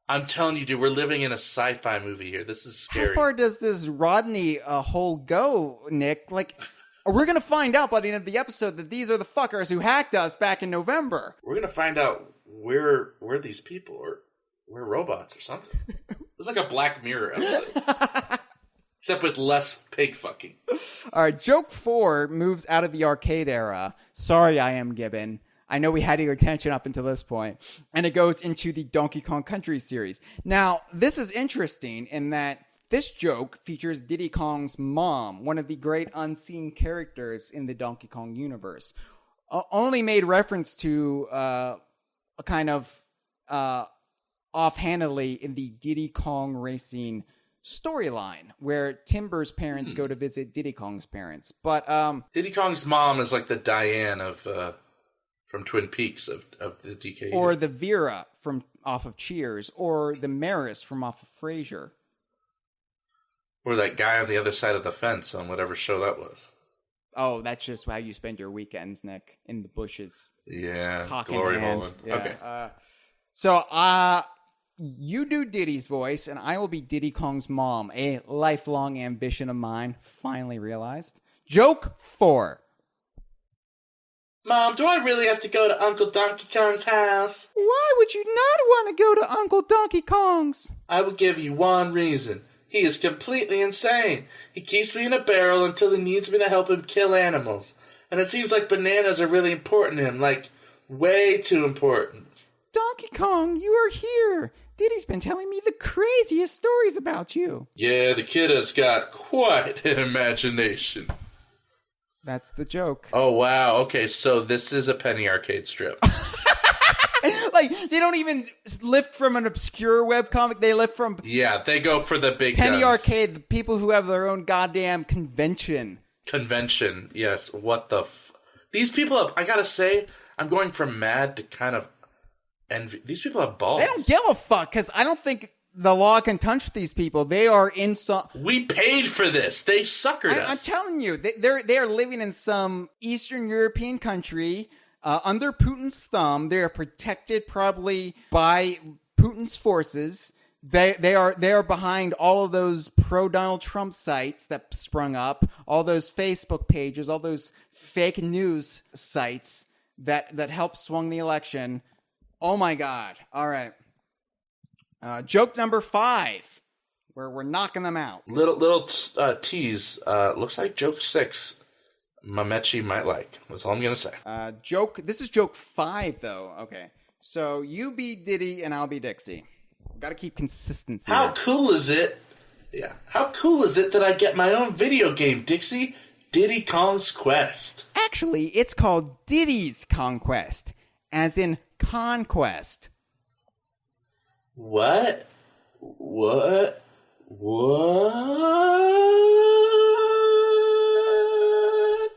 [SPEAKER 3] I'm telling you, dude, we're living in a sci-fi movie here. This is scary.
[SPEAKER 2] How far does this Rodney hole go, Nick? Like, we're going to find out by the end of the episode that these are the fuckers who hacked us back in November.
[SPEAKER 3] We're going to find out we're these people, or we're robots or something. It's like a Black Mirror episode. Except with less pig fucking.
[SPEAKER 2] All right, joke 4 moves out of the arcade era. Sorry, I Am Gibbon. I know we had your attention up until this point. And it goes into the Donkey Kong Country series. Now, this is interesting in that This joke features Diddy Kong's mom, one of the great unseen characters in the Donkey Kong universe. Only made reference to a kind of offhandedly in the Diddy Kong Racing storyline, where Timber's parents go to visit Diddy Kong's parents. But
[SPEAKER 3] Diddy Kong's mom is like the Diane of from Twin Peaks of the DK.
[SPEAKER 2] Or the Vera from off of Cheers, or the Maris from off of Frasier.
[SPEAKER 3] Or that guy on the other side of the fence on whatever show that was.
[SPEAKER 2] Oh, that's just how you spend your weekends, Nick, in the bushes.
[SPEAKER 3] Yeah,
[SPEAKER 2] Cock in
[SPEAKER 3] glory
[SPEAKER 2] hand.
[SPEAKER 3] hole.
[SPEAKER 2] Yeah.
[SPEAKER 3] Okay.
[SPEAKER 2] So, you do Diddy's voice, and I will be Diddy Kong's mom, a lifelong ambition of mine, finally realized. Joke 4.
[SPEAKER 3] Mom, do I really have to go to Uncle Donkey Kong's house?
[SPEAKER 2] Why would you not want to go to Uncle Donkey Kong's?
[SPEAKER 3] I will give you one reason. He is completely insane. He keeps me in a barrel until he needs me to help him kill animals. And it seems like bananas are really important to him, like, way too important.
[SPEAKER 2] Donkey Kong, you are here. Diddy's been telling me the craziest stories about you.
[SPEAKER 3] Yeah, the kid has got quite an imagination.
[SPEAKER 2] That's the joke.
[SPEAKER 3] Oh, wow. Okay, so this is a penny arcade strip.
[SPEAKER 2] Like, they don't even lift from an obscure webcomic. They lift from
[SPEAKER 3] Yeah, they go for the big
[SPEAKER 2] Penny
[SPEAKER 3] guns.
[SPEAKER 2] Arcade, the people who have their own goddamn convention.
[SPEAKER 3] Convention, yes. What the These people have, I gotta say, I'm going from mad to kind of envy. These people have balls.
[SPEAKER 2] They don't give a fuck, because I don't think the law can touch these people. They are in some...
[SPEAKER 3] We paid for this. They suckered us.
[SPEAKER 2] I'm telling you, they are living in some Eastern European country under Putin's thumb. They are protected probably by Putin's forces. They are behind all of those pro Donald Trump sites that sprung up, all those Facebook pages, all those fake news sites that helped swung the election. Oh my God! All right, joke number 5, where we're knocking them out.
[SPEAKER 3] Little tease. Looks like joke 6. Mamechi might like. That's all I'm gonna say.
[SPEAKER 2] This is joke 5 though. Okay, so you be Diddy and I'll be Dixie. Got to keep consistency.
[SPEAKER 3] How cool is it? Yeah. How cool is it that I get my own video game, Dixie? Diddy Kong's Quest.
[SPEAKER 2] Actually, it's called Diddy's Conquest, as in conquest.
[SPEAKER 3] What?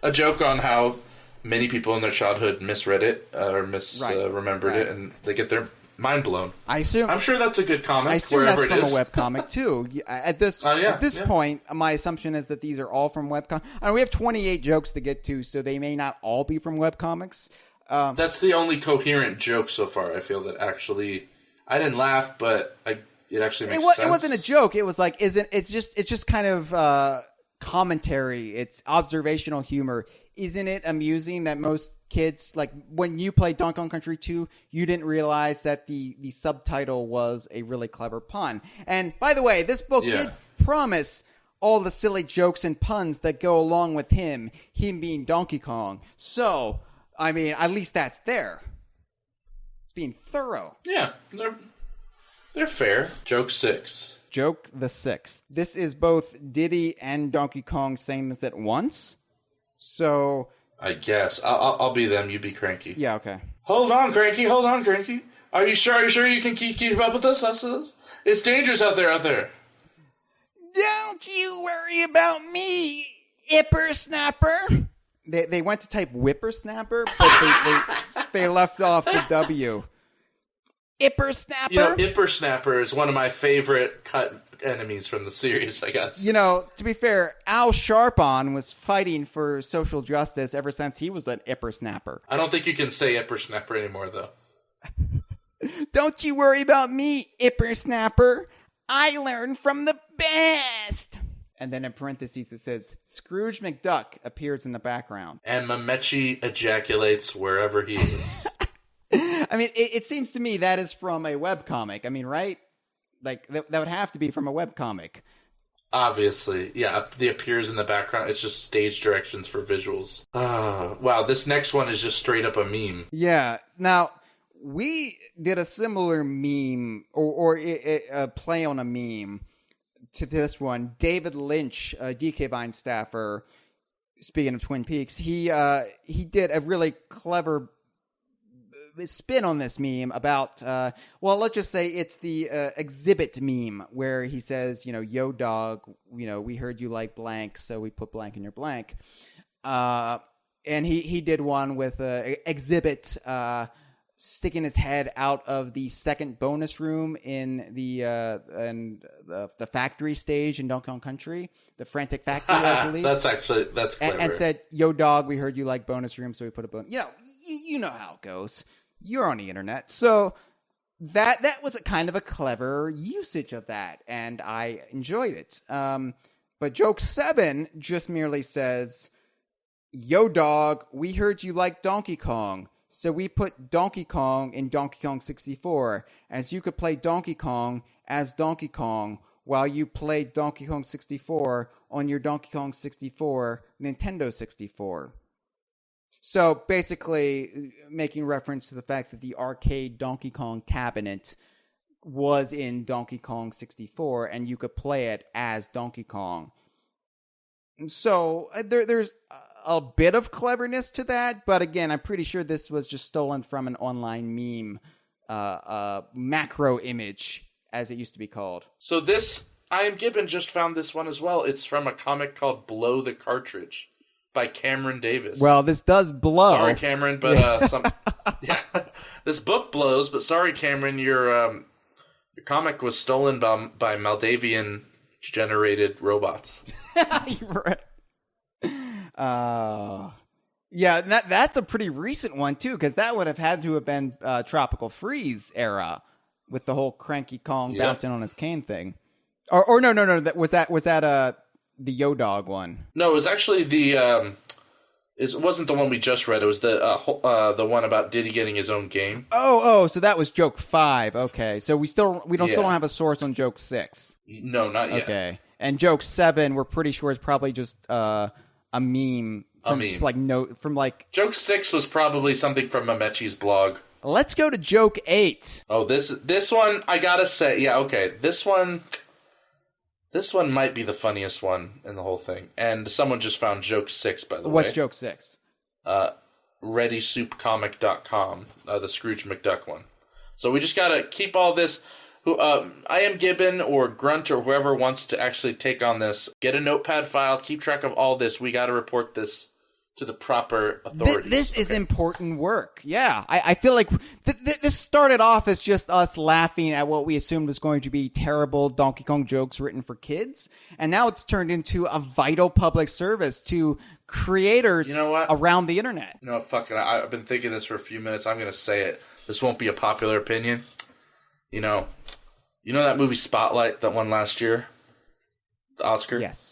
[SPEAKER 3] A joke on how many people in their childhood misread it or misremembered it, and they get their mind blown.
[SPEAKER 2] I'm
[SPEAKER 3] sure that's a good comic.
[SPEAKER 2] I assume
[SPEAKER 3] wherever
[SPEAKER 2] that's
[SPEAKER 3] it
[SPEAKER 2] from
[SPEAKER 3] is.
[SPEAKER 2] a webcomic too. At this point, my assumption is that these are all from webcomics. We have 28 jokes to get to, so they may not all be from webcomics.
[SPEAKER 3] That's the only coherent joke so far. I feel that actually, I didn't laugh, but it actually makes sense.
[SPEAKER 2] It wasn't a joke. It was like, it's just kind of commentary. It's observational humor. Isn't it amusing that most kids, like when you played Donkey Kong Country 2, you didn't realize that the subtitle was a really clever pun? And by the way, this book did promise all the silly jokes and puns that go along with him being Donkey Kong. So, I mean, at least that's there. It's being thorough.
[SPEAKER 3] Yeah, they're fair. Joke 6.
[SPEAKER 2] Joke the 6th. This is both Diddy and Donkey Kong saying this at once. So
[SPEAKER 3] I guess I'll be them. You be Cranky.
[SPEAKER 2] yeah, okay.
[SPEAKER 3] Hold on, Cranky. Are you sure you can keep up with us? It's dangerous out there.
[SPEAKER 2] Don't you worry about me, whippersnapper. They went to type whippersnapper, but they left off the W. Whippersnapper.
[SPEAKER 3] You know, Whippersnapper is one of my favorite cut enemies from the series, I guess.
[SPEAKER 2] You know, to be fair, Al Sharpton was fighting for social justice ever since he was an whippersnapper.
[SPEAKER 3] I don't think you can say Whippersnapper anymore, though.
[SPEAKER 2] Don't you worry about me, whippersnapper. I learned from the best. And then in parentheses it says, Scrooge McDuck appears in the background.
[SPEAKER 3] And Mamechi ejaculates wherever he is.
[SPEAKER 2] I mean, it seems to me that is from a webcomic. I mean, right? Like, that would have to be from a webcomic.
[SPEAKER 3] Obviously. Yeah, the appears in the background. It's just stage directions for visuals. Wow, this next one is just straight up a meme.
[SPEAKER 2] Yeah. Now, we did a similar meme, or a play on a meme, to this one. David Lynch, DK Vine staffer, speaking of Twin Peaks, he did a really clever spin on this meme about, well, let's just say it's the exhibit meme where he says, yo dog, we heard you like blank, so we put blank in your blank. And he did one with exhibit sticking his head out of the second bonus room in the factory stage in Donkey Kong Country, the Frantic Factory, I believe.
[SPEAKER 3] That's clever.
[SPEAKER 2] And said, "Yo, dog, we heard you like bonus room, so we put a bonus." You know how it goes. You're on the internet, so that was a kind of a clever usage of that, and I enjoyed it. But joke 7 just merely says, "Yo, dog, we heard you like Donkey Kong. So we put Donkey Kong in Donkey Kong 64, as you could play Donkey Kong as Donkey Kong while you play Donkey Kong 64 on your Donkey Kong 64 Nintendo 64. So basically making reference to the fact that the arcade Donkey Kong cabinet was in Donkey Kong 64 and you could play it as Donkey Kong. So there's a bit of cleverness to that, but again, I'm pretty sure this was just stolen from an online meme, macro image, as it used to be called.
[SPEAKER 3] So this, I Am Gibbon just found this one as well. It's from a comic called Blow the Cartridge by Cameron Davis.
[SPEAKER 2] Well, this does blow.
[SPEAKER 3] Sorry, Cameron, but this book blows. But sorry, Cameron, your comic was stolen by Maldavian generated robots.
[SPEAKER 2] Right. Yeah, that's a pretty recent one too, because that would have had to have been Tropical Freeze era with the whole Cranky Kong bouncing on his cane thing. Or no, that was the Yo Dog one.
[SPEAKER 3] No, it was actually it wasn't the one we just read. It was the one about Diddy getting his own game.
[SPEAKER 2] Oh, so that was joke 5. Okay, so we still don't have a source on joke 6.
[SPEAKER 3] No, not yet.
[SPEAKER 2] Okay, and joke 7, we're pretty sure is probably just a meme.
[SPEAKER 3] Joke 6 was probably something from Mamechi's blog.
[SPEAKER 2] Let's go to joke 8.
[SPEAKER 3] Oh, this one I gotta say, yeah, okay, this one might be the funniest one in the whole thing. And someone just found joke 6, by the way.
[SPEAKER 2] What's joke 6?
[SPEAKER 3] ReadySoupComic.com, the Scrooge McDuck one. So we just gotta keep all this. I Am Gibbon or Grunt or whoever wants to actually take on this, get a notepad file, keep track of all this. We gotta report this to the proper authorities.
[SPEAKER 2] This is important work. Yeah, I feel like this started off as just us laughing at what we assumed was going to be terrible Donkey Kong jokes written for kids, and now it's turned into a vital public service to creators around the internet.
[SPEAKER 3] Fucking, I've been thinking this for a few minutes. I'm going to say it. This won't be a popular opinion. You know that movie Spotlight that won last year? The Oscar?
[SPEAKER 2] Yes.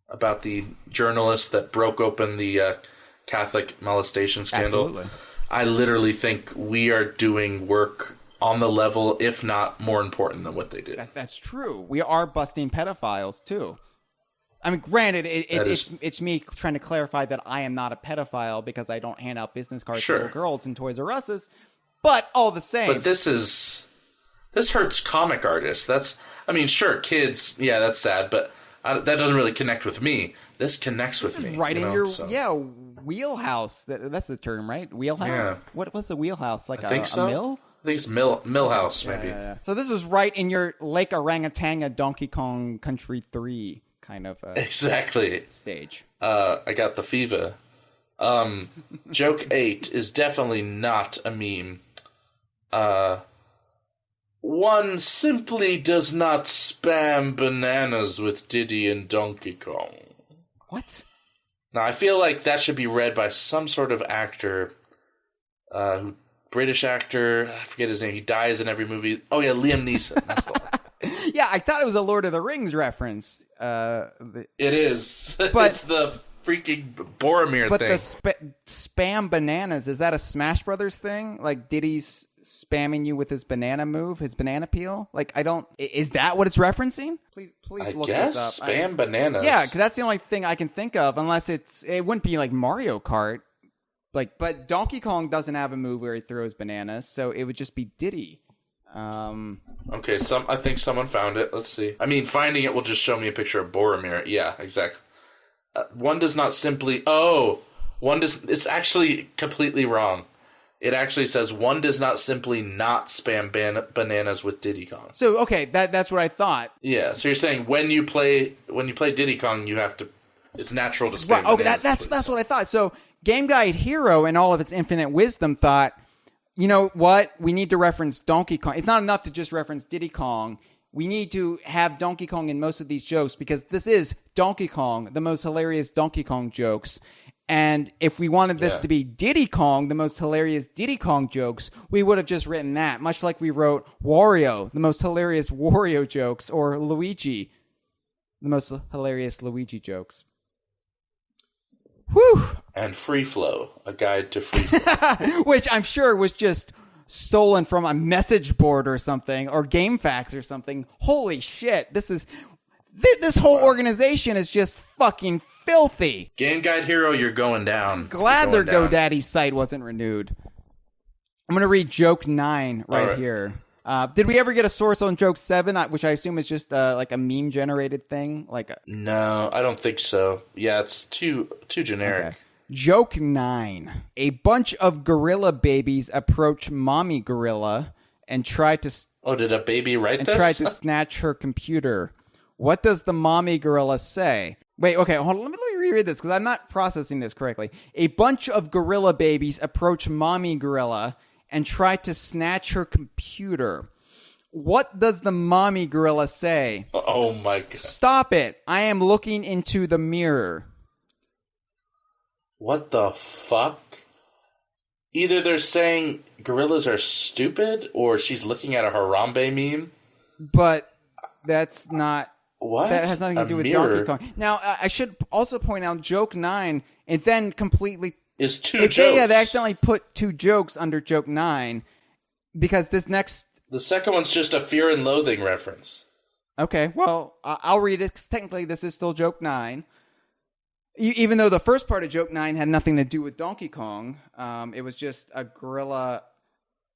[SPEAKER 3] About the journalist that broke open the Catholic molestation scandal.
[SPEAKER 2] Absolutely.
[SPEAKER 3] I literally think we are doing work on the level, if not more important than what they did.
[SPEAKER 2] That's true. We are busting pedophiles, too. I mean, granted, it's me trying to clarify that I am not a pedophile because I don't hand out business cards to little girls in Toys R Us's, but all the same.
[SPEAKER 3] But this hurts comic artists. Sure, kids, yeah, that's sad, but that doesn't really connect with me. This connects with me.
[SPEAKER 2] Right in your wheelhouse. That's the term, right? Wheelhouse? Yeah. What's the wheelhouse? Like a mill?
[SPEAKER 3] I think it's Millhouse, maybe.
[SPEAKER 2] Yeah. So this is right in your Lake Orangatanga Donkey Kong Country 3 kind of
[SPEAKER 3] exactly
[SPEAKER 2] stage.
[SPEAKER 3] I got the fever. Joke 8 is definitely not a meme. One simply does not spam bananas with Diddy and Donkey Kong.
[SPEAKER 2] What?
[SPEAKER 3] Now, I feel like that should be read by some sort of actor, British actor, I forget his name, he dies in every movie. Oh yeah, Liam Neeson. That's the one.
[SPEAKER 2] Yeah, I thought it was a Lord of the Rings reference.
[SPEAKER 3] It is.
[SPEAKER 2] But
[SPEAKER 3] it's the freaking Boromir thing.
[SPEAKER 2] But the spam bananas, is that a Smash Brothers thing? Like Diddy's spamming you with his banana move, his banana peel? Like, is that what it's referencing? Please look this up.
[SPEAKER 3] Spam bananas.
[SPEAKER 2] Yeah, because that's the only thing I can think of, unless it wouldn't be like Mario Kart. But Donkey Kong doesn't have a move where he throws bananas, so it would just be Diddy.
[SPEAKER 3] Okay, I think someone found it. Let's see. I mean, finding it will just show me a picture of Boromir. Yeah, exactly. One does not simply... It's actually completely wrong. It actually says one does not simply not spam bananas with Diddy Kong.
[SPEAKER 2] So, okay, that's what I thought.
[SPEAKER 3] Yeah, so you're saying when you play Diddy Kong, you have to... It's natural to spam bananas.
[SPEAKER 2] Okay, that's what I thought. So, Game Guide Hero and all of its infinite wisdom thought, you know what? We need to reference Donkey Kong. It's not enough to just reference Diddy Kong. We need to have Donkey Kong in most of these jokes because this is Donkey Kong, the most hilarious Donkey Kong jokes. And if we wanted this to be Diddy Kong, the most hilarious Diddy Kong jokes, we would have just written that, much like we wrote Wario, the most hilarious Wario jokes, or Luigi, the most hilarious Luigi jokes. Whew!
[SPEAKER 3] And Free Flow, a guide to free flow.
[SPEAKER 2] Which I'm sure was just stolen from a message board or something, or GameFAQs or something. Holy shit, this whole organization is just fucking filthy.
[SPEAKER 3] Game Guide Hero, you're going down.
[SPEAKER 2] Glad their GoDaddy site wasn't renewed. I'm going to read joke 9 right here. Did we ever get a source on joke 7, which I assume is just like a meme generated thing?
[SPEAKER 3] No, I don't think so. Yeah, it's too generic.
[SPEAKER 2] Okay. Joke 9. A bunch of gorilla babies approach mommy gorilla and try to...
[SPEAKER 3] Oh, did a baby write this?
[SPEAKER 2] Tried to snatch her computer. What does the mommy gorilla say? Wait, okay, hold on. Let me reread this because I'm not processing this correctly. A bunch of gorilla babies approach mommy gorilla and try to snatch her computer. What does the mommy gorilla say?
[SPEAKER 3] Oh my god.
[SPEAKER 2] Stop it. I am looking into the mirror.
[SPEAKER 3] What the fuck? Either they're saying gorillas are stupid or she's looking at a Harambe meme.
[SPEAKER 2] But that's not...
[SPEAKER 3] What?
[SPEAKER 2] That has nothing to do with Donkey Kong. Now, I should also point out joke 9, it then completely...
[SPEAKER 3] is two jokes.
[SPEAKER 2] They have accidentally put 2 jokes under joke 9 because this next...
[SPEAKER 3] The second one's just a Fear and Loathing reference.
[SPEAKER 2] Okay, well, I'll read it because technically this is still joke 9. Even though the first part of joke 9 had nothing to do with Donkey Kong, it was just a gorilla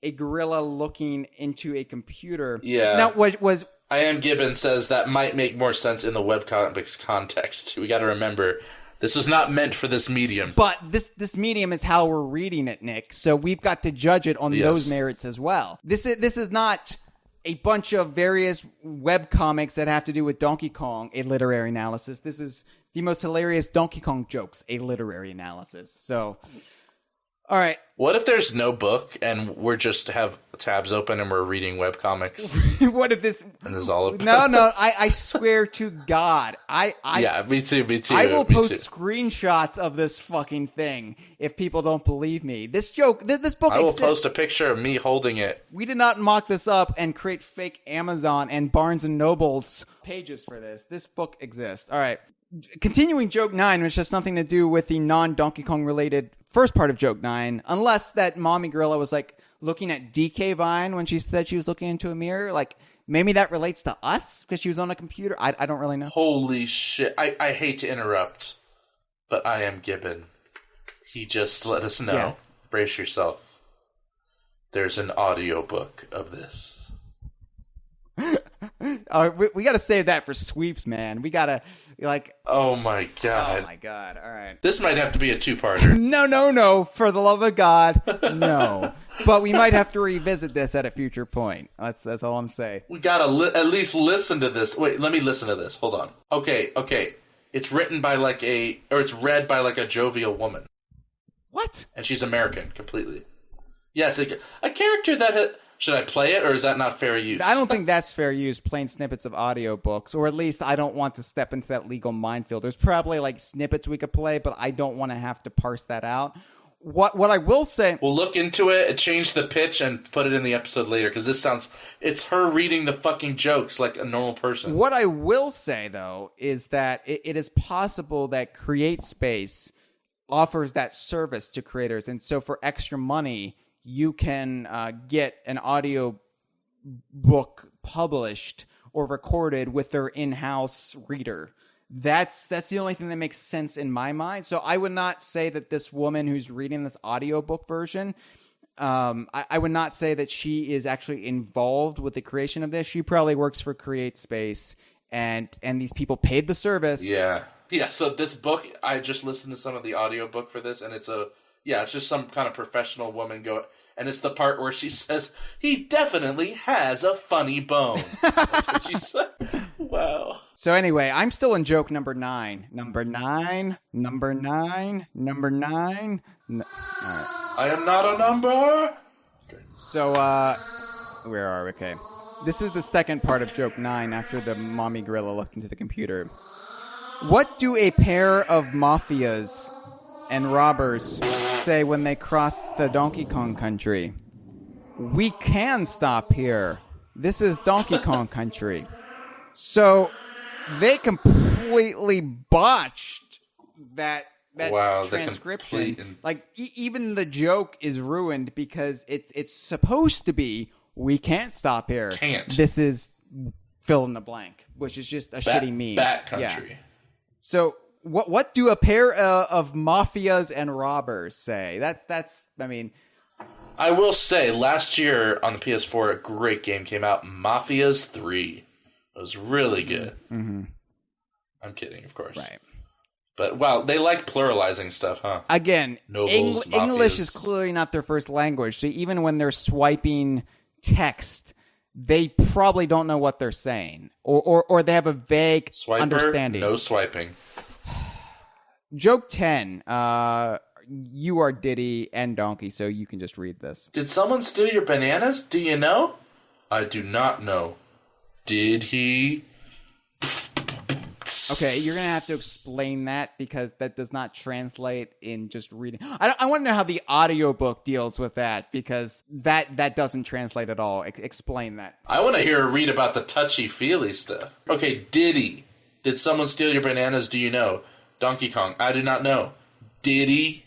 [SPEAKER 2] looking into a computer.
[SPEAKER 3] Yeah.
[SPEAKER 2] Now, what was...
[SPEAKER 3] I Am Gibbon says that might make more sense in the webcomics context. We got to remember, this was not meant for this medium.
[SPEAKER 2] But this medium is how we're reading it, Nick. So we've got to judge it on those merits as well. This is not a bunch of various webcomics that have to do with Donkey Kong, a literary analysis. This is the most hilarious Donkey Kong jokes, a literary analysis. So, all right.
[SPEAKER 3] What if there's no book and we're just have tabs open and we're reading webcomics?
[SPEAKER 2] What if this...
[SPEAKER 3] And this is all...
[SPEAKER 2] No, I swear to God.
[SPEAKER 3] Yeah, me too.
[SPEAKER 2] I will post screenshots of this fucking thing if people don't believe me. This joke, this book
[SPEAKER 3] I will post a picture of me holding it.
[SPEAKER 2] We did not mock this up and create fake Amazon and Barnes & Noble's pages for this. This book exists. All right. Continuing joke 9, which has something to do with the non-Donkey Kong related first part of joke 9, unless that mommy gorilla was like looking at DK Vine when she said she was looking into a mirror. Like maybe that relates to us because she was on a computer. I don't really know.
[SPEAKER 3] Holy shit. I hate to interrupt, but I Am Gibbon. He just let us know. Yeah. Brace yourself. There's an audiobook of this.
[SPEAKER 2] We got to save that for sweeps, man. We got to, like...
[SPEAKER 3] Oh, my God.
[SPEAKER 2] Oh, my God. All right.
[SPEAKER 3] This might have to be a 2-parter.
[SPEAKER 2] No. For the love of God, no. But we might have to revisit this at a future point. That's all I'm saying.
[SPEAKER 3] We got to at least listen to this. Wait, let me listen to this. Hold on. Okay. It's written by it's read by like a jovial woman.
[SPEAKER 2] What?
[SPEAKER 3] And she's American, completely. Yes, a character that... Should I play it, or is that not fair use?
[SPEAKER 2] I don't think that's fair use, plain snippets of audiobooks, or at least I don't want to step into that legal minefield. There's probably like snippets we could play, but I don't want to have to parse that out. What I will say...
[SPEAKER 3] We'll look into it, change the pitch, and put it in the episode later, because this sounds... It's her reading the fucking jokes like a normal person.
[SPEAKER 2] What I will say, though, is that it is possible that CreateSpace offers that service to creators, and so for extra money... you can get an audio book published or recorded with their in-house reader. That's the only thing that makes sense in my mind. So I would not say that this woman who's reading this audiobook version I would not say that she is actually involved with the creation of this. She probably works for Create Space, and these people paid the service.
[SPEAKER 3] Yeah. So this book, I just listened to some of the audiobook for this, and it's just some kind of professional woman and it's the part where she says, he definitely has a funny bone. That's what she said. Wow.
[SPEAKER 2] So anyway, I'm still in joke number 9. Number 9. All right.
[SPEAKER 3] I am not a number.
[SPEAKER 2] So, where are we? Okay. This is the second part of joke 9 after the mommy gorilla looked into the computer. What do a pair of mafias and robbers say when they cross the Donkey Kong country? We can stop here. This is Donkey Kong country. So they completely botched that transcription. Even the joke is ruined because it's supposed to be we can't stop here.
[SPEAKER 3] Can't.
[SPEAKER 2] This is fill in the blank, which is just a shitty meme.
[SPEAKER 3] Bat country.
[SPEAKER 2] Yeah. So what do a pair of mafias and robbers say? That's I mean,
[SPEAKER 3] I will say last year on the PS4 a great game came out, Mafias 3. It was really good.
[SPEAKER 2] Mm-hmm.
[SPEAKER 3] I'm kidding, of course.
[SPEAKER 2] Right.
[SPEAKER 3] But wow, they like pluralizing stuff, huh?
[SPEAKER 2] Again,
[SPEAKER 3] Nobles,
[SPEAKER 2] English
[SPEAKER 3] mafias.
[SPEAKER 2] is clearly not their first language. So even when they're swiping text, they probably don't know what they're saying, or they have a vague
[SPEAKER 3] Swiper,
[SPEAKER 2] understanding.
[SPEAKER 3] no swiping.
[SPEAKER 2] Joke 10. You are Diddy and Donkey, so you can just read this.
[SPEAKER 3] Did someone steal your bananas? Do you know? I do not know. Did he?
[SPEAKER 2] Okay, you're going to have to explain that because that does not translate in just reading. I want to know how the audiobook deals with that because that doesn't translate at all. Explain that.
[SPEAKER 3] I want to hear her read about the touchy-feely stuff. Okay, Diddy. Did someone steal your bananas? Do you know? Donkey Kong. I do not know. Diddy.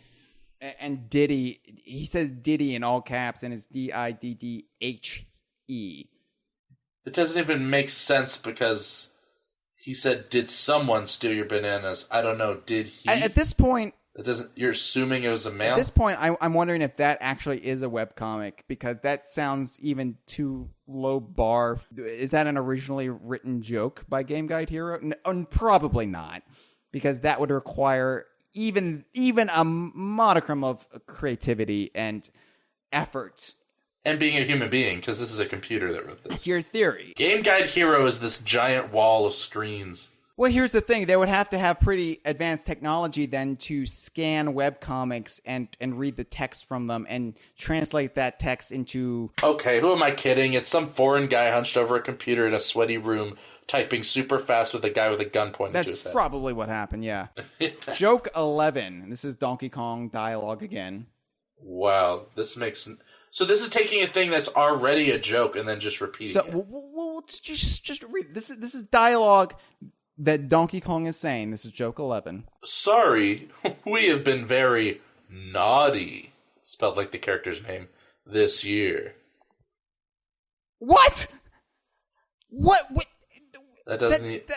[SPEAKER 2] And Diddy, he says Diddy in all caps and it's Diddhe.
[SPEAKER 3] It doesn't even make sense because he said, did someone steal your bananas? I don't know. Did he?
[SPEAKER 2] At this point...
[SPEAKER 3] It doesn't. You're assuming it was a male?
[SPEAKER 2] At this point, I'm wondering if that actually is a webcomic because that sounds even too low bar. Is that an originally written joke by Game Guide Hero? Probably not, because that would require even a modicum of creativity and effort.
[SPEAKER 3] And being a human being, because this is a computer that wrote this.
[SPEAKER 2] That's your theory.
[SPEAKER 3] Game Guide Hero is this giant wall of screens.
[SPEAKER 2] Well, here's the thing. They would have to have pretty advanced technology then to scan webcomics and read the text from them and translate that text into...
[SPEAKER 3] Okay, who am I kidding? It's some foreign guy hunched over a computer in a sweaty room typing super fast with a guy with a gun pointing to his head.
[SPEAKER 2] That's probably what happened, yeah. Joke 11. This is Donkey Kong dialogue again.
[SPEAKER 3] Wow, this makes... So this is taking a thing that's already a joke and then just repeating it.
[SPEAKER 2] We'll just read. This is dialogue that Donkey Kong is saying. This is joke 11.
[SPEAKER 3] Sorry, we have been very naughty, spelled like the character's name, this year.
[SPEAKER 2] What?
[SPEAKER 3] That doesn't...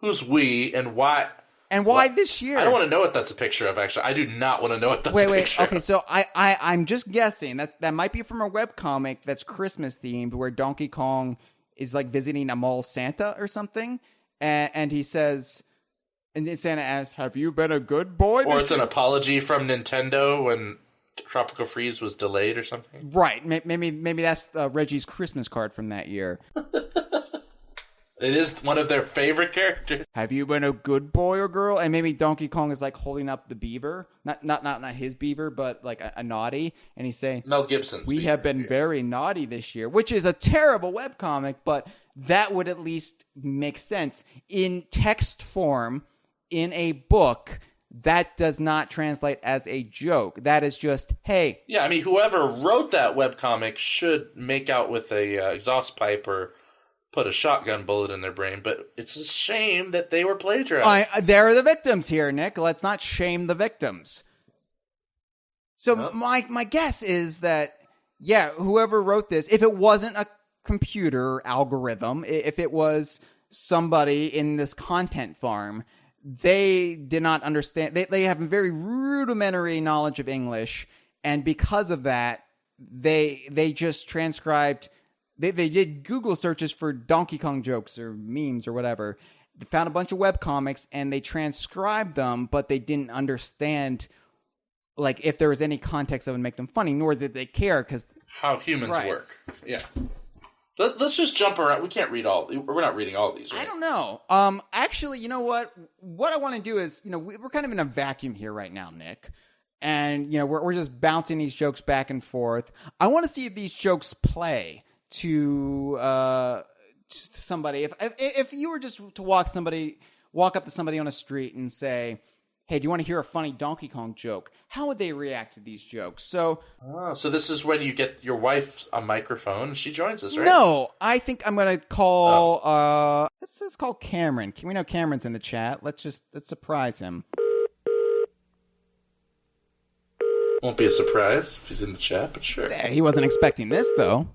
[SPEAKER 3] Who's we and why...
[SPEAKER 2] And why this year?
[SPEAKER 3] I don't want to know what that's a picture of, actually. I do not want to know what that's a picture of.
[SPEAKER 2] Okay, so I'm just guessing. That might be from a webcomic that's Christmas-themed where Donkey Kong is like visiting a mall Santa or something. And he says... And then Santa asks, have you been a good boy?
[SPEAKER 3] Or it's an apology from Nintendo when Tropical Freeze was delayed or something.
[SPEAKER 2] Right. Maybe that's Reggie's Christmas card from that year.
[SPEAKER 3] It is one of their favorite characters.
[SPEAKER 2] Have you been a good boy or girl? And maybe Donkey Kong is like holding up the beaver. Not his beaver, but like a naughty. And he's saying,
[SPEAKER 3] Mel Gibson's
[SPEAKER 2] we have been very naughty this year, which is a terrible webcomic, but that would at least make sense. In text form, in a book, that does not translate as a joke. That is just, hey.
[SPEAKER 3] Yeah, I mean, whoever wrote that webcomic should make out with a exhaust pipe or put a shotgun bullet in their brain, but it's a shame that they were plagiarized.
[SPEAKER 2] They're the victims here, Nick. Let's not shame the victims. So my guess is that, yeah, whoever wrote this, if it wasn't a computer algorithm, if it was somebody in this content farm, they did not understand. They have a very rudimentary knowledge of English, and because of that, they just transcribed. They did Google searches for Donkey Kong jokes or memes or whatever. They found a bunch of webcomics and they transcribed them, but they didn't understand like if there was any context that would make them funny, nor did they care because
[SPEAKER 3] how humans work. Yeah. Let's just jump around. We can't read all. We're not reading all of these, right?
[SPEAKER 2] I don't know. Actually, you know what? What I want to do is, we're kind of in a vacuum here right now, Nick. And, we're just bouncing these jokes back and forth. I want to see if these jokes play to somebody. If you were just to walk up to somebody on a street and say, hey, do you want to hear a funny Donkey Kong joke? How would they react to these jokes? So
[SPEAKER 3] this is when you get your wife a microphone and she joins us, right?
[SPEAKER 2] No, I think I'm going to call, let's call Cameron. We know Cameron's in the chat. Let's surprise him.
[SPEAKER 3] Won't be a surprise if he's in the chat, but sure.
[SPEAKER 2] Yeah, he wasn't expecting this, though.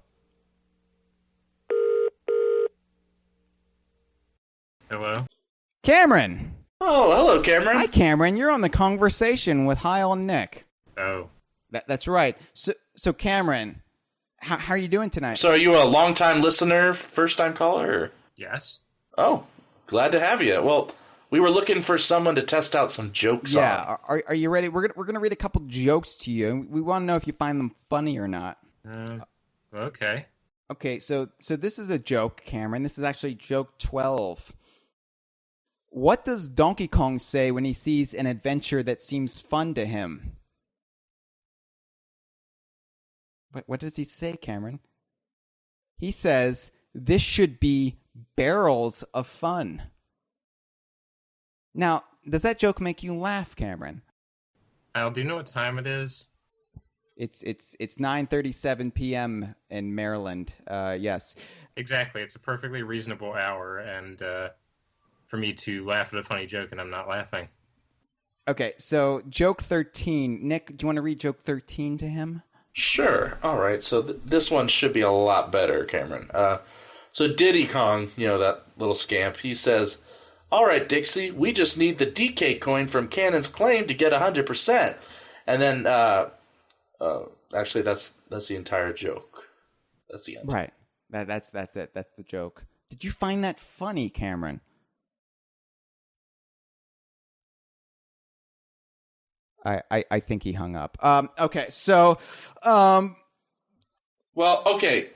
[SPEAKER 4] Hello?
[SPEAKER 2] Cameron!
[SPEAKER 3] Oh, hello, Cameron.
[SPEAKER 2] Hi, Cameron. You're on the Kongversation with Hyle and Nick.
[SPEAKER 4] Oh.
[SPEAKER 2] That's right. So Cameron, how are you doing tonight?
[SPEAKER 3] So are you a long-time listener, first-time caller? Or?
[SPEAKER 4] Yes.
[SPEAKER 3] Oh, glad to have you. Well, we were looking for someone to test out some jokes on.
[SPEAKER 2] Yeah, are you ready? We're gonna read a couple jokes to you. We want to know if you find them funny or not.
[SPEAKER 4] Okay.
[SPEAKER 2] Okay, so this is a joke, Cameron. This is actually joke 12. What does Donkey Kong say when he sees an adventure that seems fun to him? What does he say, Cameron? He says, this should be barrels of fun. Now, does that joke make you laugh, Cameron?
[SPEAKER 4] Al, do you know what time it is?
[SPEAKER 2] It's 9:37 p.m. in Maryland. Yes.
[SPEAKER 4] Exactly. It's a perfectly reasonable hour, and for me to laugh at a funny joke, and I'm not laughing.
[SPEAKER 2] Okay, so joke 13. Nick, do you want to read joke 13 to him?
[SPEAKER 3] Sure. All right. So this one should be a lot better, Cameron. So Diddy Kong, that little scamp, he says, all right, Dixie, we just need the DK coin from Cannon's claim to get 100%. And then, actually, that's the entire joke. That's the end.
[SPEAKER 2] Right. That's it. That's the joke. Did you find that funny, Cameron? I think he hung up. Okay, so...
[SPEAKER 3] Well, okay,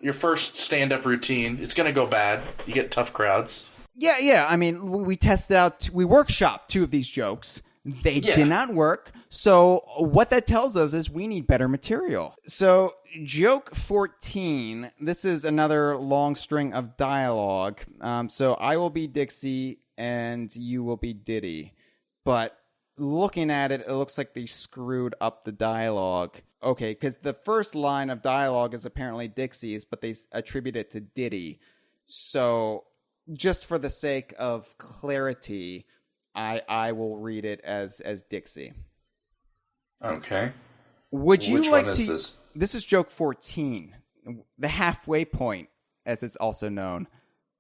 [SPEAKER 3] your first stand-up routine, it's going to go bad. You get tough crowds.
[SPEAKER 2] Yeah. I mean, we tested out... We workshopped 2 of these jokes. They did not work. So what that tells us is we need better material. So joke 14, this is another long string of dialogue. So I will be Dixie and you will be Diddy. But looking at it, it looks like they screwed up the dialogue. Okay, because the first line of dialogue is apparently Dixie's, but they attribute it to Diddy. So just for the sake of clarity... I will read it as Dixie.
[SPEAKER 3] Okay.
[SPEAKER 2] Would you
[SPEAKER 3] Which
[SPEAKER 2] like
[SPEAKER 3] one is
[SPEAKER 2] to?
[SPEAKER 3] This?
[SPEAKER 2] This is joke 14, the halfway point, as it's also known.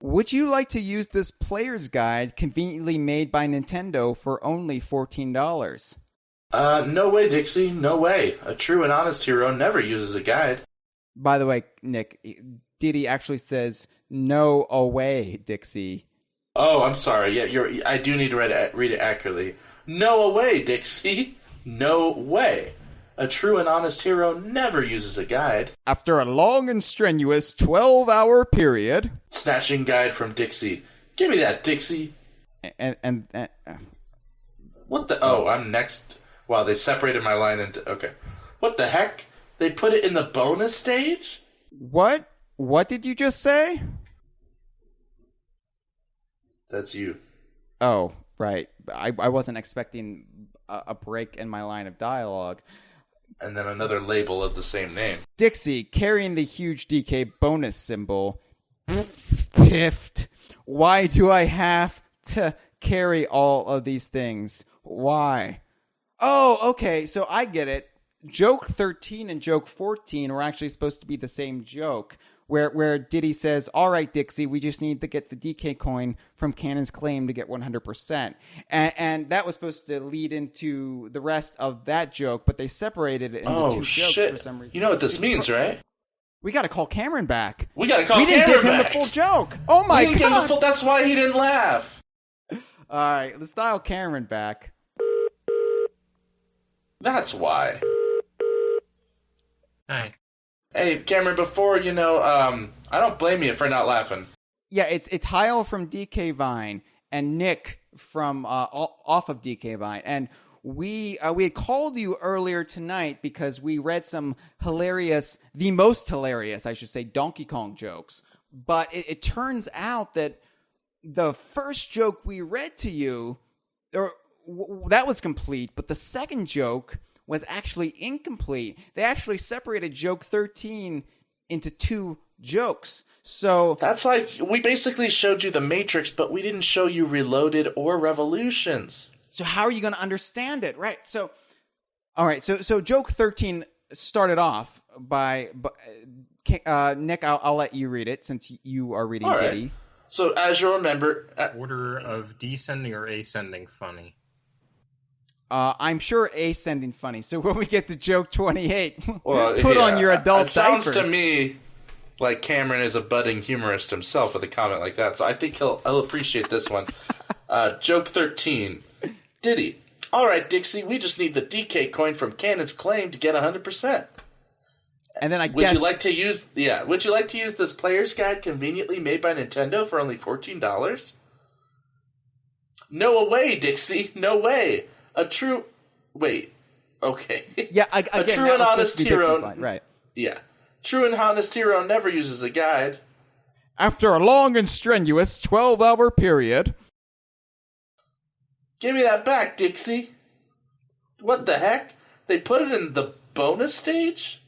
[SPEAKER 2] Would you like to use this player's guide conveniently made by Nintendo for only $14?
[SPEAKER 3] No way, Dixie. No way. A true and honest hero never uses a guide.
[SPEAKER 2] By the way, Nick, Diddy actually says, "No away, Dixie."
[SPEAKER 3] Oh, I'm sorry. Yeah, I do need to read it accurately. No way, Dixie. No way. A true and honest hero never uses a guide.
[SPEAKER 2] After a long and strenuous 12-hour period...
[SPEAKER 3] Snatching guide from Dixie. Give me that, Dixie.
[SPEAKER 2] And
[SPEAKER 3] What the... Oh, I'm next. Wow, they separated my line into... Okay. What the heck? They put it in the bonus stage?
[SPEAKER 2] What? What did you just say?
[SPEAKER 3] That's you.
[SPEAKER 2] Oh, right. I wasn't expecting a break in my line of dialogue.
[SPEAKER 3] And then another label of the same name.
[SPEAKER 2] Dixie, carrying the huge DK bonus symbol. Piffed. Why do I have to carry all of these things? Why? Oh, okay, so I get it. Joke 13 and joke 14 were actually supposed to be the same joke. where Diddy says, "All right, Dixie, we just need to get the DK coin from Cannon's claim to get 100%." And that was supposed to lead into the rest of that joke, but they separated it into two jokes for some reason.
[SPEAKER 3] You know what this means, right?
[SPEAKER 2] We got to call Cameron back.
[SPEAKER 3] We got to call
[SPEAKER 2] We
[SPEAKER 3] Cameron
[SPEAKER 2] didn't give him
[SPEAKER 3] back.
[SPEAKER 2] the full joke. Oh my
[SPEAKER 3] We didn't give him
[SPEAKER 2] god!
[SPEAKER 3] the full. That's why he didn't laugh.
[SPEAKER 2] All right, let's dial Cameron back.
[SPEAKER 3] That's why.
[SPEAKER 4] Hi.
[SPEAKER 3] Hey, Cameron, before, I don't blame you for not laughing.
[SPEAKER 2] Yeah, it's Hyle from DK Vine and Nick from off of DK Vine, and we had called you earlier tonight because we read some the most hilarious, I should say, Donkey Kong jokes. But it turns out that the first joke we read to you, that was complete, but the second joke was actually incomplete. They actually separated joke 13 into two jokes. So
[SPEAKER 3] that's like, we basically showed you The Matrix, but we didn't show you Reloaded or Revolutions.
[SPEAKER 2] So how are you going to understand it? Right. So, all right. So joke 13 started off by Nick, I'll let you read it since you are reading
[SPEAKER 3] all right.
[SPEAKER 2] Diddy.
[SPEAKER 3] So as you'll remember...
[SPEAKER 4] Order of descending or ascending funny?
[SPEAKER 2] I'm sure ascending funny. So when we get to joke 28,
[SPEAKER 3] well,
[SPEAKER 2] put on your adult
[SPEAKER 3] it sounds
[SPEAKER 2] diapers.
[SPEAKER 3] to me like Cameron is a budding humorist himself with a comment like that. So I think he'll appreciate this one. Joke 13. Diddy. All right, Dixie, we just need the DK coin from Cannon's claim to get 100%.
[SPEAKER 2] And then
[SPEAKER 3] Would you like to use this player's guide conveniently made by Nintendo for only $14? No way, Dixie. No way. Okay.
[SPEAKER 2] Yeah,
[SPEAKER 3] a true and honest hero.
[SPEAKER 2] Right.
[SPEAKER 3] Yeah. True and honest hero never uses a guide.
[SPEAKER 2] After a long and strenuous 12-hour period.
[SPEAKER 3] Give me that back, Dixie. What the heck? They put it in the bonus stage?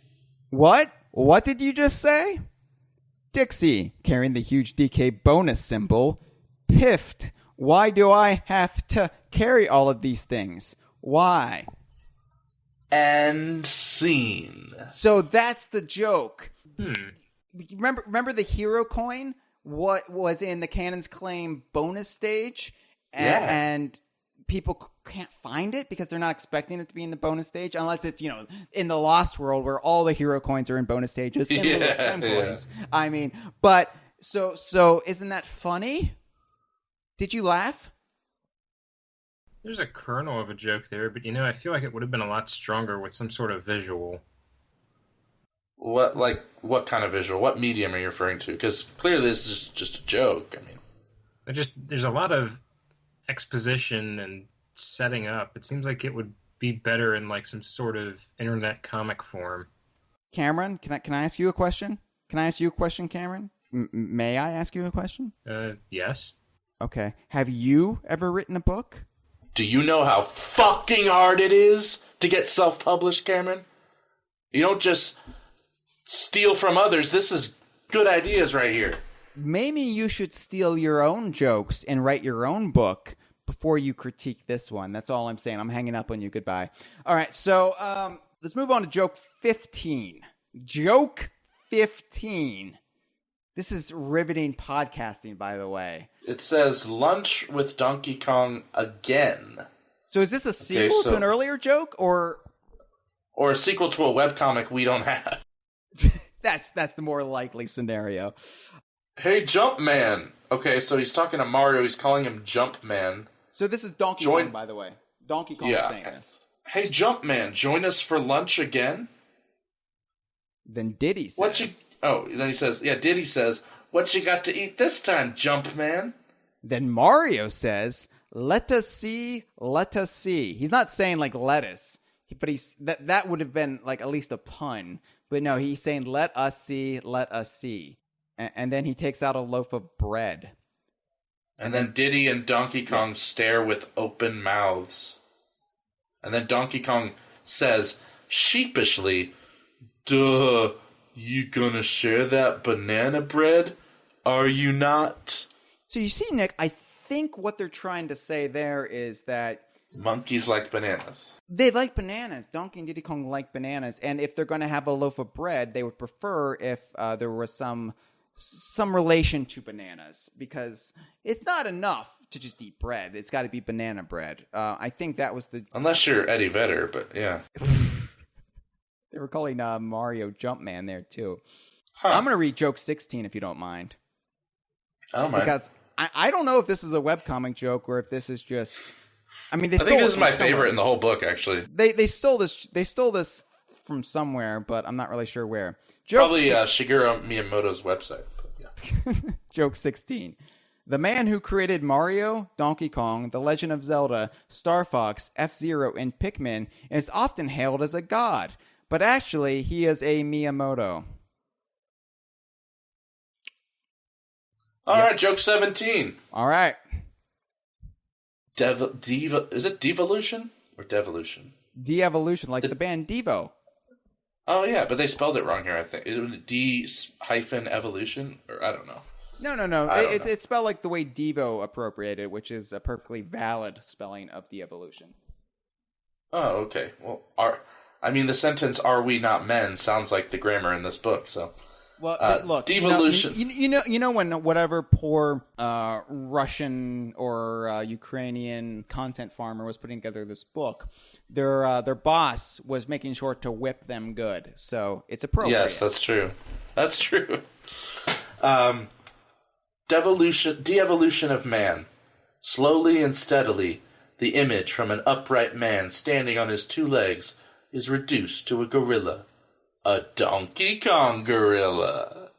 [SPEAKER 2] What? What did you just say? Dixie, carrying the huge DK bonus symbol, piffed. Why do I have to carry all of these things? Why?
[SPEAKER 3] And scene.
[SPEAKER 2] So that's the joke. Remember the hero coin? What was in the Cannon's Claim bonus stage? And people can't find it because they're not expecting it to be in the bonus stage unless it's, in the Lost World where all the hero coins are in bonus stages. And little time coins. I mean, but so isn't that funny? Did you laugh?
[SPEAKER 4] There's a kernel of a joke there, but I feel like it would have been a lot stronger with some sort of visual.
[SPEAKER 3] What kind of visual? What medium are you referring to? Because clearly this is just a joke. I mean,
[SPEAKER 4] there's a lot of exposition and setting up. It seems like it would be better in like some sort of internet comic form.
[SPEAKER 2] Cameron, can I ask you a question? Can I ask you a question, Cameron? May I ask you a question?
[SPEAKER 4] Yes.
[SPEAKER 2] Okay. Have you ever written a book?
[SPEAKER 3] Do you know how fucking hard it is to get self-published, Cameron? You don't just steal from others. This is good ideas right here.
[SPEAKER 2] Maybe you should steal your own jokes and write your own book before you critique this one. That's all I'm saying. I'm hanging up on you. Goodbye. All right, so let's move on to joke 15. Joke 15. This is riveting podcasting, by the way.
[SPEAKER 3] It says lunch with Donkey Kong again.
[SPEAKER 2] So is this a sequel to an earlier joke, or
[SPEAKER 3] a sequel to a webcomic we don't have?
[SPEAKER 2] That's the more likely scenario.
[SPEAKER 3] Hey, Jumpman. Okay, so he's talking to Mario. He's calling him Jumpman.
[SPEAKER 2] So this is Donkey Kong, by the way. Donkey Kong saying this.
[SPEAKER 3] Hey, Jumpman, join us for lunch again?
[SPEAKER 2] Then Diddy says...
[SPEAKER 3] then he says, Diddy says, what you got to eat this time, Jumpman?
[SPEAKER 2] Then Mario says, let us see, let us see. He's not saying like lettuce, but that would have been like at least a pun. But no, he's saying let us see, let us see. And then he takes out a loaf of bread.
[SPEAKER 3] And then Diddy and Donkey Kong stare with open mouths. And then Donkey Kong says, sheepishly, duh, you gonna share that banana bread? Are you not?
[SPEAKER 2] So you see, Nick, I think what they're trying to say there is that
[SPEAKER 3] Monkeys like bananas.
[SPEAKER 2] They like bananas. Donkey and Diddy Kong like bananas. And if they're going to have a loaf of bread, they would prefer if there was some relation to bananas. Because it's not enough to just eat bread. It's got to be banana bread. I think that was the...
[SPEAKER 3] Unless you're Eddie Vedder, but yeah.
[SPEAKER 2] They were calling Mario Jumpman there, too.
[SPEAKER 3] Huh.
[SPEAKER 2] I'm going to read joke 16, if you don't mind.
[SPEAKER 3] I don't mind.
[SPEAKER 2] Because I don't know if this is a webcomic joke or if this is just... I mean,
[SPEAKER 3] I think this is my favorite in the whole book, actually.
[SPEAKER 2] They stole this. They stole this from somewhere, but I'm not really sure where. Joke
[SPEAKER 3] Probably Shigeru Miyamoto's website. But yeah.
[SPEAKER 2] Joke 16. The man who created Mario, Donkey Kong, The Legend of Zelda, Star Fox, F-Zero, and Pikmin is often hailed as a god, but actually he is a Miyamoto.
[SPEAKER 3] All right, joke 17.
[SPEAKER 2] All right.
[SPEAKER 3] Is it Devolution or Devolution?
[SPEAKER 2] De-evolution, like the band Devo.
[SPEAKER 3] Oh, yeah, but they spelled it wrong here, I think. Is it D-evolution? Or I don't know.
[SPEAKER 2] No. It's spelled like the way Devo appropriated, which is a perfectly valid spelling of de-evolution.
[SPEAKER 3] Oh, okay. Well, the sentence "Are we not men?" sounds like the grammar in this book. So,
[SPEAKER 2] well, look,
[SPEAKER 3] devolution.
[SPEAKER 2] You know when whatever poor Russian or Ukrainian content farmer was putting together this book, their boss was making sure to whip them good. So it's appropriate.
[SPEAKER 3] Yes, that's true. That's true. De-evolution of man. Slowly and steadily, the image from an upright man standing on his two legs is reduced to a gorilla. A Donkey Kong gorilla.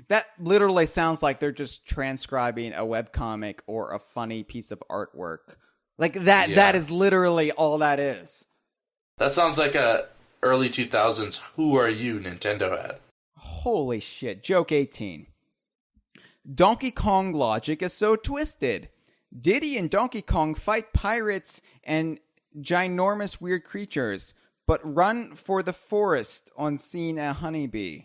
[SPEAKER 2] That literally sounds like they're just transcribing a webcomic or a funny piece of artwork. Like that.
[SPEAKER 3] Yeah.
[SPEAKER 2] That is literally all that is.
[SPEAKER 3] That sounds like a early 2000s Who Are You Nintendo ad.
[SPEAKER 2] Holy shit. Joke 18. Donkey Kong logic is so twisted. Diddy and Donkey Kong fight pirates and ginormous weird creatures, but run for the forest on seeing a honeybee.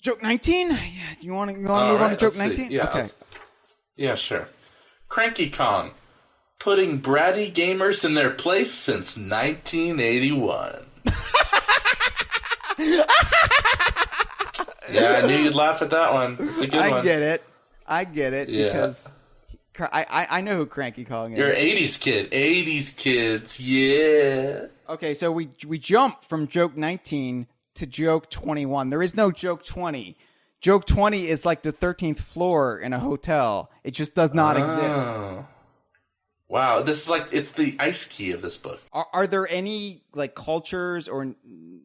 [SPEAKER 2] Joke 19? Yeah, do you want to move on to joke 19?
[SPEAKER 3] Yeah,
[SPEAKER 2] okay.
[SPEAKER 3] Yeah, sure. Cranky Kong. Putting bratty gamers in their place since 1981. Yeah, I knew you'd laugh at that one. It's a good one.
[SPEAKER 2] I get it.
[SPEAKER 3] Yeah.
[SPEAKER 2] Because I know who Cranky Kong is.
[SPEAKER 3] You're an 80s kid. 80s kids, yeah.
[SPEAKER 2] Okay, so we jump from joke 19 to joke 21. There is no joke 20. Joke 20 is like the 13th floor in a hotel. It just does not exist.
[SPEAKER 3] Wow, this is like, it's the ice key of this book.
[SPEAKER 2] Are there any like cultures or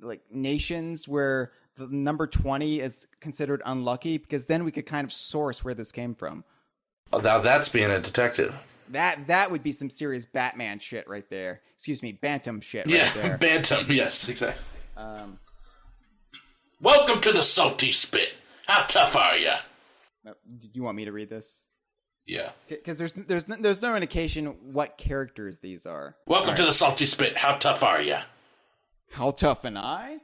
[SPEAKER 2] like nations where the number 20 is considered unlucky? Because then we could kind of source where this came from.
[SPEAKER 3] Oh, now that's being a detective.
[SPEAKER 2] That would be some serious Batman shit right there. Excuse me, Bantam shit
[SPEAKER 3] Yeah,
[SPEAKER 2] right there.
[SPEAKER 3] Bantam, yes, exactly. Welcome to the Salty Spit. How tough are ya?
[SPEAKER 2] Do you want me to read this?
[SPEAKER 3] Yeah.
[SPEAKER 2] Because there's no indication what characters these are.
[SPEAKER 3] Welcome to the Salty Spit. How tough are ya?
[SPEAKER 2] How tough am I?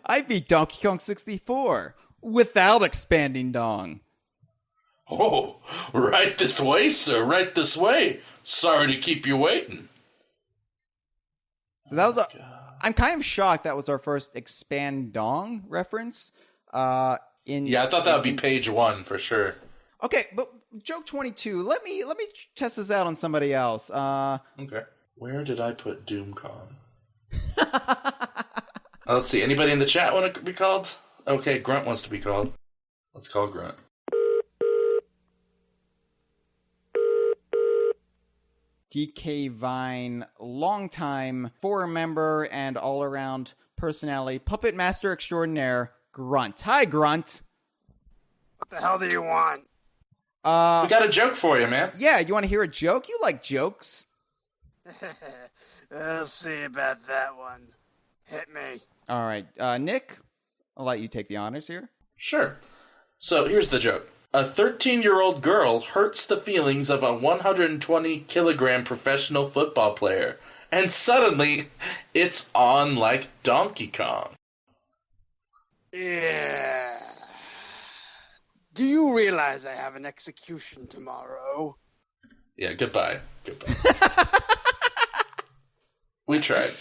[SPEAKER 2] I beat Donkey Kong 64 without expanding dong.
[SPEAKER 3] Oh, right this way, sir. Right this way. Sorry to keep you waiting.
[SPEAKER 2] So that was I'm kind of shocked that was our first expand dong reference.
[SPEAKER 3] Yeah, I thought that would be page 1 for sure.
[SPEAKER 2] Okay, but joke 22. Let me test this out on somebody else.
[SPEAKER 3] Okay. Where did I put DoomCon? Let's see. Anybody in the chat want to be called? Okay, Grunt wants to be called. Let's call Grunt.
[SPEAKER 2] DK Vine, longtime forum member and all-around personality, puppet master extraordinaire, Grunt. Hi, Grunt.
[SPEAKER 5] What the hell do you want?
[SPEAKER 3] We got a joke for you, man.
[SPEAKER 2] Yeah, you want to hear a joke? You like jokes.
[SPEAKER 5] We'll see about that one. Hit me.
[SPEAKER 2] All right, Nick, I'll let you take the honors here.
[SPEAKER 3] Sure. So here's the joke. A 13-year-old girl hurts the feelings of a 120-kilogram professional football player, and suddenly it's on like Donkey Kong.
[SPEAKER 5] Yeah. Do you realize I have an execution tomorrow?
[SPEAKER 3] Yeah, goodbye. We tried.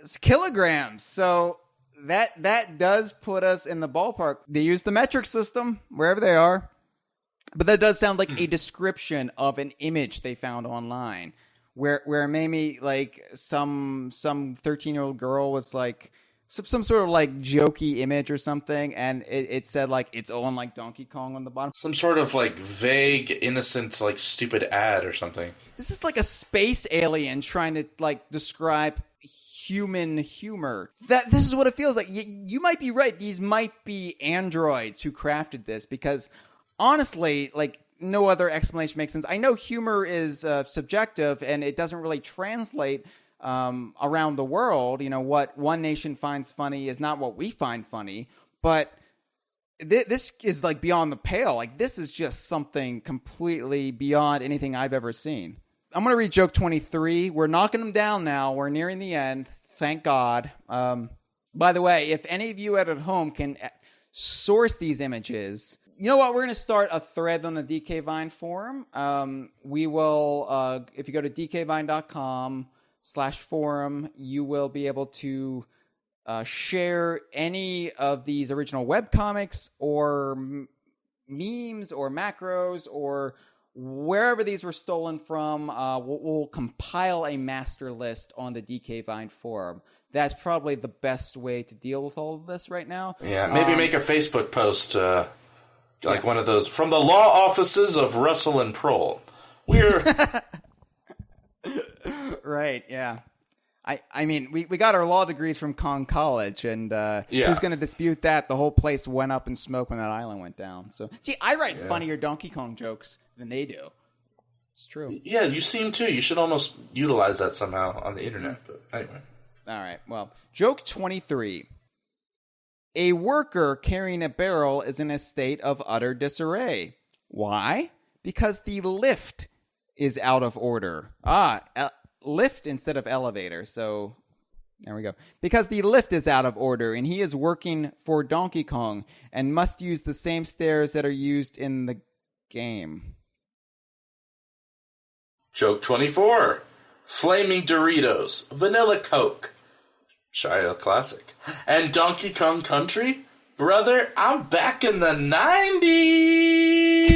[SPEAKER 2] It's kilograms. So that does put us in the ballpark. They use the metric system wherever they are. But that does sound like a description of an image they found online, where maybe like some 13-year-old girl was like some sort of like jokey image or something, and it said like it's on like Donkey Kong on the bottom.
[SPEAKER 3] Some sort of like vague, innocent, like stupid ad or something.
[SPEAKER 2] This is like a space alien trying to like describe human humor. This is what it feels like. You might be right. These might be androids who crafted this, because honestly, like, no other explanation makes sense. I know humor is subjective, and it doesn't really translate around the world. You know, what one nation finds funny is not what we find funny. But this is, like, beyond the pale. Like, this is just something completely beyond anything I've ever seen. I'm going to read joke 23. We're knocking them down now. We're nearing the end. Thank God. By the way, if any of you at home can source these images... You know what? We're going to start a thread on the DK Vine forum. We will, if you go to dkvine.com/forum, you will be able to share any of these original webcomics or memes or macros or wherever these were stolen from. We'll compile a master list on the DK Vine forum. That's probably the best way to deal with all of this right now.
[SPEAKER 3] Yeah, maybe make a Facebook post... Like one of those, from the law offices of Russell and Prol. We're...
[SPEAKER 2] Right, yeah. I mean, we got our law degrees from Kong College, and who's going to dispute that? The whole place went up in smoke when that island went down. So, see, I write funnier Donkey Kong jokes than they do. It's true.
[SPEAKER 3] Yeah, you seem to. You should almost utilize that somehow on the internet. But anyway.
[SPEAKER 2] All right, well, joke 23. A worker carrying a barrel is in a state of utter disarray. Why? Because the lift is out of order. Lift instead of elevator. So, there we go. Because the lift is out of order, and he is working for Donkey Kong and must use the same stairs that are used in the game.
[SPEAKER 3] Joke 24. Flaming Doritos. Vanilla Coke. Shia classic. And Donkey Kong Country? Brother, I'm back in the 90s!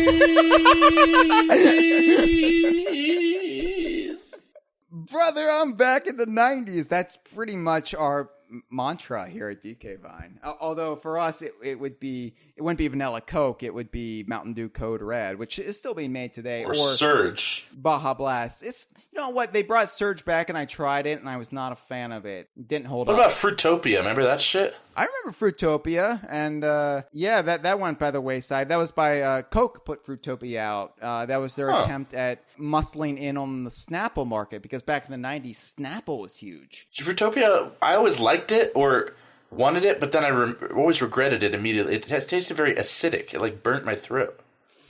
[SPEAKER 2] Brother, I'm back in the 90s. That's pretty much our mantra here at DK Vine. Although for us, it wouldn't be Vanilla Coke. It would be Mountain Dew Code Red, which is still being made today.
[SPEAKER 3] Or Surge.
[SPEAKER 2] Baja Blast. You know what? They brought Surge back, and I tried it, and I was not a fan of it. It didn't hold up.
[SPEAKER 3] What about Fruitopia? Remember that shit?
[SPEAKER 2] I remember Fruitopia, and that went by the wayside. That was by Coke put Fruitopia out. That was their attempt at muscling in on the Snapple market, because back in the 90s, Snapple was huge.
[SPEAKER 3] Fruitopia, I always liked it or wanted it, but then I always regretted it immediately. It tasted very acidic. It like burnt my throat.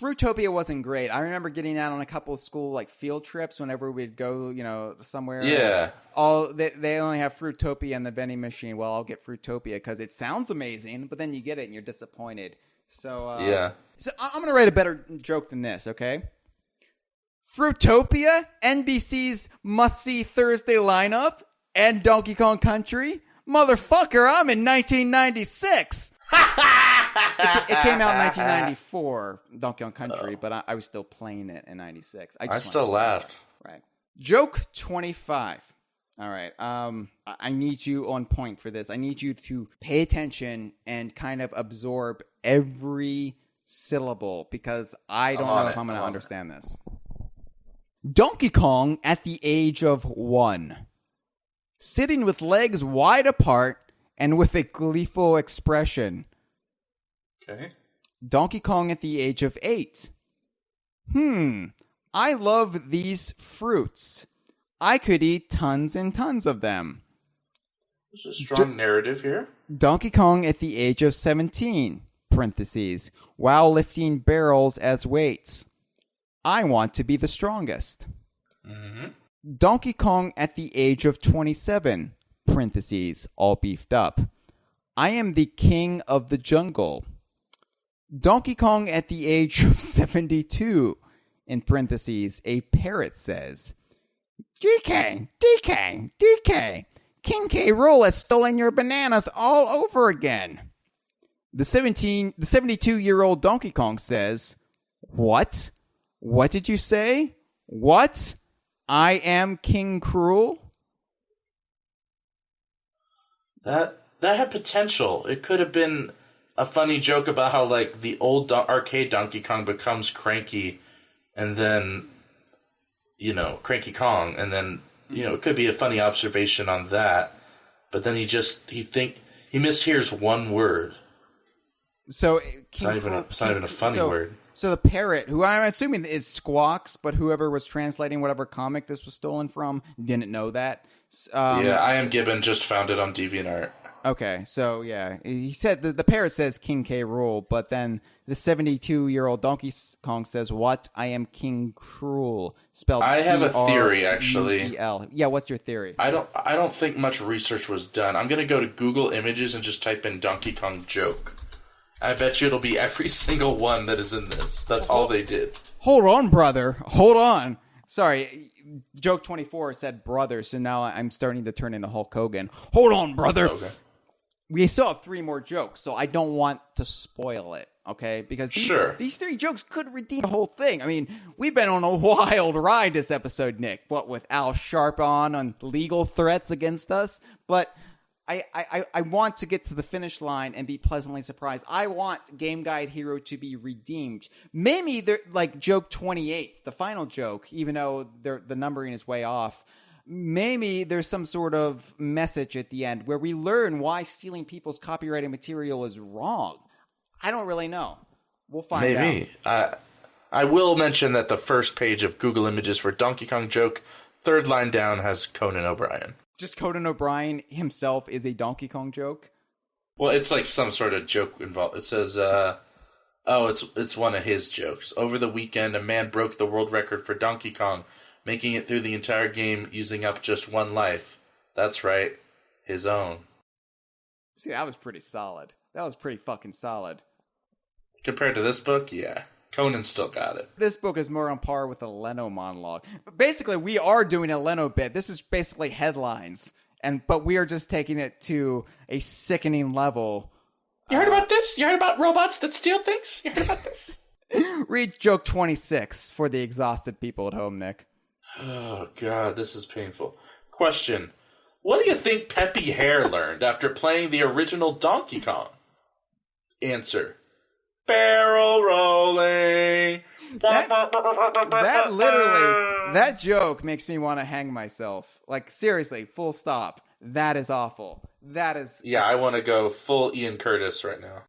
[SPEAKER 2] Fruitopia wasn't great. I remember getting out on a couple of school like field trips whenever we'd go, somewhere.
[SPEAKER 3] Yeah.
[SPEAKER 2] They only have Fruitopia in the vending machine. Well, I'll get Fruitopia because it sounds amazing, but then you get it and you're disappointed. So
[SPEAKER 3] yeah.
[SPEAKER 2] So I'm gonna write a better joke than this. Okay. Fruitopia, NBC's must-see Thursday lineup, and Donkey Kong Country. Motherfucker, I'm in 1996. It came out in 1994, Donkey Kong Country, but I was still playing it in 96.
[SPEAKER 3] I still laughed.
[SPEAKER 2] Right. Joke 25. All right. I need you on point for this. I need you to pay attention and kind of absorb every syllable, because I don't know if I'm going to understand this. Donkey Kong at the age of 1. Sitting with legs wide apart and with a gleeful expression.
[SPEAKER 3] Okay.
[SPEAKER 2] Donkey Kong at the age of 8. I love these fruits. I could eat tons and tons of them.
[SPEAKER 3] There's a strong narrative here.
[SPEAKER 2] Donkey Kong at the age of 17, parentheses, while lifting barrels as weights. I want to be the strongest.
[SPEAKER 3] Mm-hmm.
[SPEAKER 2] Donkey Kong at the age of 27, parentheses, all beefed up. I am the king of the jungle. Donkey Kong at the age of 72, in parentheses, a parrot says, DK, King K. Rool has stolen your bananas all over again. The 72-year-old Donkey Kong says, What? What did you say? What? I am King Cruel?
[SPEAKER 3] That had potential. It could have been a funny joke about how, like, the old arcade Donkey Kong becomes cranky, and then, Cranky Kong, and then, it could be a funny observation on that, but then he mishears one word.
[SPEAKER 2] So
[SPEAKER 3] It's not even a funny word.
[SPEAKER 2] So the parrot, who I'm assuming is Squawks, but whoever was translating whatever comic this was stolen from didn't know that.
[SPEAKER 3] Yeah, I Am Gibbon just found it on DeviantArt.
[SPEAKER 2] Okay, so yeah, he said the parrot says King K. Rool, but then the 72-year-old Donkey Kong says, "What? I am King Cruel." Spelled.
[SPEAKER 3] I have a theory, actually.
[SPEAKER 2] C-R-U-E-L. Yeah, what's your theory?
[SPEAKER 3] I don't think much research was done. I'm gonna go to Google Images and just type in Donkey Kong joke. I bet you it'll be every single one that is in this. That's all they did.
[SPEAKER 2] Hold on, brother. Hold on. Sorry, joke 24 said brother, so now I'm starting to turn into Hulk Hogan. Hold on, brother.
[SPEAKER 3] Okay.
[SPEAKER 2] We still have 3 more jokes, so I don't want to spoil it, okay? Because these 3 jokes could redeem the whole thing. I mean, we've been on a wild ride this episode, Nick. What with Al Sharp on legal threats against us, but I want to get to the finish line and be pleasantly surprised. I want Game Guide Hero to be redeemed. Maybe they're like joke 28, the final joke, even though the numbering is way off. Maybe there's some sort of message at the end where we learn why stealing people's copyrighted material is wrong. I don't really know. We'll find out.
[SPEAKER 3] Maybe. I will mention that the first page of Google Images for Donkey Kong joke, 3rd line down, has Conan O'Brien.
[SPEAKER 2] Just Conan O'Brien himself is a Donkey Kong joke?
[SPEAKER 3] Well, it's like some sort of joke involved. It says, it's one of his jokes. Over the weekend, a man broke the world record for Donkey Kong, making it through the entire game using up just 1 life. That's right, his own.
[SPEAKER 2] See, that was pretty solid. That was pretty fucking solid.
[SPEAKER 3] Compared to this book, yeah. Conan still got it.
[SPEAKER 2] This book is more on par with a Leno monologue. But basically, we are doing a Leno bit. This is basically headlines. But we are just taking it to a sickening level.
[SPEAKER 3] You heard about this? You heard about robots that steal things? You heard about this?
[SPEAKER 2] Read joke 26 for the exhausted people at home, Nick.
[SPEAKER 3] Oh, God, this is painful. Question. What do you think Peppy Hare learned after playing the original Donkey Kong? Answer. Barrel rolling.
[SPEAKER 2] That joke makes me want to hang myself. Like, seriously, full stop. That is awful. That is...
[SPEAKER 3] Yeah, I want to go full Ian Curtis right now.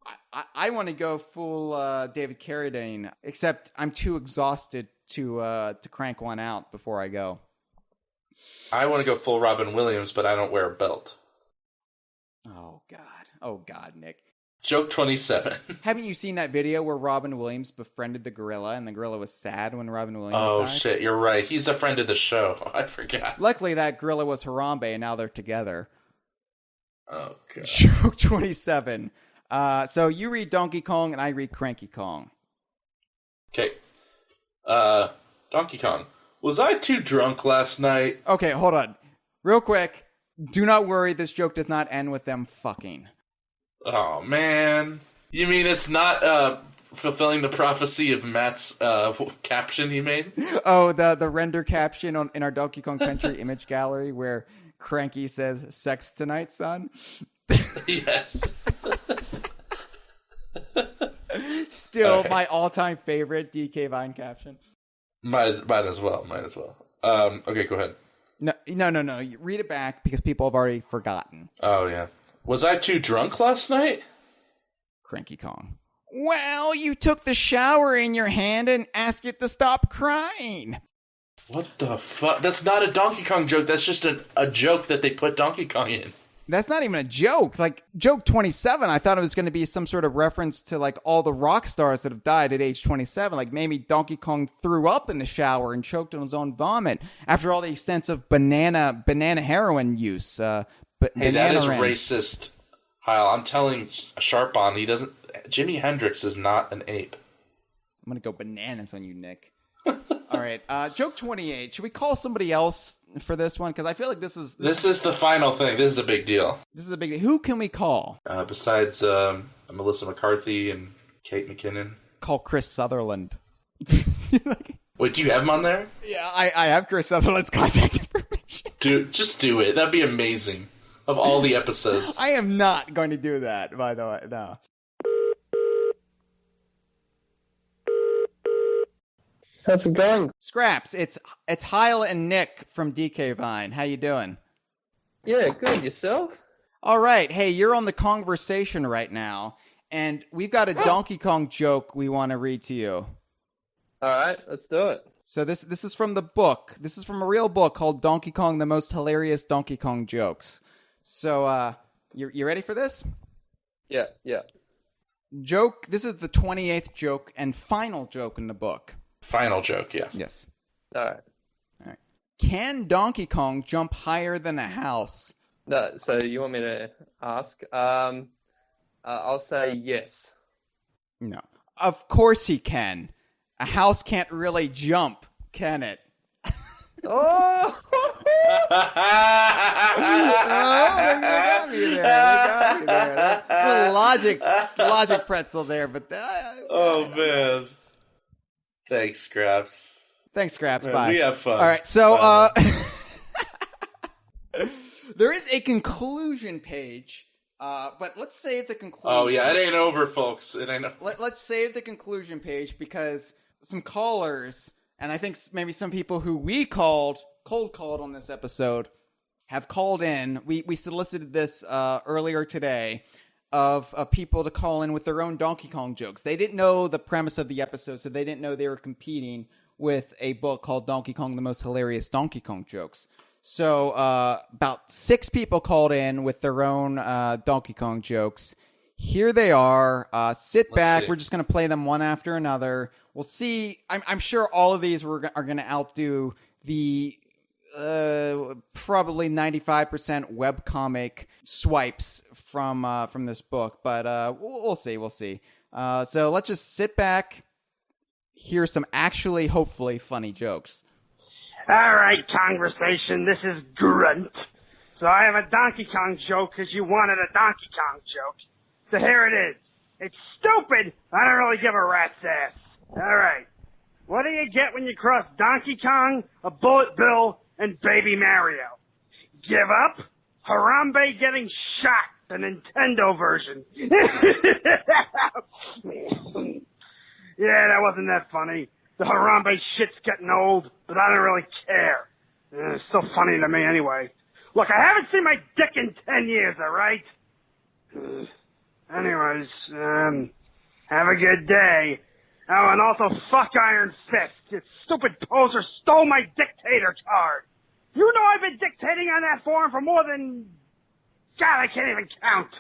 [SPEAKER 2] I want to go full David Carradine, except I'm too exhausted to crank one out before I go.
[SPEAKER 3] I want to go full Robin Williams, but I don't wear a belt.
[SPEAKER 2] Oh, God, Nick.
[SPEAKER 3] Joke 27.
[SPEAKER 2] Haven't you seen that video where Robin Williams befriended the gorilla and the gorilla was sad when Robin Williams died?
[SPEAKER 3] Oh, shit, you're right. He's a friend of the show. I forgot.
[SPEAKER 2] Luckily, that gorilla was Harambe, and now they're together.
[SPEAKER 3] Oh, God.
[SPEAKER 2] Joke 27. So you read Donkey Kong, and I read Cranky Kong.
[SPEAKER 3] Okay. Donkey Kong. Was I too drunk last night?
[SPEAKER 2] Okay, hold on. Real quick. Do not worry, this joke does not end with them fucking.
[SPEAKER 3] Oh, man. You mean it's not fulfilling the prophecy of Matt's caption he made?
[SPEAKER 2] Oh, the render caption in our Donkey Kong Country image gallery where Cranky says, "Sex tonight, son?"
[SPEAKER 3] Yes.
[SPEAKER 2] Still my all-time favorite DK Vine caption.
[SPEAKER 3] Might as well. Okay, go ahead.
[SPEAKER 2] No. You read it back because people have already forgotten.
[SPEAKER 3] Oh, yeah. Was I too drunk last night?
[SPEAKER 2] Cranky Kong. Well, you took the shower in your hand and asked it to stop crying.
[SPEAKER 3] What the fuck? That's not a Donkey Kong joke. That's just a joke that they put Donkey Kong in.
[SPEAKER 2] That's not even a joke. Like, joke 27, I thought it was going to be some sort of reference to, like, all the rock stars that have died at age 27. Like, maybe Donkey Kong threw up in the shower and choked on his own vomit after all the extensive banana heroin use.
[SPEAKER 3] Hey, that is racist, Hyle. I'm telling Sharpon, Jimi Hendrix is not an ape.
[SPEAKER 2] I'm going to go bananas on you, Nick. All right. Joke 28. Should we call somebody else for this one? Because I feel like this is
[SPEAKER 3] the final thing. This is a big deal.
[SPEAKER 2] This is a big deal. Who can we call?
[SPEAKER 3] Besides Melissa McCarthy and Kate McKinnon.
[SPEAKER 2] Call Chris Sutherland.
[SPEAKER 3] Wait, do you have him on there?
[SPEAKER 2] Yeah, I have Chris Sutherland's contact information.
[SPEAKER 3] Just do it. That'd be amazing. Of all the episodes.
[SPEAKER 2] I am not going to do that, by the way. No.
[SPEAKER 6] How's it going?
[SPEAKER 2] Scraps, it's Hyle and Nick from DK Vine. How you doing?
[SPEAKER 6] Yeah, good. Yourself?
[SPEAKER 2] All right. Hey, you're on the Kongversation right now, and we've got a Donkey Kong joke we want to read to you.
[SPEAKER 6] All right, let's do it.
[SPEAKER 2] So this is from the book. This is from a real book called Donkey Kong: The Most Hilarious Donkey Kong Jokes. So you ready for this?
[SPEAKER 6] Yeah.
[SPEAKER 2] Joke. This is the 28th joke and final joke in the book.
[SPEAKER 3] Final joke, yeah.
[SPEAKER 2] Yes.
[SPEAKER 6] All right.
[SPEAKER 2] Can Donkey Kong jump higher than a house?
[SPEAKER 6] No, so you want me to ask? I'll say yes.
[SPEAKER 2] No. Of course he can. A house can't really jump, can it?
[SPEAKER 6] Oh!
[SPEAKER 2] They got me there. A little logic pretzel there, but
[SPEAKER 3] Oh, man. Thanks, Scraps.
[SPEAKER 2] Thanks, Scraps.
[SPEAKER 3] Man,
[SPEAKER 2] Bye.
[SPEAKER 3] we have fun.
[SPEAKER 2] All right, so there is a conclusion page, but let's save the conclusion.
[SPEAKER 3] Oh, yeah, it ain't over, folks. It ain't over.
[SPEAKER 2] Let's save the conclusion page because some callers, and I think maybe some people who we cold called on this episode, have called in. We solicited this earlier today of people to call in with their own Donkey Kong jokes. They didn't know the premise of the episode, so they didn't know they were competing with a book called Donkey Kong: The Most Hilarious Donkey Kong Jokes. So about 6 people called in with their own Donkey Kong jokes. Here they are. Sit back.
[SPEAKER 3] See.
[SPEAKER 2] We're just going to play them one after another. We'll see. I'm sure all of these are going to outdo the probably 95% webcomic swipes from this book. But we'll see. We'll see. So let's just sit back, hear some actually, hopefully, funny jokes.
[SPEAKER 5] All right, Kongversation, this is Grunt. So I have a Donkey Kong joke because you wanted a Donkey Kong joke. So here it is. It's stupid. I don't really give a rat's ass. All right. What do you get when you cross Donkey Kong, a Bullet Bill, and Baby Mario? Give up? Harambe getting shot, the Nintendo version. Yeah, that wasn't that funny. The Harambe shit's getting old, but I don't really care. It's still funny to me anyway. Look, I haven't seen my dick in 10 years, all right? Anyways, have a good day. Oh, and also fuck Iron Fist. You stupid poser stole my dictator card. You know I've been dictating on that forum for more than... God, I can't even count.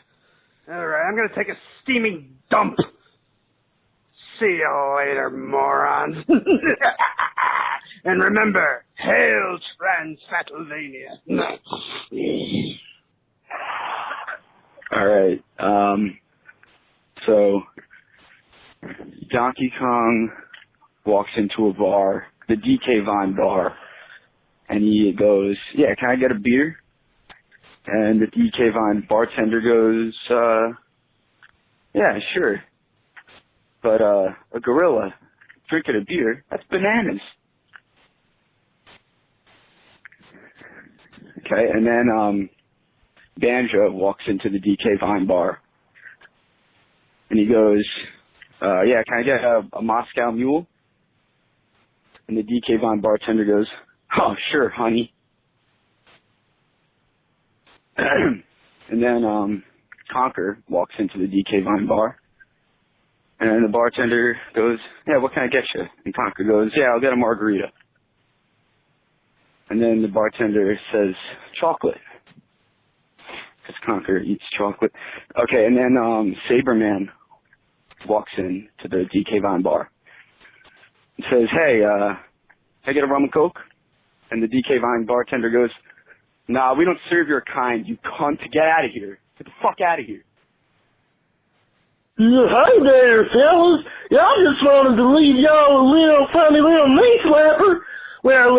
[SPEAKER 5] All right, I'm going to take a steaming dump. See you later, morons. And remember, hail Transylvania.
[SPEAKER 7] All right. So Donkey Kong walks into a bar, the DK Vine bar, and he goes, "Yeah, can I get a beer?" And the DK Vine bartender goes, "Yeah, sure. But a gorilla drinking a beer, that's bananas." Okay, and then Banjo walks into the DK Vine bar, and he goes, "Yeah, can I get a Moscow Mule?" And the DK Vine bartender goes, "Oh, sure, honey." And then Conker walks into the DK Vine bar, and the bartender goes, "Yeah, what can I get you?" And Conker goes, "Yeah, I'll get a margarita." And then the bartender says, "Chocolate," because Conker eats chocolate. Okay, and then Saberman walks in to the DK Vine bar and says, "Hey, can I get a rum and coke?" And the DK Vine bartender goes, "Nah, we don't serve your kind, you cunt. Get out of here. Get the fuck out of here."
[SPEAKER 8] Yeah, hi there, fellas. Y'all just wanted to leave y'all a little funny little knee slapper. Well,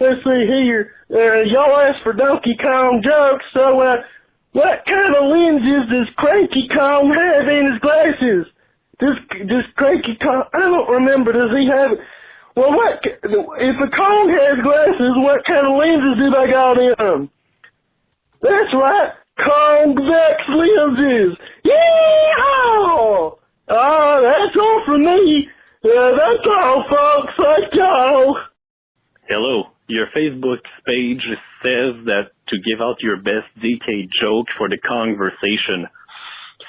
[SPEAKER 8] let's see here. Y'all asked for Donkey Kong jokes, so, what kind of lenses does Cranky Kong have in his glasses? Does Cranky Kong, I don't remember, does he have, well, if a Kong has glasses, what kind of lenses do they got in them? That's right, convex lenses. Yeehaw! That's all from me. That's all, folks. Thank y'all.
[SPEAKER 9] Hello. Your Facebook page says that to give out your best DK joke for the Kongversation.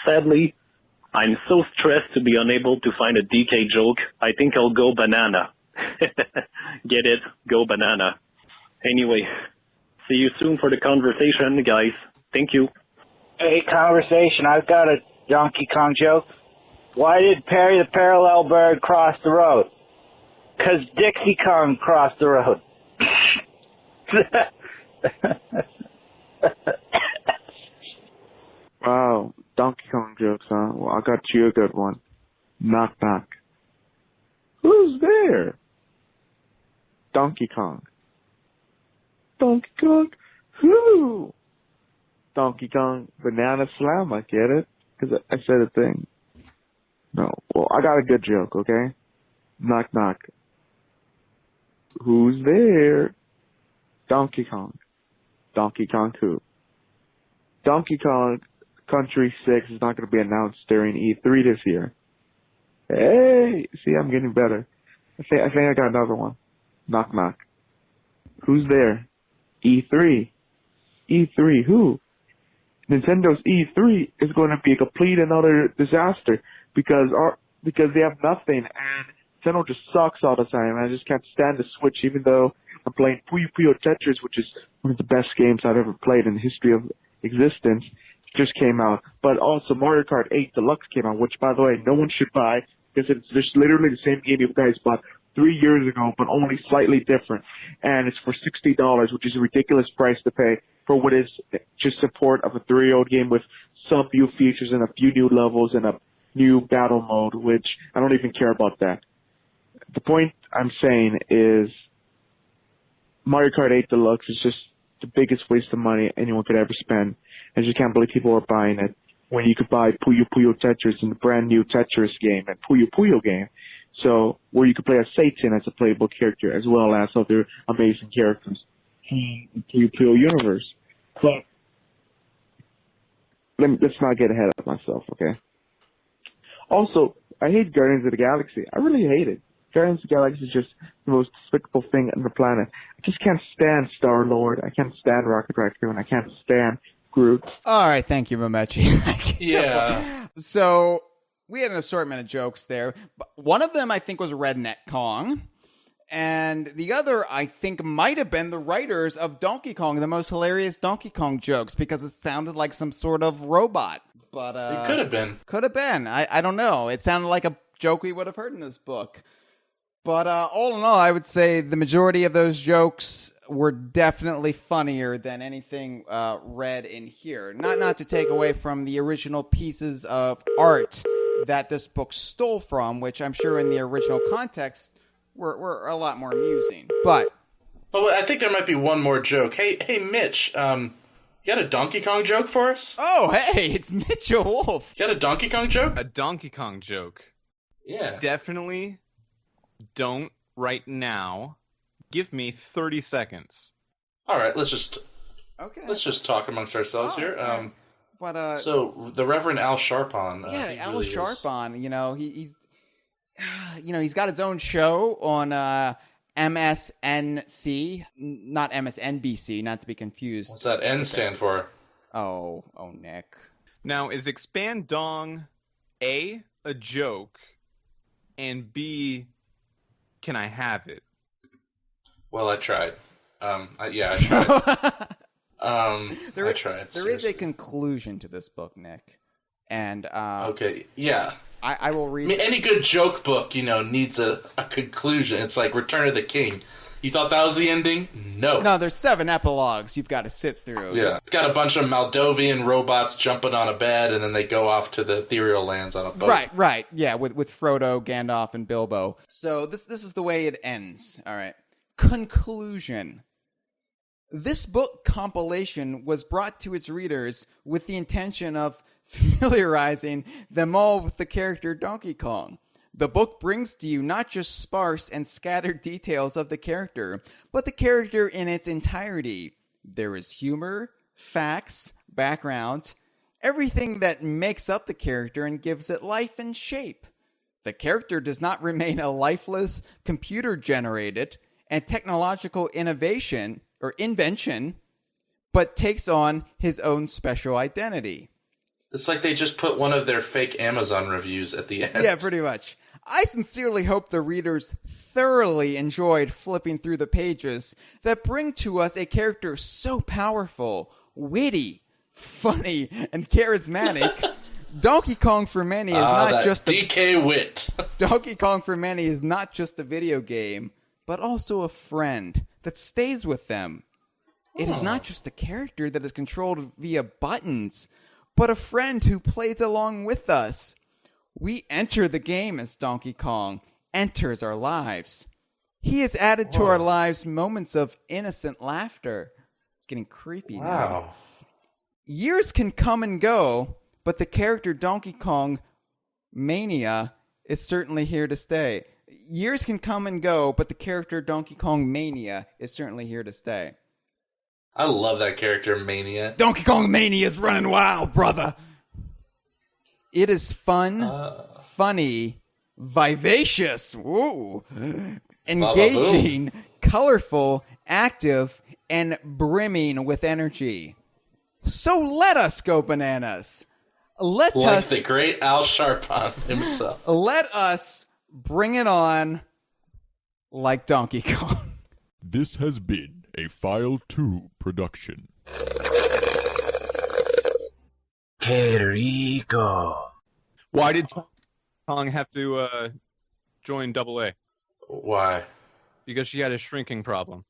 [SPEAKER 9] Sadly, I'm so stressed to be unable to find a DK joke, I think I'll go banana. Get it? Go banana. Anyway, see you soon for the conversation, guys. Thank you.
[SPEAKER 10] Hey, Conversation, I've got a Donkey Kong joke. Why did Perry the Parallel Bird cross the road? 'Cause Dixie Kong crossed the road.
[SPEAKER 11] Wow, Donkey Kong jokes, huh? Well, I got you a good one. Knock, knock. Who's there? Donkey Kong. Donkey Kong? Who? Donkey Kong Banana Slam, I get it. 'Cause I said a thing. No, well, I got a good joke, okay? Knock, knock. Who's there? Donkey Kong. Donkey Kong who? Donkey Kong Country 6 is not going to be announced during E3 this year. Hey, see, I'm getting better. I think I got another one. Knock, knock. Who's there? E3. E3 who? Nintendo's E3 is going to be a complete and utter disaster because they have nothing and Nintendo just sucks all the time. I just can't stand the Switch, even though I'm playing Puyo Puyo Tetris, which is one of the best games I've ever played in the history of existence. It just came out. But also Mario Kart 8 Deluxe came out, which, by the way, no one should buy because it's just literally the same game you guys bought 3 years ago, but only slightly different. And it's for $60, which is a ridiculous price to pay for what is just support of a 3-year-old game with some new features and a few new levels and a new battle mode, which I don't even care about that. The point I'm saying is Mario Kart 8 Deluxe is just the biggest waste of money anyone could ever spend. I just can't believe people are buying it when you could buy Puyo Puyo Tetris in the brand new Tetris game and Puyo Puyo game. So, where you could play as Satan as a playable character as well as other amazing characters in the Puyo Puyo universe. But let's not get ahead of myself, okay? Also, I hate Guardians of the Galaxy. I really hate it. Guardians of the Galaxy is just the most despicable thing on the planet. I just can't stand Star-Lord. I can't stand Rocket Raccoon. I can't stand Groot.
[SPEAKER 2] All right, thank you, Momechi.
[SPEAKER 3] Yeah.
[SPEAKER 2] So we had an assortment of jokes there. One of them, I think, was Redneck Kong. And the other, I think, might have been the writers of Donkey Kong, the most hilarious Donkey Kong jokes, because it sounded like some sort of robot. But
[SPEAKER 3] it could have been.
[SPEAKER 2] Could have been. I don't know. It sounded like a joke we would have heard in this book. But all in all, I would say the majority of those jokes were definitely funnier than anything read in here. Not to take away from the original pieces of art that this book stole from, which I'm sure in the original context were a lot more amusing. But
[SPEAKER 3] I think there might be one more joke. Hey, Mitch, you got a Donkey Kong joke for us?
[SPEAKER 2] Oh, hey, it's Mitchell Wolf.
[SPEAKER 3] You got a Donkey Kong joke?
[SPEAKER 12] A Donkey Kong joke.
[SPEAKER 3] Yeah.
[SPEAKER 12] Definitely don't right now. Give me 30 seconds.
[SPEAKER 3] All right, let's just talk amongst ourselves here.
[SPEAKER 2] Okay. But
[SPEAKER 3] so the Reverend Al Sharpon.
[SPEAKER 2] Al really Sharpon. You know, he's got his own show on MSNC, not MSNBC, not to be confused.
[SPEAKER 3] What's that N stand for?
[SPEAKER 2] Oh, Nick.
[SPEAKER 12] Now, is Expand Dong A joke, and B, can I have it?
[SPEAKER 3] Well, I tried. I tried. I tried.
[SPEAKER 2] There is a conclusion to this book, Nick. And
[SPEAKER 3] okay, yeah.
[SPEAKER 2] I will read.
[SPEAKER 3] I mean, any good joke book, needs a conclusion. It's like Return of the King. You thought that was the ending? No.
[SPEAKER 2] No, there's 7 epilogues you've got to sit through.
[SPEAKER 3] Yeah. It's got a bunch of Moldovan robots jumping on a bed, and then they go off to the ethereal lands on a boat.
[SPEAKER 2] Right. Yeah, with Frodo, Gandalf, and Bilbo. So this is the way it ends. All right. Conclusion. This book compilation was brought to its readers with the intention of familiarizing them all with the character Donkey Kong. The book brings to you not just sparse and scattered details of the character, but the character in its entirety. There is humor, facts, background, everything that makes up the character and gives it life and shape. The character does not remain a lifeless, computer-generated, and technological invention, but takes on his own special identity.
[SPEAKER 3] It's like they just put one of their fake Amazon reviews at the end.
[SPEAKER 2] Yeah, pretty much. I sincerely hope the readers thoroughly enjoyed flipping through the pages that bring to us a character so powerful, witty, funny, and charismatic. Donkey Kong for many is not just
[SPEAKER 3] DK wit.
[SPEAKER 2] Donkey Kong for many is not just a video game, but also a friend that stays with them. It is not just a character that is controlled via buttons, but a friend who plays along with us. We enter the game as Donkey Kong enters our lives. He has added to our lives moments of innocent laughter. It's getting creepy now. Years can come and go, but the character Donkey Kong Mania is certainly here to stay. Years can come and go, but the character Donkey Kong Mania is certainly here to stay.
[SPEAKER 3] I love that character, Mania.
[SPEAKER 2] Donkey Kong Mania is running wild, brother. It is fun, funny, vivacious, engaging, colorful, active, and brimming with energy. So let us go bananas. Let us,
[SPEAKER 3] the great Al Sharpton himself.
[SPEAKER 2] Let us bring it on like Donkey Kong.
[SPEAKER 13] This has been a File 2 production.
[SPEAKER 10] Que rico.
[SPEAKER 12] Why did Kong have to join AA?
[SPEAKER 3] Why?
[SPEAKER 12] Because she had a shrinking problem.